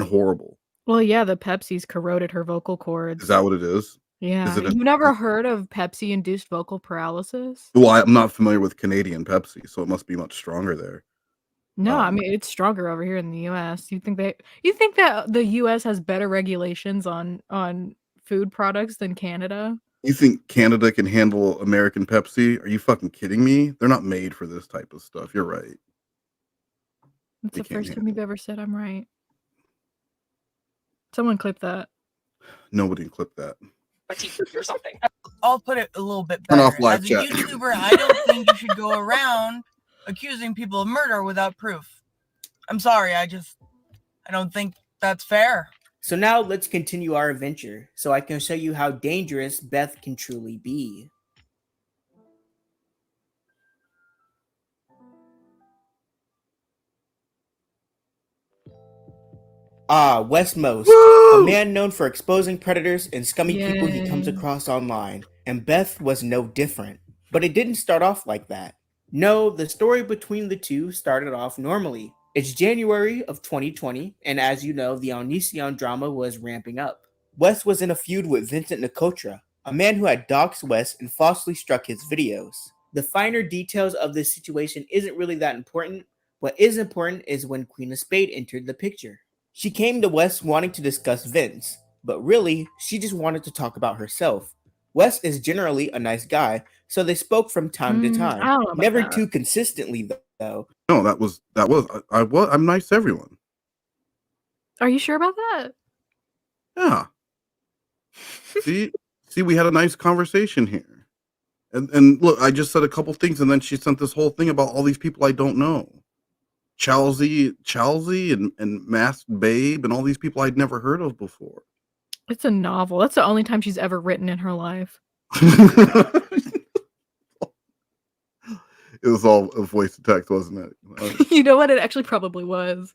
horrible. Well, yeah, the Pepsi's corroded her vocal cords. Is that what it is? Yeah. Is it You've never heard of Pepsi-induced vocal paralysis? Well, I'm not familiar with Canadian Pepsi, so it must be much stronger there. No, I mean it's stronger over here in the U.S. You think that the U.S. has better regulations on food products than Canada? You think Canada can handle American Pepsi? Are you fucking kidding me? They're not made for this type of stuff. You're right. That's They the can't first time handle you've ever said I'm right. Someone clip that. Nobody can clip that. or something. I'll put it a little bit Turn better. off live As a chat. YouTuber, I don't think you should go around accusing people of murder without proof. I'm sorry, I don't think that's fair. So now let's continue our adventure so I can show you how dangerous Beth can truly be. Westmost, a man known for exposing predators and scummy people he comes across online, and Beth was no different. But it didn't start off like that. No, the story between the two started off normally. It's January of 2020, and as you know, the Onision drama was ramping up. Wes was in a feud with Vincent Nicotra, a man who had doxed Wes and falsely struck his videos. The finer details of this situation isn't really that important. What is important is when Queen of Spade entered the picture. She came to Wes wanting to discuss Vince, but really, she just wanted to talk about herself. Wes is generally a nice guy, so they spoke from time to I time. don't know about Never that. too consistently, though. No, I'm nice to everyone. Are you sure about that? Yeah. See, we had a nice conversation here. And look, I just said a couple things, and then she sent this whole thing about all these people I don't know. Chelsea and Masked Babe and all these people I'd never heard of before. It's a novel. That's the only time she's ever written in her life. It was all a voice to text, wasn't it? You know what? It actually probably was.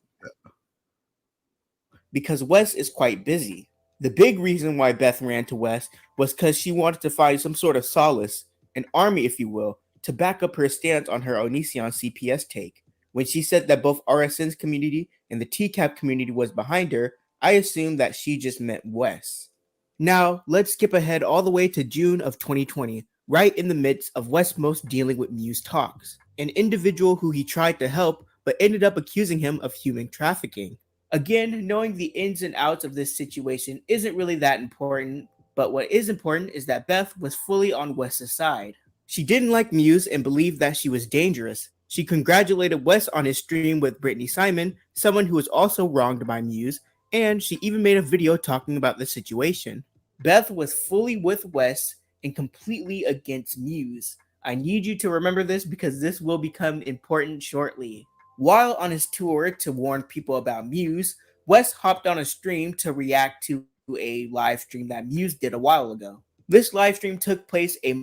Because Wes is quite busy. The big reason why Beth ran to Wes was because she wanted to find some sort of solace, an army, if you will, to back up her stance on her Onision CPS take. When she said that both RSN's community and the TCAP community was behind her, I assumed that she just meant Wes. Now, let's skip ahead all the way to June of 2020, right in the midst of Westmost dealing with Muse Talks, an individual who he tried to help but ended up accusing him of human trafficking. Again, knowing the ins and outs of this situation isn't really that important, but what is important is that Beth was fully on Wes's side. She didn't like Muse and believed that she was dangerous. She congratulated Wes on his stream with Brittany Simon, someone who was also wronged by Muse, and she even made a video talking about the situation. Beth was fully with Wes and completely against Muse. I need you to remember this because this will become important shortly. While on his tour to warn people about Muse, Wes hopped on a stream to react to a live stream that Muse did a while ago. This live stream took place a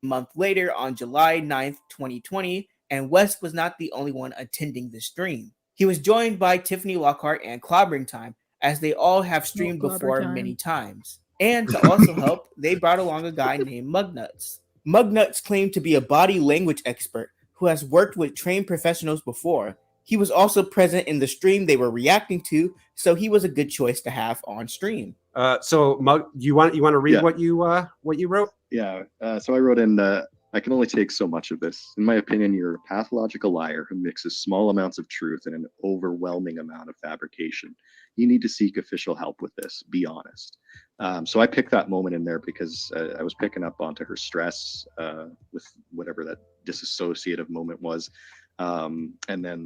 month later on July 9th, 2020, and Wes was not the only one attending the stream. He was joined by Tiffany Lockhart and Clobbering Time, as they all have streamed before many times. And to also help, they brought along a guy named Mugnuts. Mugnuts claimed to be a body language expert who has worked with trained professionals before. He was also present in the stream they were reacting to, so he was a good choice to have on stream. So Mug, you want to read Yeah. what you wrote? Yeah. So I wrote in, I can only take so much of this. In my opinion, you're a pathological liar who mixes small amounts of truth and an overwhelming amount of fabrication. You need to seek official help with this. Be honest. So I picked that moment in there because I was picking up onto her stress with whatever that disassociative moment was. And then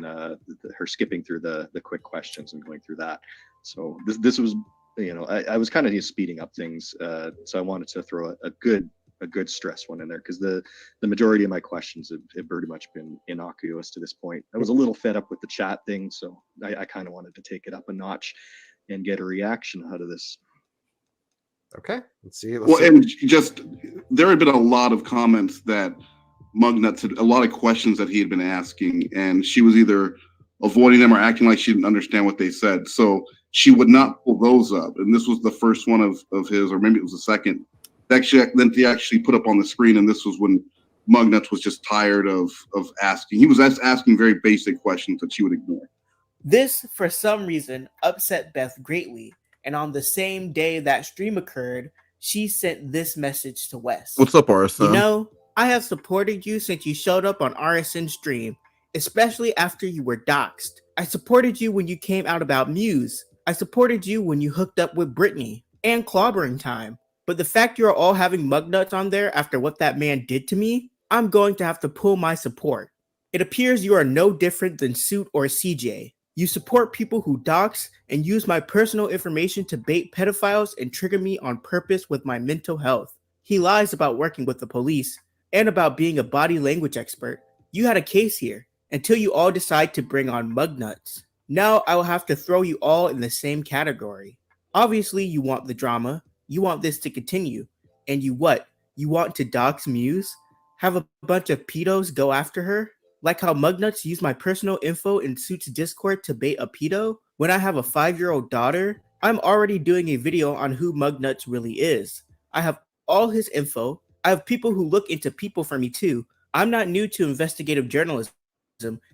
her skipping through the quick questions and going through that. So this was, I was kind of just speeding up things. So I wanted to throw a good stress one in there because the majority of my questions have pretty much been innocuous to this point. I was a little fed up with the chat thing, so I kind of wanted to take it up a notch and get a reaction out of this. Okay, let's see. And just there had been a lot of comments that Mugnuts had a lot of questions that he had been asking, and she was either avoiding them or acting like she didn't understand what they said. So she would not pull those up. And this was the first one of his, or maybe it was the second. Then he actually put up on the screen, and this was when Mugnuts was just tired of asking. He was asking very basic questions that she would ignore. This, for some reason, upset Beth greatly, and on the same day that stream occurred, she sent this message to Wes. What's up, RSN? I have supported you since you showed up on RSN stream, especially after you were doxxed. I supported you when you came out about Muse. I supported you when you hooked up with Britney and Clobbering Time. But the fact you're all having mugnuts on there after what that man did to me, I'm going to have to pull my support. It appears you are no different than Suit or CJ. You support people who dox and use my personal information to bait pedophiles and trigger me on purpose with my mental health. He lies about working with the police and about being a body language expert. You had a case here until you all decide to bring on mugnuts. Now I will have to throw you all in the same category. Obviously, you want the drama. You want this to continue. And you what? You want to dox Muse? Have a bunch of pedos go after her? Like how mugnuts use my personal info in Suit's Discord to bait a pedo? When I have a 5-year-old daughter, I'm already doing a video on who mugnuts really is. I have all his info. I have people who look into people for me too. I'm not new to investigative journalism.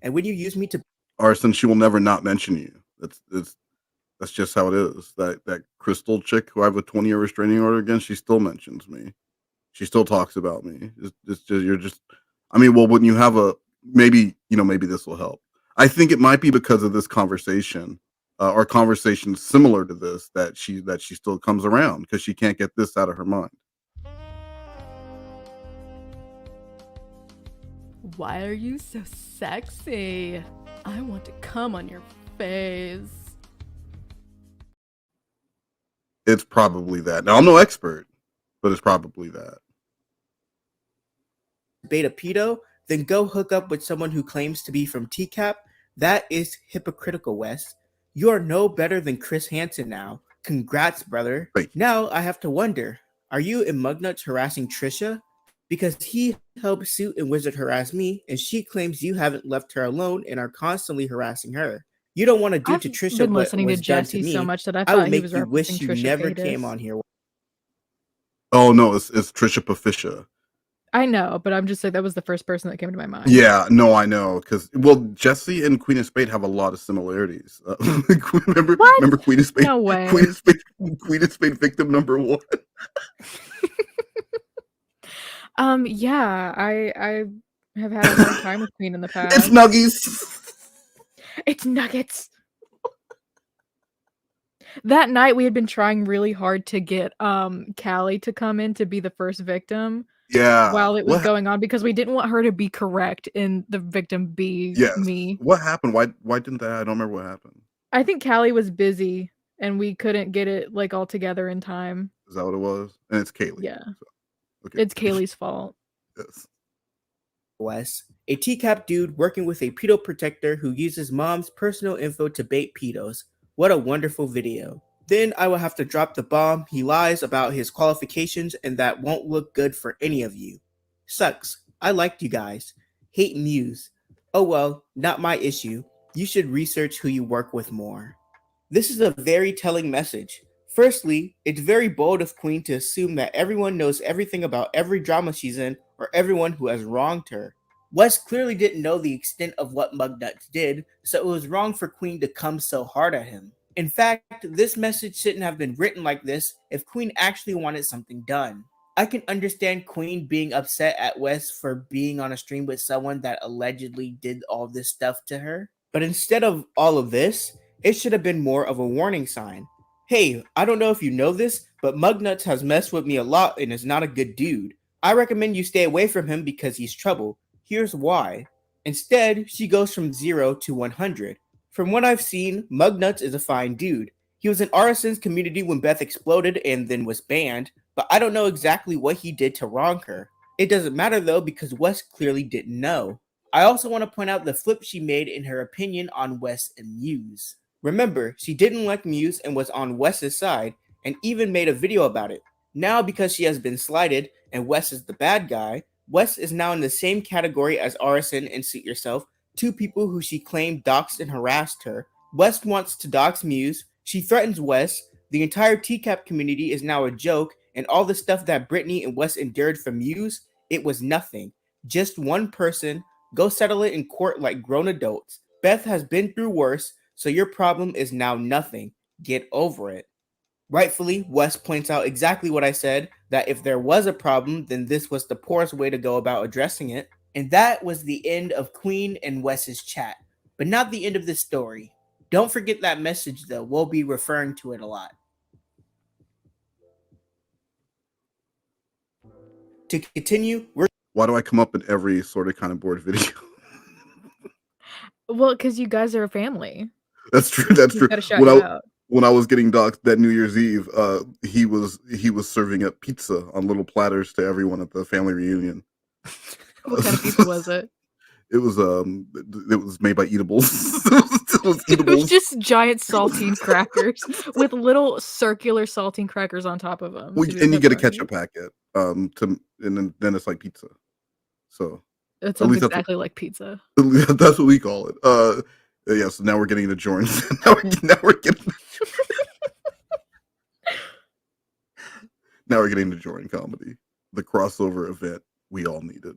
And when you use me to Arson, she will never not mention you. That's just how it is. That Crystal chick who I have a 20-year restraining order against, she still mentions me. She still talks about me. You're just. I mean, well, when you have a maybe this will help. I think it might be because of this conversation, or conversations similar to this that she still comes around because she can't get this out of her mind. Why are you so sexy? I want to come on your face. It's probably that. Now I'm no expert, but it's probably that. bait a pedo, then go hook up with someone who claims to be from TCAP. That is hypocritical, Wes. You are no better than Chris Hansen now. Congrats, brother. Now I have to wonder, are you and Mugnuts harassing Trisha? Because he helped Suit and Wizard harass me, and she claims you haven't left her alone and are constantly harassing her. You don't want to do I've to Trisha been what listening to was done to Jesse me. so much that I will thought he make was you wish referencing you Trisha never Paytas. came on here. Oh no, it's Trisha Pafisha. I know, but I'm just saying that was the first person that came to my mind. Yeah, no, I know, because Jesse and Queen of Spade have a lot of similarities. Remember Queen of Spade? No way. Queen of Spade victim number 1. Yeah, I have had a hard time with Queen in the past. It's Nuggies. It's Nuggets. That night we had been trying really hard to get Callie to come in to be the first victim. Yeah. While it was going on, because we didn't want her to be correct and the victim be me. What happened? Why didn't that? I don't remember what happened. I think Callie was busy and we couldn't get it like all together in time. Is that what it was? And it's Kaylee. Yeah. So, okay. It's Kaylee's fault. Yes. Wes, a TCAP dude working with a pedo protector who uses mom's personal info to bait pedos. What a wonderful video. Then I will have to drop the bomb. He lies about his qualifications and that won't look good for any of you. Sucks. I liked you guys. Hate Muse. Oh well, not my issue. You should research who you work with more. This is a very telling message. Firstly, it's very bold of Queen to assume that everyone knows everything about every drama she's in or everyone who has wronged her. Wes clearly didn't know the extent of what Mugnuts did, so it was wrong for Queen to come so hard at him. In fact, this message shouldn't have been written like this if Queen actually wanted something done. I can understand Queen being upset at Wes for being on a stream with someone that allegedly did all this stuff to her. But instead of all of this, it should have been more of a warning sign. Hey, I don't know if you know this, but Mugnuts has messed with me a lot and is not a good dude. I recommend you stay away from him because he's trouble. Here's why. Instead, she goes from 0 to 100. From what I've seen, Mugnuts is a fine dude. He was in Arson's community when Beth exploded and then was banned, but I don't know exactly what he did to wrong her. It doesn't matter though because Wes clearly didn't know. I also want to point out the flip she made in her opinion on Wes and Muse. Remember, she didn't like Muse and was on Wes's side, and even made a video about it. Now because she has been slighted and Wes is the bad guy, Wes is now in the same category as Arson and Suit Yourself, 2 people who she claimed doxed and harassed her. Wes wants to dox Muse. She threatens Wes. The entire TCAP community is now a joke, and all the stuff that Brittany and Wes endured from Muse, it was nothing. Just one person. Go settle it in court like grown adults. Beth has been through worse, so your problem is now nothing. Get over it. Rightfully, Wes points out exactly what I said, that if there was a problem, then this was the poorest way to go about addressing it. And that was the end of Queen and Wes's chat, but not the end of this story. Don't forget that message, though. We'll be referring to it a lot. To continue, Why do I come up in every sort of kind of board video? Well, because you guys are a family. That's true. That's He's true. gotta shout you out. When I was getting doxxed that New Year's Eve, he was serving up pizza on little platters to everyone at the family reunion. What kind of pizza was it? It was made by Eatables. it was It was Eatables. just giant saltine crackers with little circular saltine crackers on top of them. Well, and you get a ketchup packet. And then it's like pizza. So It at sounds least exactly like pizza. that's what we call it. Yeah. So now we're getting into Jordan. now we're getting. Now we're getting to Jordan comedy, the crossover event we all needed.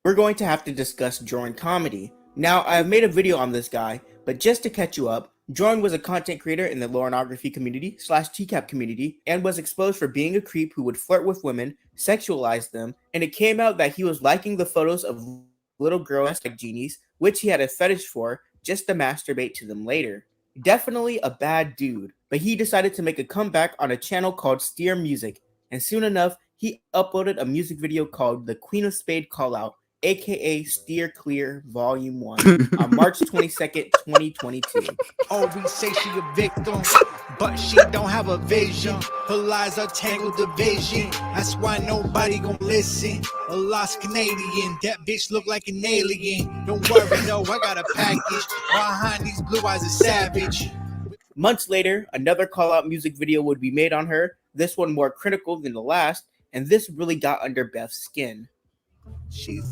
We're going to have to discuss Jordan comedy. Now, I have made a video on this guy, but just to catch you up, Jordan was a content creator in the Laurenography community / TCAP community and was exposed for being a creep who would flirt with women, sexualize them, and it came out that he was liking the photos of little girls like genies, which he had a fetish for, just to masturbate to them later. Definitely a bad dude, but he decided to make a comeback on a channel called Steer Music, and soon enough, he uploaded a music video called The Queen of Spade Call Out, aka Steer Clear Volume 1, on March 22nd, 2022. Always say she a victim, but she don't have a vision. Her lies are tangled division. That's why nobody gon' listen. A lost Canadian, that bitch look like an alien. Don't worry, no, I got a package. Behind these blue eyes is savage. Months later, another call-out music video would be made on her, this one more critical than the last, and this really got under Beth's skin. She's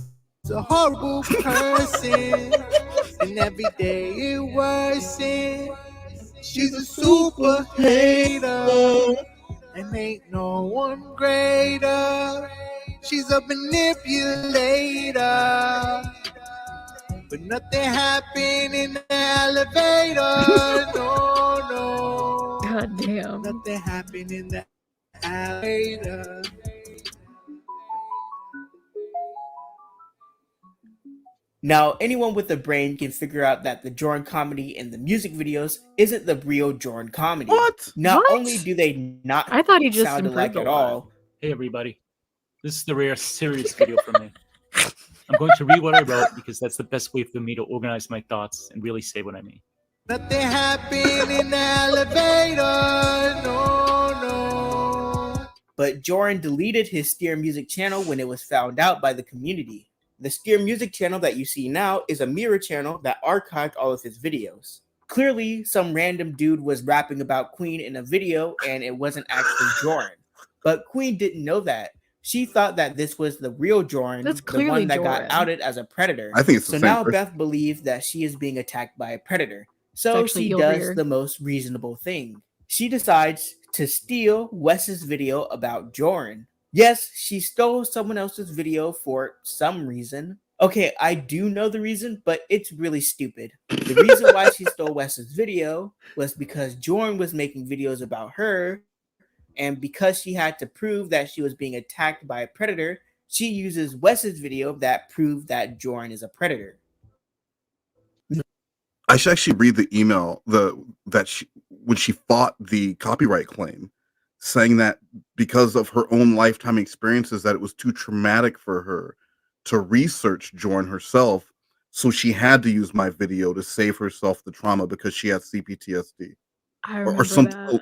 a horrible person, and every day it worsens. She's a super hater, and ain't no one greater. She's a manipulator, but nothing happened in the elevator. No. God damn. Nothing happened in the elevator. Now, anyone with a brain can figure out that the Jordan comedy in the music videos isn't the real Jordan comedy. What? Not only do they not I thought he just sound alike improved at a lot. all, Hey everybody, this is the rare serious video from me. I'm going to read what I wrote because that's the best way for me to organize my thoughts and really say what I mean. Nothing happened in the elevator. No. but Jordan deleted his Steer Music channel when it was found out by the community. The Steer Music channel that you see now is a mirror channel that archived all of his videos. Clearly, some random dude was rapping about Queen in a video and it wasn't actually Jordan. But Queen didn't know that. She thought that this was the real Jordan, That's the clearly one that Jordan. got outed as a predator. I think it's the so same now person. Beth believes that she is being attacked by a predator. It's So actually she does Yulbeer. the most reasonable thing. She decides to steal Wes's video about Jordan. Yes, she stole someone else's video for some reason. Okay, I do know the reason, but it's really stupid. The reason why she stole Wes's video was because Jordan was making videos about her, and because she had to prove that she was being attacked by a predator, she uses Wes's video that proved that Jordan is a predator. I should actually read the email when she fought the copyright claim, saying that because of her own lifetime experiences, that it was too traumatic for her to research Jordan herself, so she had to use my video to save herself the trauma because she had CPTSD I or remember something that.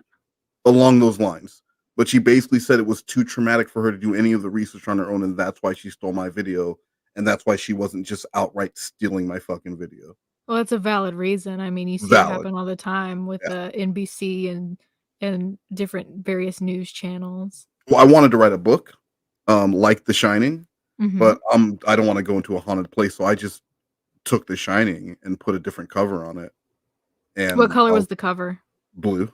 along those lines. But she basically said it was too traumatic for her to do any of the research on her own, and that's why she stole my video, and that's why she wasn't just outright stealing my fucking video. Well, that's a valid reason. I mean, you see it Valid. happen all the time with the NBC and different various news channels. Well, I wanted to write a book, like The Shining, Mhm. but I don't want to go into a haunted place, so I just took The Shining and put a different cover on it. And What color was the cover? blue?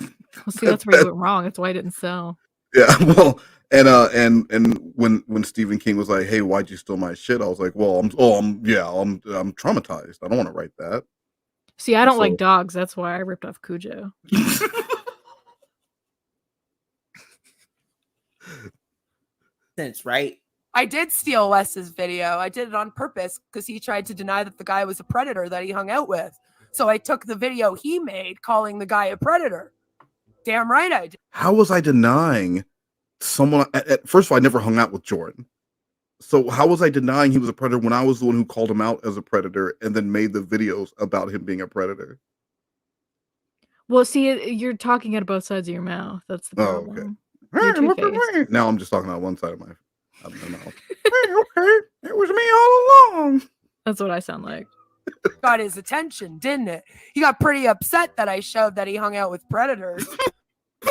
Well, see, that's where you went wrong. That's why it didn't sell. Yeah, well, and when Stephen King was like, "Hey, why'd you steal my shit?" I was like, "Well, I'm traumatized. I don't want to write that." See, I don't So- like dogs. That's why I ripped off Cujo. Sense, right? I did steal Wes's video. I did it on purpose because he tried to deny that the guy was a predator that he hung out with. So I took the video he made calling the guy a predator. Damn right I did. How was I denying someone? First of all, I never hung out with Jordan. So how was I denying he was a predator when I was the one who called him out as a predator and then made the videos about him being a predator? Well, see, you're talking out of both sides of your mouth. That's the problem. You're two-faced. Now I'm just talking out one side of my mouth. Okay, it was me all along. That's what I sound like. Got his attention, didn't it? He got pretty upset that I showed that he hung out with predators.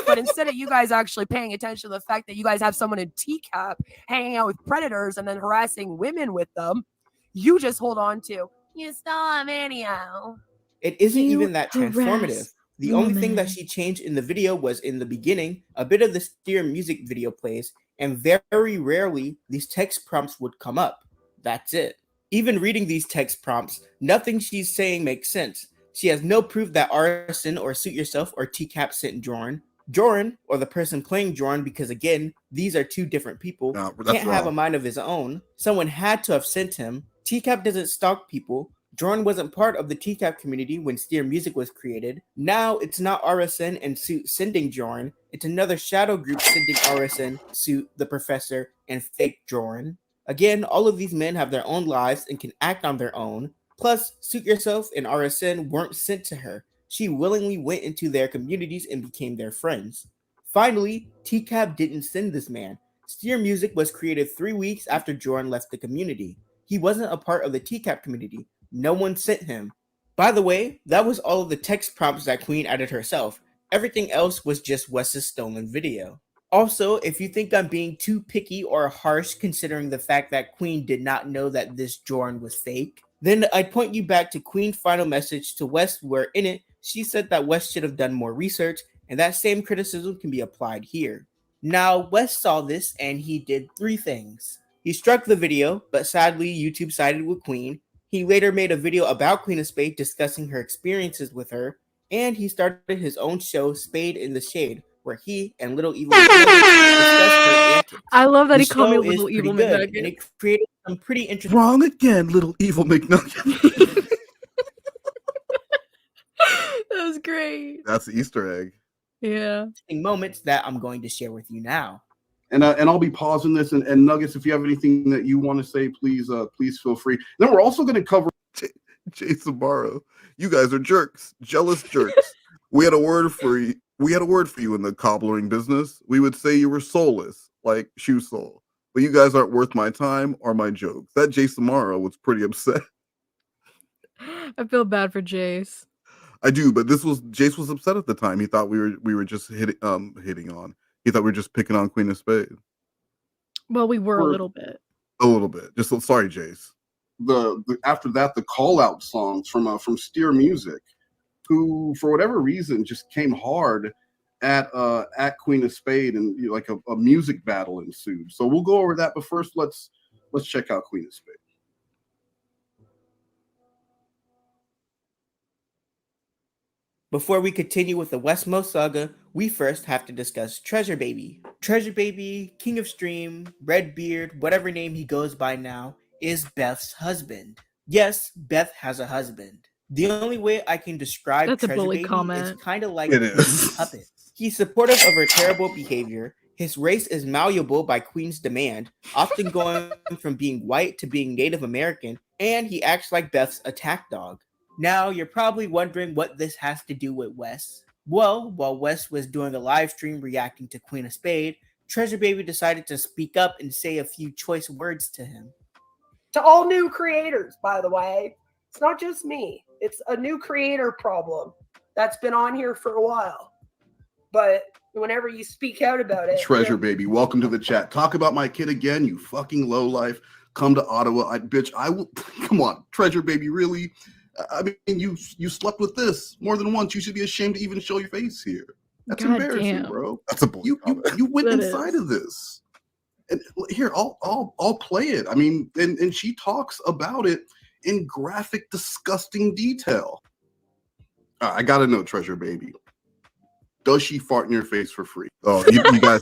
But instead of you guys actually paying attention to the fact that you guys have someone in TCAP hanging out with predators and then harassing women with them, you just hold on to, you saw a video. It isn't You even that harass transformative. The only thing that women. she changed in the video was in the beginning, a bit of the Steer music video plays, and very rarely these text prompts would come up. That's it. Even reading these text prompts, nothing she's saying makes sense. She has no proof that Arson or Suit Yourself or TCAP sent Joran, or the person playing Joran, because again, these are two different people, can't have a mind of his own. Someone had to have sent him. TCAP doesn't stalk people. Joran wasn't part of the TCAP community when Steer Music was created. Now it's not RSN and Suit sending Joran. It's another shadow group sending RSN, Suit, the Professor, and fake Joran. Again, all of these men have their own lives and can act on their own. Plus, Suit Yourself and RSN weren't sent to her. She willingly went into their communities and became their friends. Finally, TCAP didn't send this man. Steer Music was created 3 weeks after Joran left the community. He wasn't a part of the TCAP community. No one sent him. By the way, that was all of the text prompts that Queen added herself. Everything else was just Wes's stolen video. Also, if you think I'm being too picky or harsh considering the fact that Queen did not know that this Joran was fake, then I'd point you back to Queen's final message to Wes, where in it, she said that Wes should have done more research, and that same criticism can be applied here. Now, Wes saw this and he did 3 things. He struck the video, but sadly YouTube sided with Queen. He later made a video about Queen of Spade discussing her experiences with her, and he started his own show, Spade in the Shade, where he and Little Evil McNuggets discussed her antics. I love that The he called me show is Little pretty Evil good, McNugget. and it created some pretty interesting Wrong again, Little Evil McNugget. That was great. That's the Easter egg. Yeah. moments that I'm going to share with you now. And I'll be pausing this. And Nuggets, if you have anything that you want to say, please feel free. Then we're also going to cover Jason Barrow. You guys are jerks, jealous jerks. We had a word for you. We had a word for you in the cobblering business. We would say you were soulless, like Shoe Soul. But you guys aren't worth my time or my jokes. That Jason Morrow was pretty upset. I feel bad for Jace. I do, but Jace was upset at the time. He thought we were just hitting on. He thought we were just picking on Queen of Spade. Well, we were a little bit. A little bit. Just sorry, Jace. The after that, the call out songs from Steer Music, who for whatever reason just came hard at Queen of Spade, and like a music battle ensued. So we'll go over that, but first let's check out Queen of Spade. Before we continue with the Westmo saga, we first have to discuss Treasure Baby. Treasure Baby, King of Stream, Redbeard, whatever name he goes by now, is Beth's husband. Yes, Beth has a husband. The only way I can describe That's a Treasure bully Baby comment. is kind of like It a is. puppet. He's supportive of her terrible behavior. His race is malleable by Queen's demand, often going from being white to being Native American, and he acts like Beth's attack dog. Now, you're probably wondering what this has to do with Wes. Well, while Wes was doing a live stream reacting to Queen of Spade, Treasure Baby decided to speak up and say a few choice words to him. To all new creators, by the way, it's not just me. It's a new creator problem that's been on here for a while. But whenever you speak out about it, Treasure Baby, welcome to the chat. Talk about my kid again, you fucking lowlife. Come to Ottawa, I will. Come on, Treasure Baby, really? I mean, you slept with this more than once. You should be ashamed to even show your face here. That's God embarrassing, damn. bro. That's a you went That inside is. of this. And here, I'll play it. I mean, and she talks about it in graphic, disgusting detail. I gotta know, Treasure Baby. Does she fart in your face for free? Oh, you guys,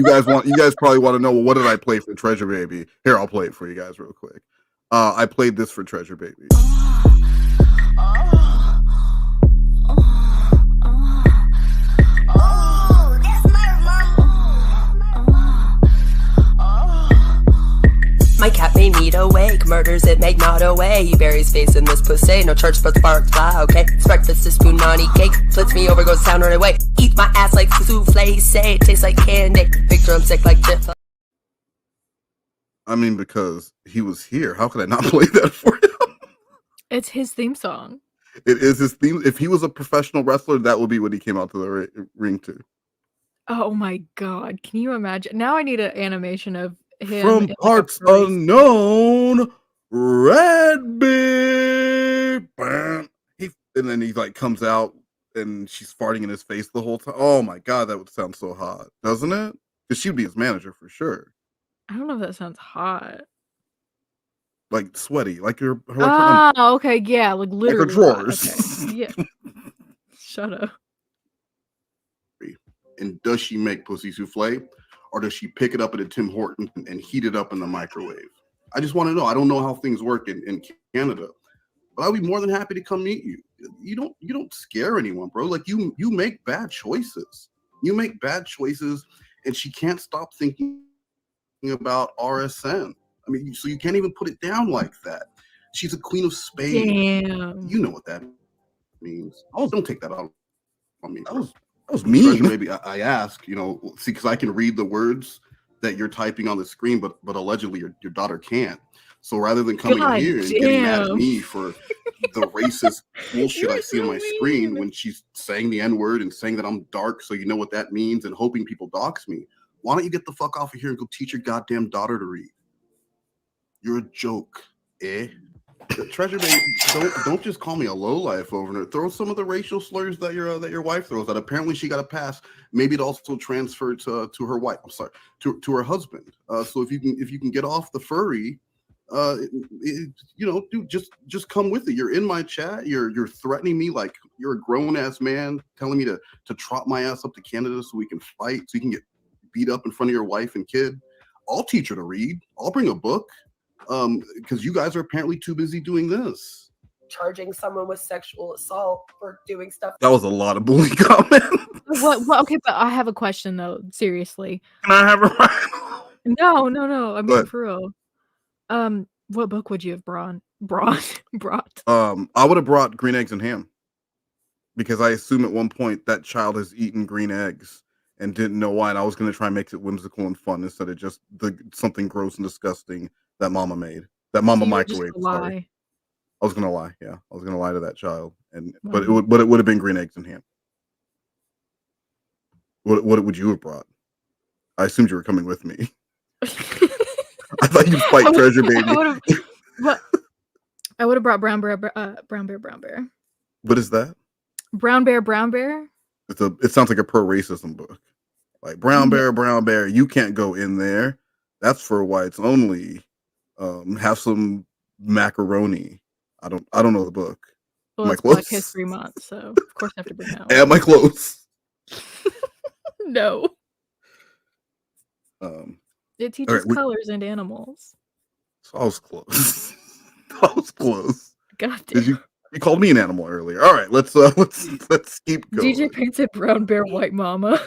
You guys probably want to know, well, what did I play for Treasure Baby? Here, I'll play it for you guys real quick. I played this for Treasure Baby. My cat made me awake, murders it, make not away. He buries face in this pussy, no church but sparks fly, okay? It's breakfast, a spoon, money cake, flips me over, goes down right away. Eat my ass like souffle, say it tastes like candy. Big drumstick like dip. I mean, because he was here. How could I not play that for him? It's his theme song. It is his theme. If he was a professional wrestler, that would be what he came out to the ring to. Oh my god, can you imagine? Now I need an animation of him From in, like, a parts furry- unknown, Red Beard. And then he like comes out and she's farting in his face the whole time. Oh my god, that would sound so hot, doesn't it? Because she'd be his manager for sure. I don't know if that sounds hot. Like sweaty, like her Oh, okay, yeah, like literally. hot, drawers. Okay. Yeah. Shut up. And does she make pussy souffle, or does she pick it up at a Tim Hortons and heat it up in the microwave? I just want to know. I don't know how things work in Canada, but I'd be more than happy to come meet you. You don't scare anyone, bro. Like you make bad choices. You make bad choices, and she can't stop thinking about RSN. I mean, so you can't even put it down like that. She's a queen of Spade. Damn. You know what that means. Oh, don't take that out on me. That was mean. Treasure Baby, I ask, see, because I can read the words that you're typing on the screen, but allegedly your daughter can't. So rather than coming God in here and getting mad at damn. me for the racist bullshit I see on my screen when she's saying the N-word and saying that I'm dark, so you know what that means, and hoping people dox me, why don't you get the fuck off of here and go teach your goddamn daughter to read? You're a joke, eh? Treasure Baby, don't just call me a lowlife over there. Throw some of the racial slurs that your wife throws out. Apparently she got a pass. Maybe it also transferred to her wife. I'm sorry, to her husband. So if you can get off the furry, dude, just come with it. You're in my chat. You're threatening me like you're a grown ass man, telling me to trot my ass up to Canada so we can fight, so you can get beat up in front of your wife and kid. I'll teach her to read. I'll bring a book. Because you guys are apparently too busy doing this. Charging someone with sexual assault for doing stuff. That was a lot of bullying comment. What? Okay, but I have a question though. Seriously. Can I have a No. I mean, What? for real. What book would you have brought? I would have brought Green Eggs and Ham, because I assume at one point that child has eaten green eggs and didn't know why, and I was going to try and make it whimsical and fun instead of just something gross and disgusting that mama made, that mama So you were just microwave. gonna Sorry, lie. I was going to lie. Yeah, I was going to lie to that child, but Wow. it would have been Green Eggs and Ham. What would you have brought? I assumed you were coming with me. I thought you'd fight Treasure Baby. I would have brought Brown Bear. Brown Bear. What is that? Brown Bear. It sounds like a pro racism book. Like brown bear, you can't go in there. That's for whites only. Have some macaroni. I don't know the book. Well, Am I it's Black close? History Month, so of course I have to bring that one. Am I close? No. It teaches right, colors and animals. So I was close. I was close. God Did damn. you called me an animal earlier? All right, let's keep going. DJ painted Brown Bear White Mama.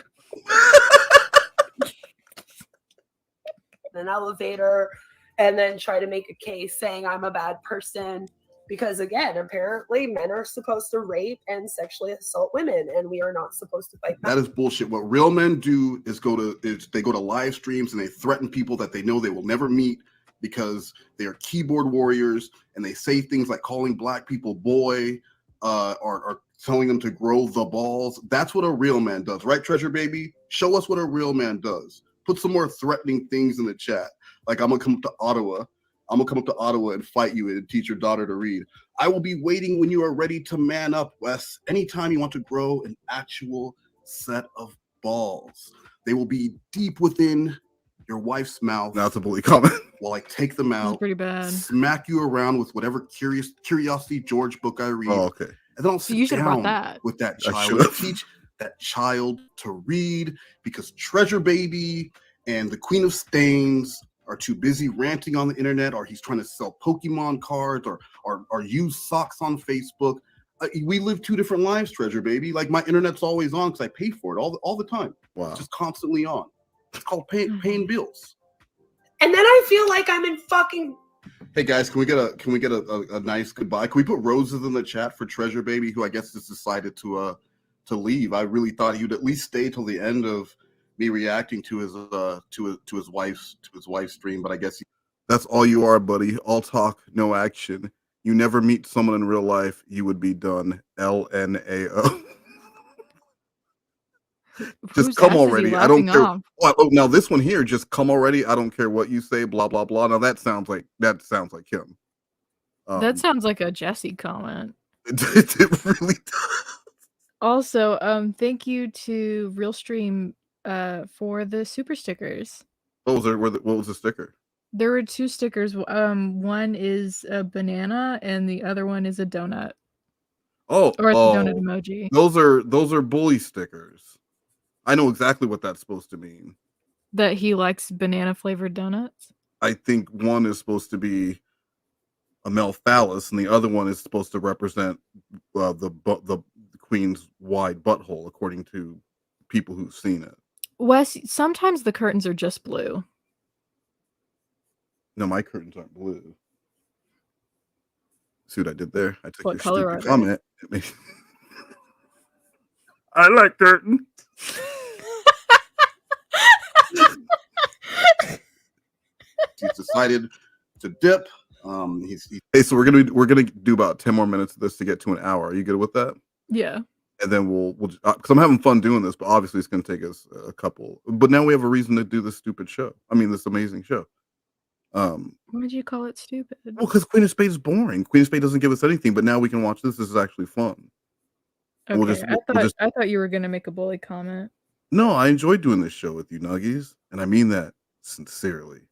An elevator and then try to make a case saying I'm a bad person because again apparently men are supposed to rape and sexually assault women and we are not supposed to fight That is bullshit. What real men do is they go to live streams and they threaten people that they know they will never meet because they are keyboard warriors, and they say things like calling black people boy, or telling them to grow the balls. That's what a real man does, right, Treasure Baby? Show us what a real man does. Put some more threatening things in the chat. Like, I'm gonna come up to Ottawa. I'm gonna come up to Ottawa and fight you and teach your daughter to read. I will be waiting when you are ready to man up, Wes. Anytime you want to grow an actual set of balls, they will be deep within your wife's mouth. That's a bully comment. While I take them out, pretty bad. smack you around with whatever Curiosity George book I read. Oh, okay. And then I'll sit You should have brought down that. with that I child should've. and teach that child to read, because Treasure Baby and the Queen of Stains are too busy ranting on the internet, or he's trying to sell Pokemon cards, or use socks on Facebook. We live two different lives, Treasure Baby. Like, my internet's always on because I pay for it all the time. Wow. It's just constantly on. It's called paying bills. And then I feel like I'm in fucking. Hey guys, can we get a nice goodbye? Can we put roses in the chat for Treasure Baby, who I guess just decided to leave? I really thought he would at least stay till the end of me reacting to his wife's stream, but I guess that's all you are, buddy. All talk, no action. You never meet someone in real life, you would be done. LNAO. Just come already. I don't care. Oh, now this one here, just come already. I don't care what you say. Blah blah blah. Now that sounds like him. That sounds like a Jesse comment. It really does. Also, thank you to Realstream for the super stickers. What was the sticker? There were 2 stickers. One is a banana and the other one is a donut. Or a donut emoji. Those are bully stickers. I know exactly what that's supposed to mean. That he likes banana flavored donuts? I think one is supposed to be a male phallus, and the other one is supposed to represent the queen's wide butthole, according to people who've seen it. Wes, sometimes the curtains are just blue. No, my curtains aren't blue. See what I did there? I took What your color stupid are comment. I like curtains. He's decided to dip. Hey, so we're gonna do about 10 more minutes of this to get to an hour. Are you good with that? Yeah. And then we'll because I'm having fun doing this, but obviously it's gonna take us a couple. But now we have a reason to do this stupid show. I mean, this amazing show. Why'd you call it stupid? Well, because Queen of Spades is boring. Queen of Spades doesn't give us anything, but now we can watch this. This is actually fun. Okay, I thought you were gonna make a bully comment. No, I enjoy doing this show with you, Nuggies, and I mean that sincerely.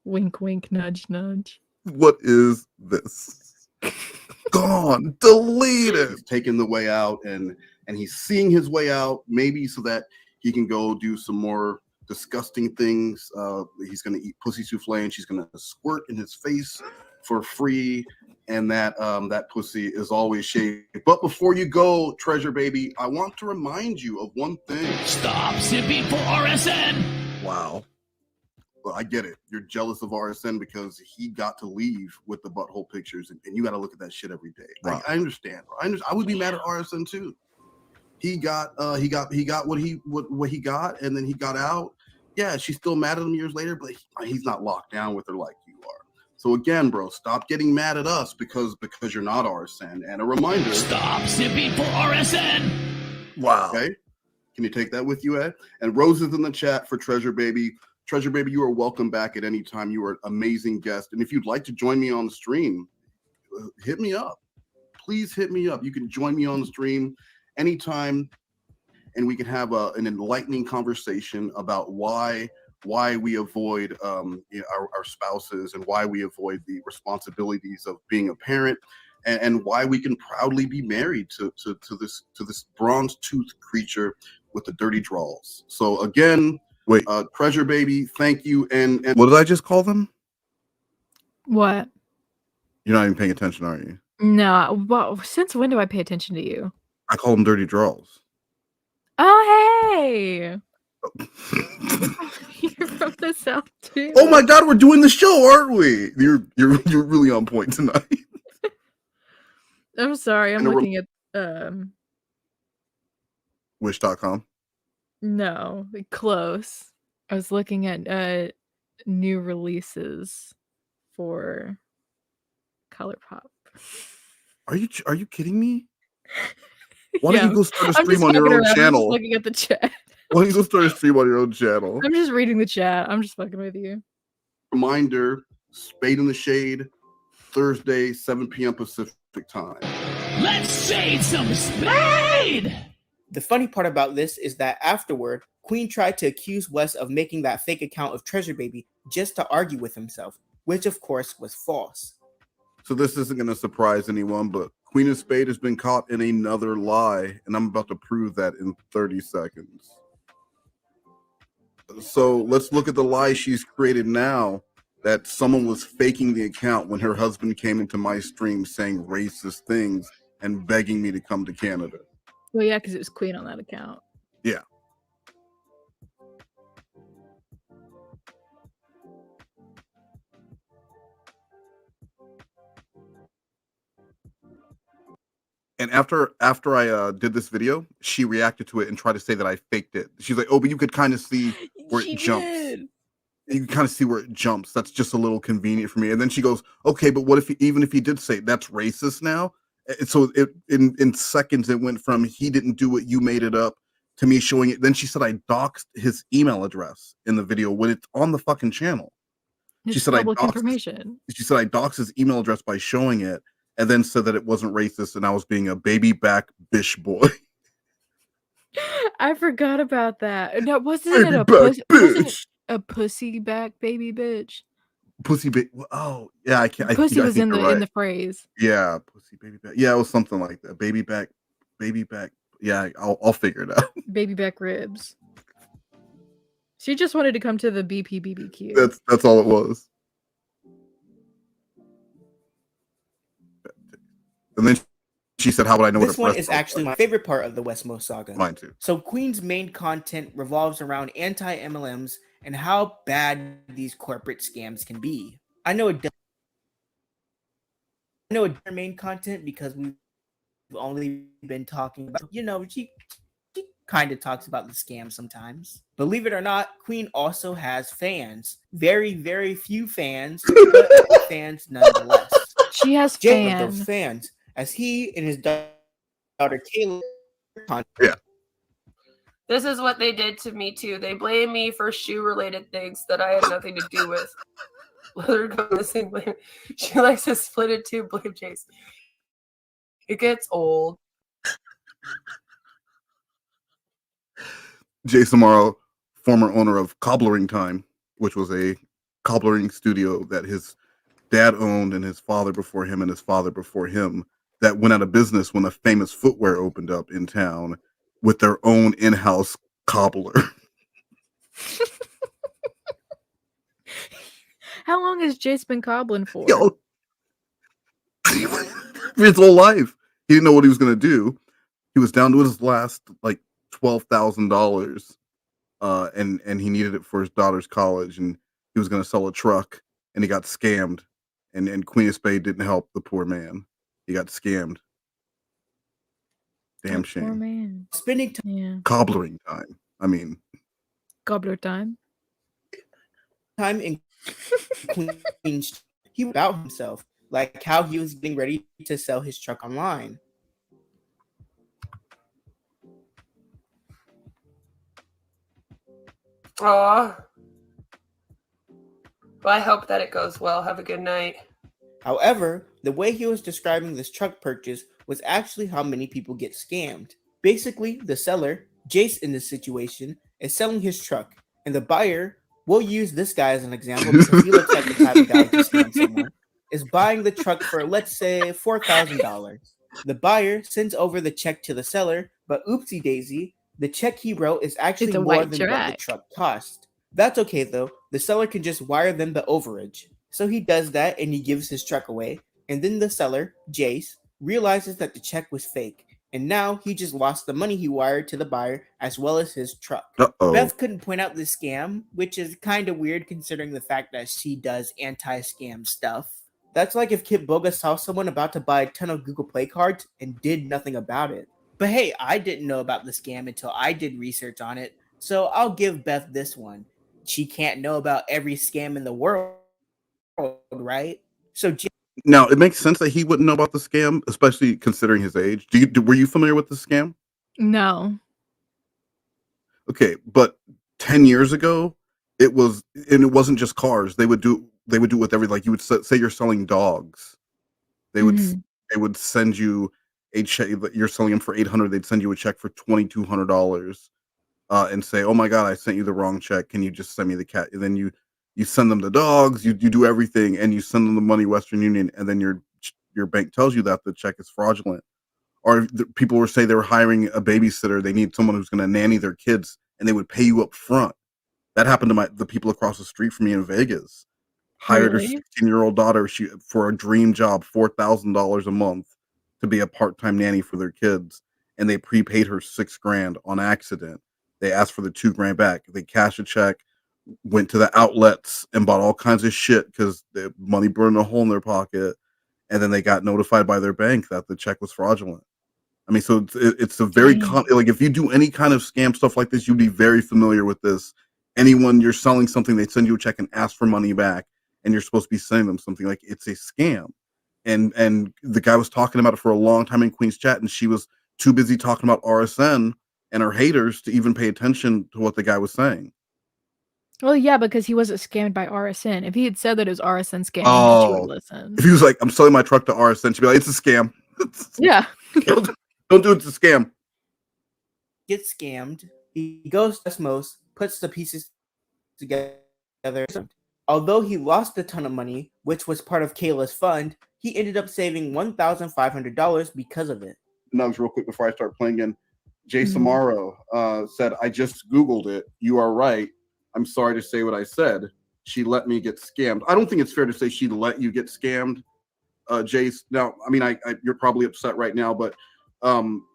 Wink, wink, nudge, nudge. What is this? Gone, deleted. He's taking the way out, and he's seeing his way out, maybe so that he can go do some more disgusting things. He's gonna eat pussy souffle, and she's gonna squirt in his face for free. And that pussy is always shaved. But before you go, Treasure Baby, I want to remind you of one thing. Stop sipping for RSN. Wow. Well, I get it. You're jealous of RSN because he got to leave with the butthole pictures, and you got to look at that shit every day. Wow. I understand. I would be mad at RSN too. He got what he got, and then he got out. Yeah, she's still mad at him years later, but he's not locked down with her like you are. So again, bro, stop getting mad at us because you're not RSN. And a reminder: stop sipping for RSN. Wow. Okay, can you take that with you, Ed? And Roses in the chat for Treasure Baby. Treasure Baby, you are welcome back at any time. You are an amazing guest. And if you'd like to join me on the stream, hit me up. Please hit me up. You can join me on the stream anytime, and we can have an enlightening conversation about why we avoid our spouses, and why we avoid the responsibilities of being a parent, and why we can proudly be married to this bronze tooth creature with the dirty draws. So again, wait, Treasure Baby, thank you. And what did I just call them? What? You're not even paying attention, are you? No. Well, since when do I pay attention to you? I call them dirty draws. Oh, hey. You're from the South too. Oh my God, we're doing the show, aren't we? You're really on point tonight. I'm sorry. I'm looking at Wish.com. No, close. I was looking at new releases for ColourPop. Are you kidding me? Why don't you go start a I'm stream just on your fucking own around. I'm channel? just looking at the chat. Why don't you go start a stream on your own channel? I'm just reading the chat. I'm just fucking with you. Reminder: Spade in the Shade, Thursday, 7 p.m. Pacific time. Let's shade some Spade! The funny part about this is that afterward, Queen tried to accuse Wes of making that fake account of Treasure Baby just to argue with himself, which of course was false. So this isn't going to surprise anyone, but Queen of Spade has been caught in another lie, and I'm about to prove that in 30 seconds. So let's look at the lie she's created now, that someone was faking the account when her husband came into my stream saying racist things and begging me to come to Canada. Well, yeah, because it was Queen on that account. Yeah. And after I did this video, she reacted to it and tried to say that I faked it. She's like, "Oh, but you could kind of see where it jumps. Did. You can kind of see where it jumps. That's just a little convenient for me." And then she goes, "Okay, but what if even if he did say it, that's racist now?" And so it in seconds it went from he didn't do it, you made it up, to me showing it. Then she said I doxed his email address in the video when it's on the fucking channel. It's She said public information. She said I doxed his email address by showing it, and then said that it wasn't racist and I was being a baby back bish boy. I forgot about that. No, wasn't Baby it a back pussy? Wasn't it bitch. a pussy back baby bitch? Pussy baby. Oh yeah, I can't. Pussy I was think in you're the right. in the phrase. Yeah, pussy baby back. Yeah, it was something like that. Baby back. Yeah, I'll figure it out. Baby back ribs. She just wanted to come to the BPBBQ. That's all it was. And then she said, "How would I know This what a one breast is looks actually like?" my favorite part of the Westmo saga. Mine too. So Queen's main content revolves around anti-MLMs and how bad these corporate scams can be. I know it her main content because we've only been talking about, she kind of talks about the scam sometimes. Believe it or not, Queen also has fans. Very, very few fans, but fans nonetheless. She has Jake of fans. those fans, as he and his daughter Kayla. Yeah. This is what they did to me too. They blame me for shoe-related things that I had nothing to do with. Let her go missing. Blame. She likes to split it too. Blame Jace. It gets old. Jason Morrow, former owner of Cobblering Time, which was a cobblering studio that his dad owned and his father before him and his father before him, that went out of business when a famous footwear opened up in town with their own in-house cobbler. How long has Jace been cobbling for? Yo, his whole life. He didn't know what he was going to do. He was down to his last like $12,000, and he needed it for his daughter's college, and he was going to sell a truck, and he got scammed, and Queen of Spade didn't help the poor man. He got scammed. Damn shame. Poor man. Spending time. Yeah. Cobblering Time. I mean, Gobbler time. Time in Queen's, he about himself, like how he was getting ready to sell his truck online. Aw. Well, I hope that it goes well. Have a good night. However, the way he was describing this truck purchase was actually how many people get scammed. Basically, the seller, Jace in this situation, is selling his truck, and the buyer, we'll use this guy as an example because he looks like the type of guy to scam someone, is buying the truck for, let's say, $4,000. The buyer sends over the check to the seller, but oopsie daisy, the check he wrote is actually more than what the truck cost. That's okay though, the seller can just wire them the overage. So he does that and he gives his truck away, and then the seller, Jace, realizes that the check was fake, and now he just lost the money he wired to the buyer as well as his truck. Uh-oh. Beth couldn't point out the scam, which is kind of weird considering the fact that she does anti-scam stuff. That's like if Kit Boga saw someone about to buy a ton of Google Play cards and did nothing about it. But hey, I didn't know about the scam until I did research on it, so I'll give Beth this one. She can't know about every scam in the world, right? So now it makes sense that he wouldn't know about the scam, especially considering his age. Were you familiar with the scam? No. Okay, but 10 years ago, it wasn't just cars. They would do it with every, like, you would say you're selling dogs. They would send you a check. You're selling them for $800. They'd send you a check for $2,200, and say, "Oh my God, I sent you the wrong check. Can you just send me the cat?" And then you send them the dogs. You do everything, and you send them the money, Western Union, and then your bank tells you that the check is fraudulent. Or people were say they were hiring a babysitter. They need someone who's going to nanny their kids, and they would pay you up front. That happened to the people across the street from me in Vegas. Hired her Really? 16-year-old daughter for a dream job, $4,000 a month to be a part-time nanny for their kids, and they prepaid her $6,000 on accident. They asked for the $2,000 back. They cashed a check, went to the outlets and bought all kinds of shit because the money burned a hole in their pocket, and then they got notified by their bank that the check was fraudulent. I mean, so it's a very like if you do any kind of scam stuff like this, you'd be very familiar with this. Anyone you're selling something, they send you a check and ask for money back, and you're supposed to be sending them something. Like, it's a scam. And the guy was talking about it for a long time in Queen's chat, and she was too busy talking about RSN and her haters to even pay attention to what the guy was saying. Well, yeah, because he wasn't scammed by RSN. If he had said that it was RSN scamming, she would have listened. If he was like, I'm selling my truck to RSN, she'd be like, it's a scam. Yeah. Don't do it, it's a scam. Gets scammed. He goes to Osmos, puts the pieces together. Although he lost a ton of money, which was part of Kayla's fund, he ended up saving $1,500 because of it. Nugs, real quick before I start playing again. Jay Mhm. Samaro said, I just Googled it. You are right. I'm sorry to say what I said. She let me get scammed. I don't think it's fair to say she let you get scammed, Jace. Now, I mean, you're probably upset right now, but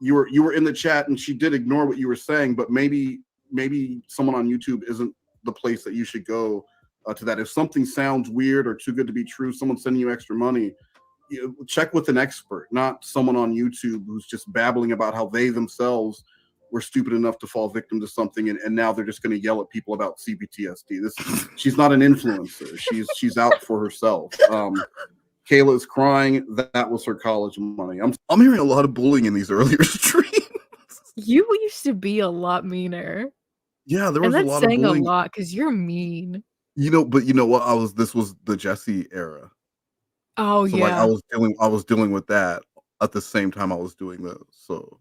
you were in the chat and she did ignore what you were saying, but maybe someone on YouTube isn't the place that you should go to that. If something sounds weird or too good to be true, someone sending you extra money, check with an expert, not someone on YouTube who's just babbling about how they themselves were stupid enough to fall victim to something, and now they're just going to yell at people about CPTSD. She's not an influencer. She's out for herself. Kayla is crying. That was her college money. I'm hearing a lot of bullying in these earlier streams. You used to be a lot meaner. Yeah, there was and a that's lot of saying bullying. a lot because you're mean. But you know what? This was the Jesse era. Oh, So yeah. like I was dealing with that at the same time I was doing this. So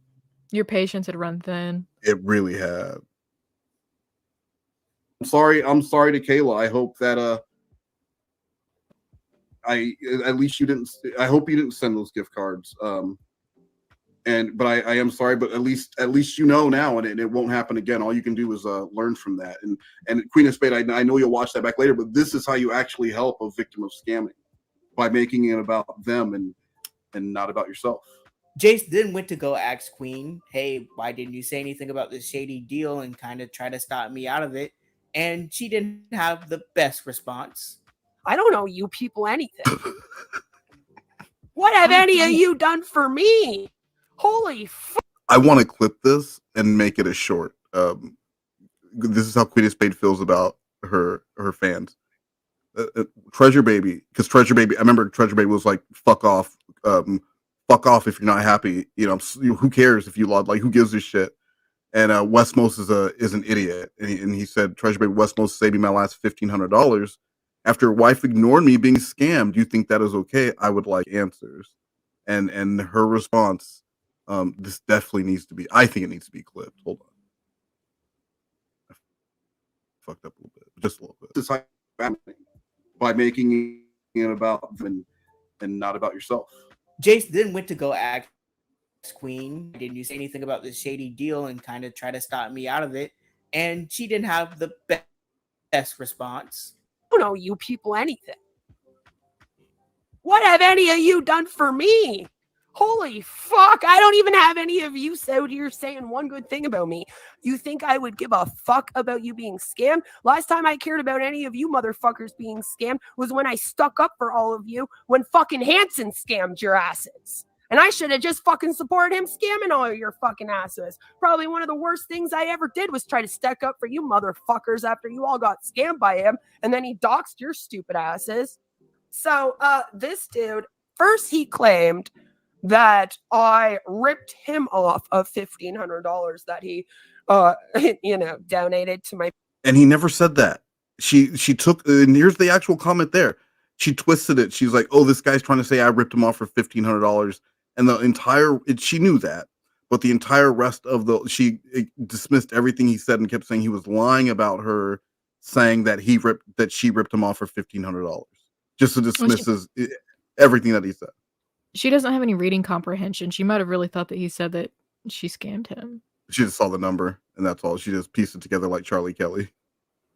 Your patience had run thin. it really had. I'm sorry to Kayla. I hope that at least you didn't. I hope you didn't send those gift cards. But I am sorry, but at least you know now, and it won't happen again. All you can do is learn from that. And Queen of Spade, I know you'll watch that back later, but this is how you actually help a victim of scamming, by making it about them and not about yourself. Jace then went to go ask Queen, hey, why didn't you say anything about this shady deal and kind of try to stop me out of it? And she didn't have the best response. I don't owe you people anything. What have any of you done for me? Holy fuck. I want to clip this and make it a short. This is how Queen of Spade feels about her fans. Treasure Baby, because Treasure Baby, I remember Treasure Baby was like, fuck off if you're not happy. Who cares if you love, like, who gives a shit? And Westmos is an idiot, and he said, Treasure Baby, Westmos saved me my last $1,500 after a wife ignored me being scammed. Do you think that is okay? I would like answers. And her response, this definitely needs to be, I think it needs to be clipped. Hold on. I fucked up a little bit, just a little bit. This is how, by making it about them and not about yourself. Jace then went to go ask Queen, didn't you say anything about this shady deal and kind of try to stop me out of it? And she didn't have the best response. I don't owe you people anything. What have any of you done for me? Holy fuck, I don't even have any of you out here saying one good thing about me. You think I would give a fuck about you being scammed? Last time I cared about any of you motherfuckers being scammed was when I stuck up for all of you when fucking Hanson scammed your asses. And I should have just fucking supported him scamming all of your fucking asses. Probably one of the worst things I ever did was try to stick up for you motherfuckers after you all got scammed by him, and then he doxed your stupid asses. So this dude, first he claimed that I ripped him off of $1,500 that he, donated to my. And he never said that. She took, and here's the actual comment there. She twisted it. She's like, oh, this guy's trying to say I ripped him off for $1,500. And the entire, she knew that, but the entire rest of she dismissed everything he said and kept saying he was lying about her saying that she ripped him off for $1,500. Just to dismiss everything that he said. She doesn't have any reading comprehension. She might have really thought that he said that she scammed him. She just saw the number, and that's all. She just pieced it together like Charlie Kelly.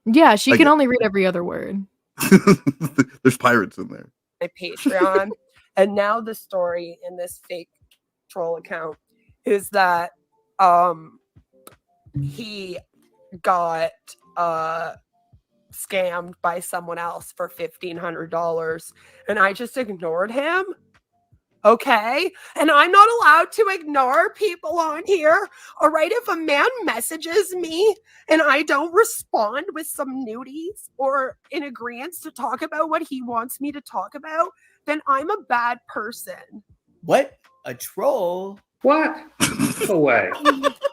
Yeah, she I can get- only read every other word. There's pirates in there. My Patreon, and now the story in this fake troll account is that he got scammed by someone else for $1,500, and I just ignored him. Okay, and I'm not allowed to ignore people on here. All right, if a man messages me and I don't respond with some nudies or in agreement to talk about what he wants me to talk about, then I'm a bad person. What? A troll? What? No way.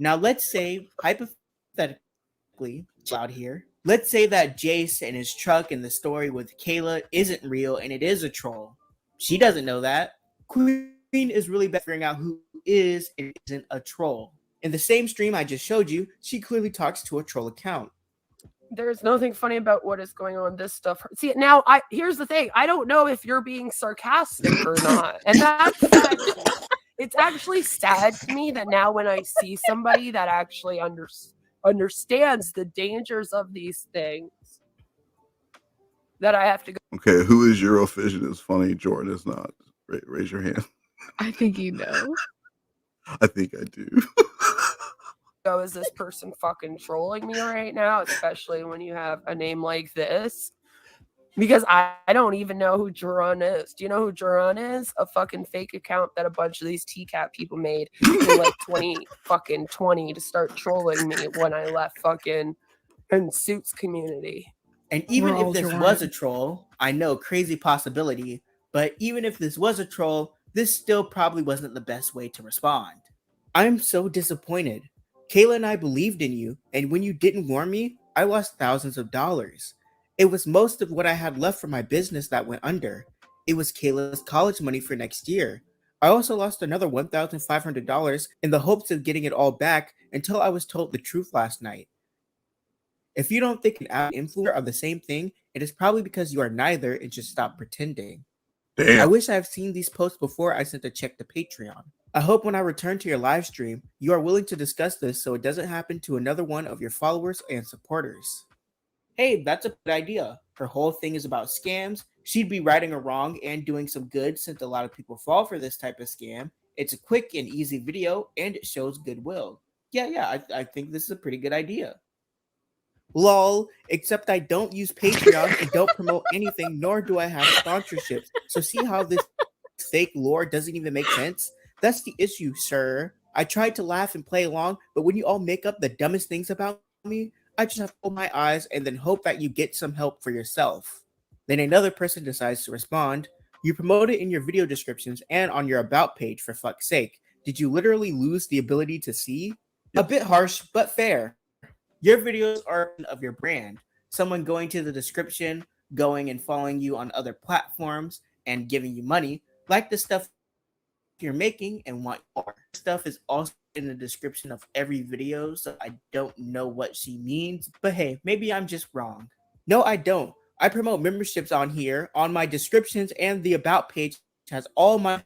Now let's say, hypothetically, out here, let's say that Jace and his truck and the story with Kayla isn't real and it is a troll. She doesn't know that. Queen is really bad at figuring out who is and isn't a troll. In the same stream I just showed you, she clearly talks to a troll account. There's nothing funny about what is going on. This stuff. See, now here's the thing. I don't know if you're being sarcastic or not. And it's actually sad to me that now when I see somebody that actually understands the dangers of these things, that I have to go. Okay, who is Eurovision is funny, Jordan is not. Raise your hand. I think you know. I think I do. Go, is this person fucking trolling me right now? Especially when you have a name like this. Because I don't even know who Jerron is. Do you know who Jerron is? A fucking fake account that a bunch of these TCAP people made in like 2020 to start trolling me when I left fucking in Suits community. And even if this was a troll, I know, crazy possibility, but even if this was a troll, this still probably wasn't the best way to respond. I'm so disappointed. Kayla and I believed in you, and when you didn't warn me, I lost thousands of dollars. It was most of what I had left for my business that went under. It was Kayla's college money for next year. I also lost another $1,500 in the hopes of getting it all back until I was told the truth last night. If you don't think an app and influencer are the same thing, it is probably because you are neither and should stop pretending. Damn. I wish I have seen these posts before I sent a check to Patreon. I hope when I return to your live stream, you are willing to discuss this so it doesn't happen to another one of your followers and supporters. Hey, that's a good idea. Her whole thing is about scams. She'd be righting a wrong and doing some good since a lot of people fall for this type of scam. It's a quick and easy video and it shows goodwill. Yeah, I think this is a pretty good idea. Lol, except I don't use Patreon and don't promote anything, nor do I have sponsorships. So see how this fake lore doesn't even make sense? That's the issue, sir. I tried to laugh and play along, but when you all make up the dumbest things about me, I just have to hold my eyes and then hope that you get some help for yourself. Then another person decides to respond. You promote it in your video descriptions and on your about page, for fuck's sake. Did you literally lose the ability to see? A bit harsh, but fair. Your videos are of your brand. Someone going to the description, going and following you on other platforms, and giving you money, like the stuff you're making and want more. Stuff is also in the description of every video, so I don't know what she means, but hey, maybe I'm just wrong. No, I don't. I promote memberships on here, on my descriptions, and the about page has all my...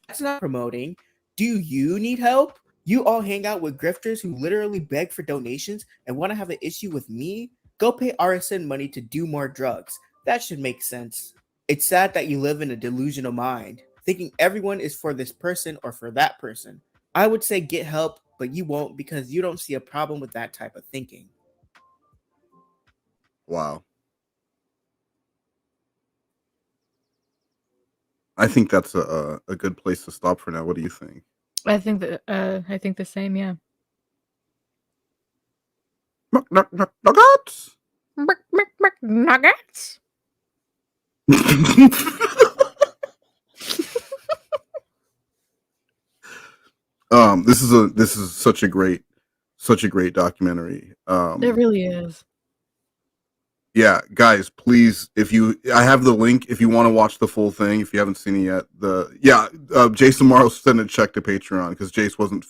That's not promoting. Do you need help? You all hang out with grifters who literally beg for donations and want to have an issue with me? Go pay RSN money to do more drugs. That should make sense. It's sad that you live in a delusional mind, thinking everyone is for this person or for that person. I would say get help, but you won't because you don't see a problem with that type of thinking. Wow. I think that's a good place to stop for now. What do you think? I think the same, yeah. Nuggets. Nuggets. This is such a great documentary. It really is. Yeah, guys, please, I have the link if you want to watch the full thing. If you haven't seen it yet, Jason Morrow sent a check to Patreon because Jace wasn't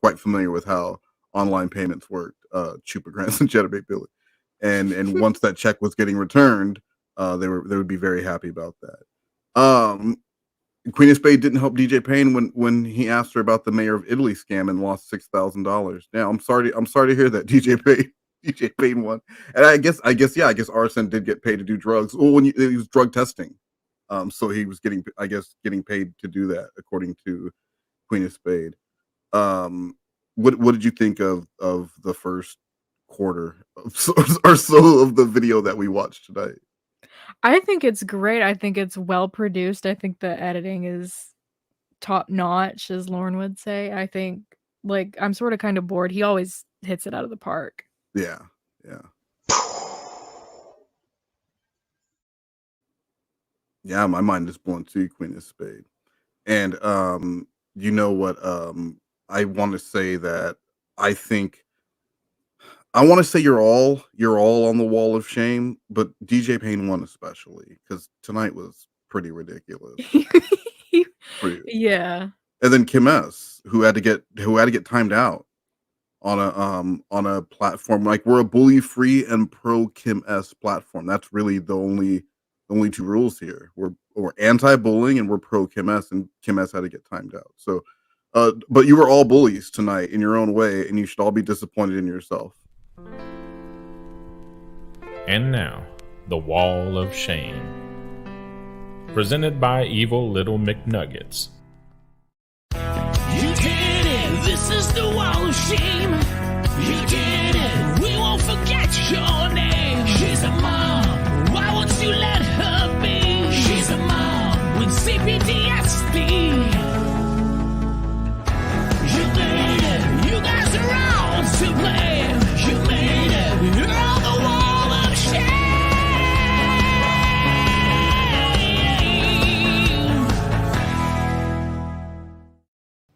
quite familiar with how online payments worked. Chupa Grants and Jetterbait Billy, and once that check was getting returned, they would be very happy about that. Queen of Spade didn't help DJ Payne when he asked her about the Mayor of Italy scam and lost $6,000. Yeah, I'm sorry to hear that, DJ Payne. DJ Payne won, and I guess Arsene did get paid to do drugs. Well, when he was drug testing, so he was getting paid to do that, according to Queen of Spade. What did you think of the first quarter or so of the video that we watched tonight? I think it's great. I think it's well produced. I think the editing is top notch, as Lauren would say. I think, like, I'm sort of kind of bored. He always hits it out of the park. Yeah. Yeah, my mind is blown too, Queen of Spade. And you know what? I want to say that I want to say you're all on the wall of shame, but DJ Payne won especially because tonight was pretty ridiculous. Yeah. And then Kim S, who had to get timed out on a platform like we're a bully free and pro Kim S platform. That's really the only two rules here. We're anti-bullying and we're pro Kim S, and Kim S had to get timed out. So, but you were all bullies tonight in your own way, and you should all be disappointed in yourself. And now, the Wall of Shame, presented by Evil Little McNuggets. You did it, this is the Wall of Shame. You did it, we won't forget your name. She's a mom, why won't you let her be? She's a mom with CPTSD. You made it, you guys are all to blame. You made it, you're on the Wall of Shame.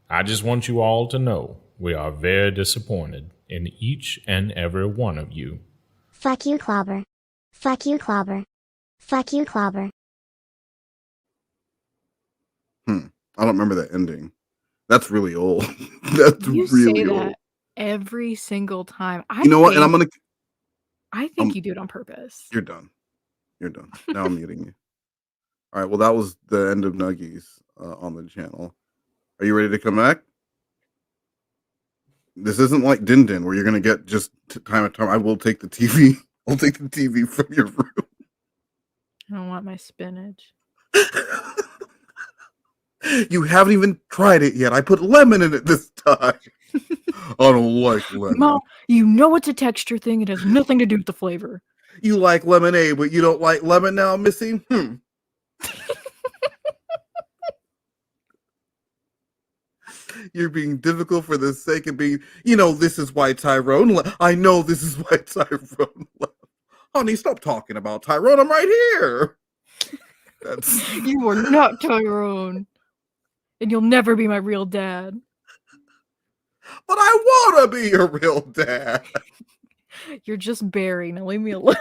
I just want you all to know we are very disappointed in each and every one of you. Fuck you, Clobber. Fuck you, Clobber. Fuck you, Clobber. I don't remember that ending. That's really old. That's You really say old. that every single time. You know what? And I think you do it on purpose. You're done. Now I'm muting you. All right. Well, that was the end of Nuggies on the channel. Are you ready to come back? This isn't like Din Din where you're gonna get just time at time. I will take the TV. I'll take the TV from your room. I don't want my spinach. You haven't even tried it yet. I put lemon in it this time. I don't like lemon. Mom, you know it's a texture thing. It has nothing to do with the flavor. You like lemonade, but you don't like lemon now, Missy? You're being difficult for the sake of being, this is why Tyrone left. I know this is why Tyrone left. Honey, stop talking about Tyrone. I'm right here. You are not Tyrone. And you'll never be my real dad. But I want to be your real dad. You're just Barry. Now leave me alone.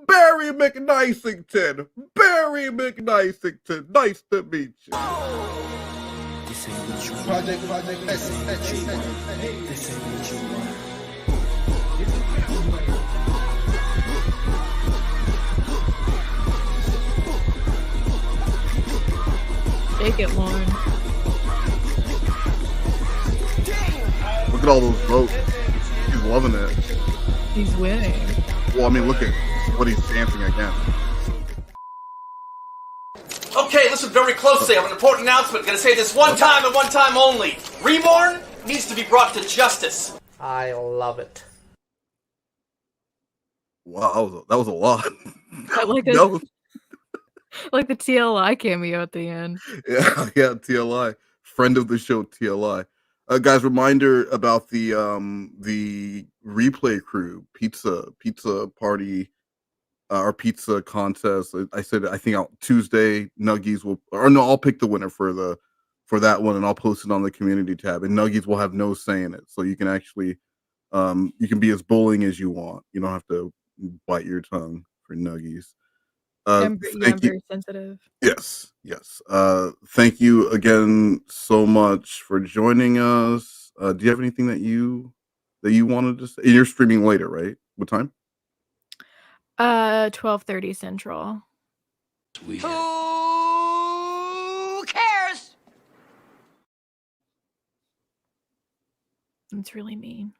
Barry McNicington. Barry McNicington. Nice to meet you. Project, this ain't what you want. This ain't what you want. Take it, Lauren. Look at all those votes. He's loving it. He's winning. Well, I mean, look at what he's dancing against. Okay, listen very closely. I have an important announcement. I'm going to say this one time and one time only. Reborn needs to be brought to justice. I love it. Wow, that was a lot. I like it. Like the TLI cameo at the end. Yeah, TLI. Friend of the show, TLI. Guys, reminder about the replay crew pizza party, our pizza contest. I think out Tuesday, Nuggies I'll pick the winner for that one, and I'll post it on the community tab. And Nuggies will have no say in it, so you can actually you can be as bullying as you want. You don't have to bite your tongue for Nuggies. I'm very sensitive. Yes. Thank you again so much for joining us. Do you have anything that you wanted to say? You're streaming later, right? What time? 12:30 Central. Who cares? It's really mean.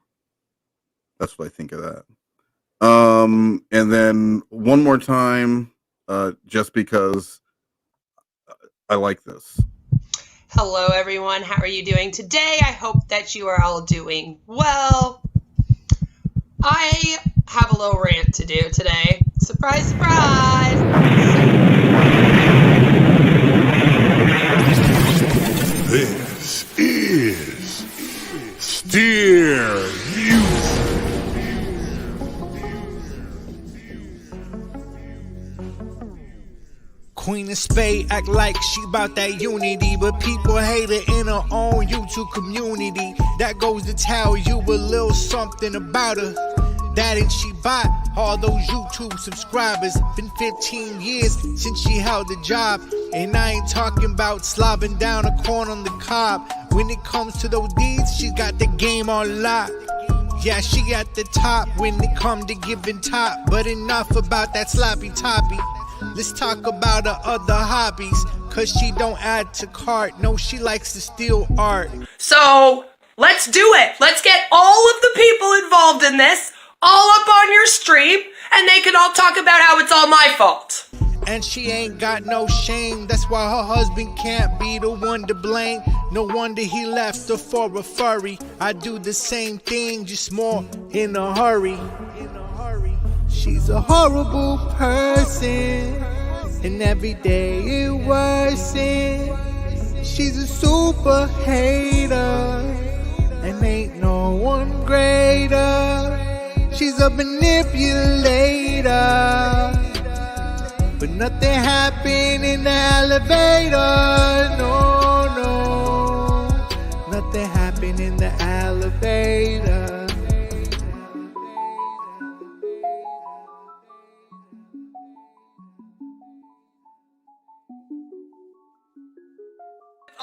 That's what I think of that. And then one more time, just because I like this. Hello, everyone. How are you doing today? I hope that you are all doing well. I have a little rant to do today. Surprise, surprise! This is Steer Music. Queen of Spade act like she bout that unity, but people hate her in her own YouTube community. That goes to tell you a little something about her. That and she bought all those YouTube subscribers. Been 15 years since she held the job, and I ain't talking about slobbing down a corn on the cob. When it comes to those deeds, she got the game on lock. Yeah, she at the top when it come to giving top, but enough about that sloppy toppy. Let's talk about her other hobbies, cause she don't add to cart. No, she likes to steal art. So, let's do it. Let's get all of the people involved in this all up on your stream, and they can all talk about how it's all my fault. And she ain't got no shame. That's why her husband can't be the one to blame. No wonder he left her for a furry. I do the same thing, just more in a hurry. She's a horrible person, and every day it worsens. She's a super hater, and ain't no one greater. She's a manipulator, but nothing happened in the elevator. No, no, nothing happened in the elevator.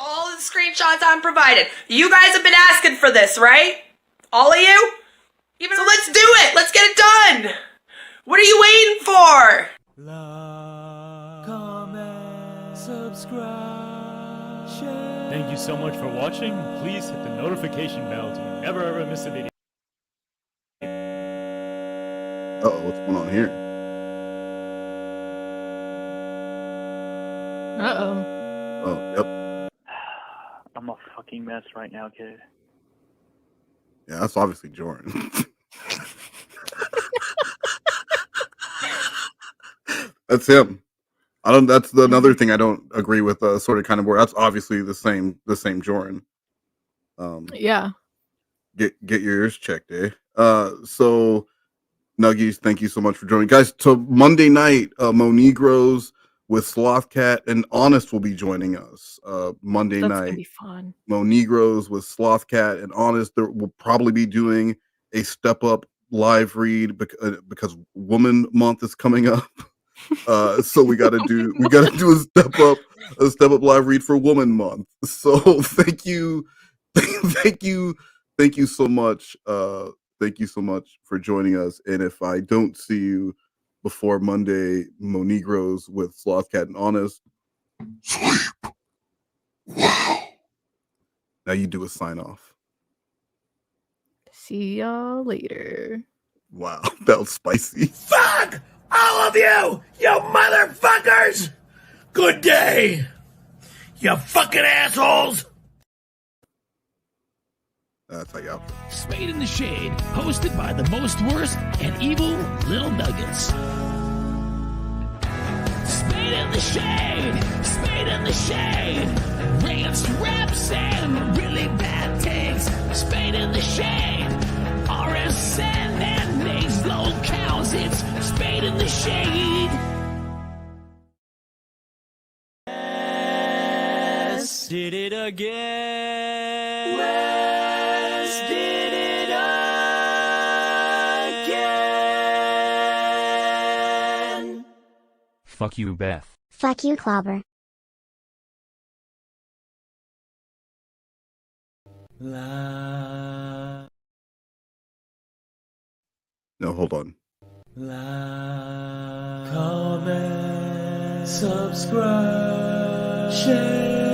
All the screenshots I'm provided. You guys have been asking for this, right? All of you? So let's do it. Let's get it done. What are you waiting for? Like, comment, subscribe, share. Thank you so much for watching. Please hit the notification bell to never ever miss a video. Uh-oh, what's going on here? Uh-oh. Oh, yep. I'm a fucking mess right now, kid. Yeah, that's obviously Jordan. That's him. I don't. That's another thing I don't agree with. Sort of, kind of where that's obviously the same Jordan. Yeah. Get your ears checked, eh? So Nuggies, thank you so much for joining, guys. So Monday night, Mo Negros with Sloth Cat and Honest will be joining us. Monday That's night. gonna be fun. Mo Negros with Sloth Cat and Honest. There will probably be doing a step up live read because Woman Month is coming up. So we gotta do a step up live read for Woman Month. So thank you so much. Thank you so much for joining us. And if I don't see you before Monday, Mo Negros with Sloth Cat and Honest. Now you do a sign off. See y'all later. Wow, that was spicy. Fuck all of you, you motherfuckers! Good day, you fucking assholes! That's how you Spade in the Shade, hosted by the most worst and evil little nuggets. Spade in the Shade, Spade in the Shade. Rants, raps, and really bad takes. Spade in the Shade, RSN and names, low cows. It's Spade in the Shade. Wes did it again. Wes did it again. Fuck you, Beth. Fuck you, Clobber. No, hold on. Comment, subscribe, share.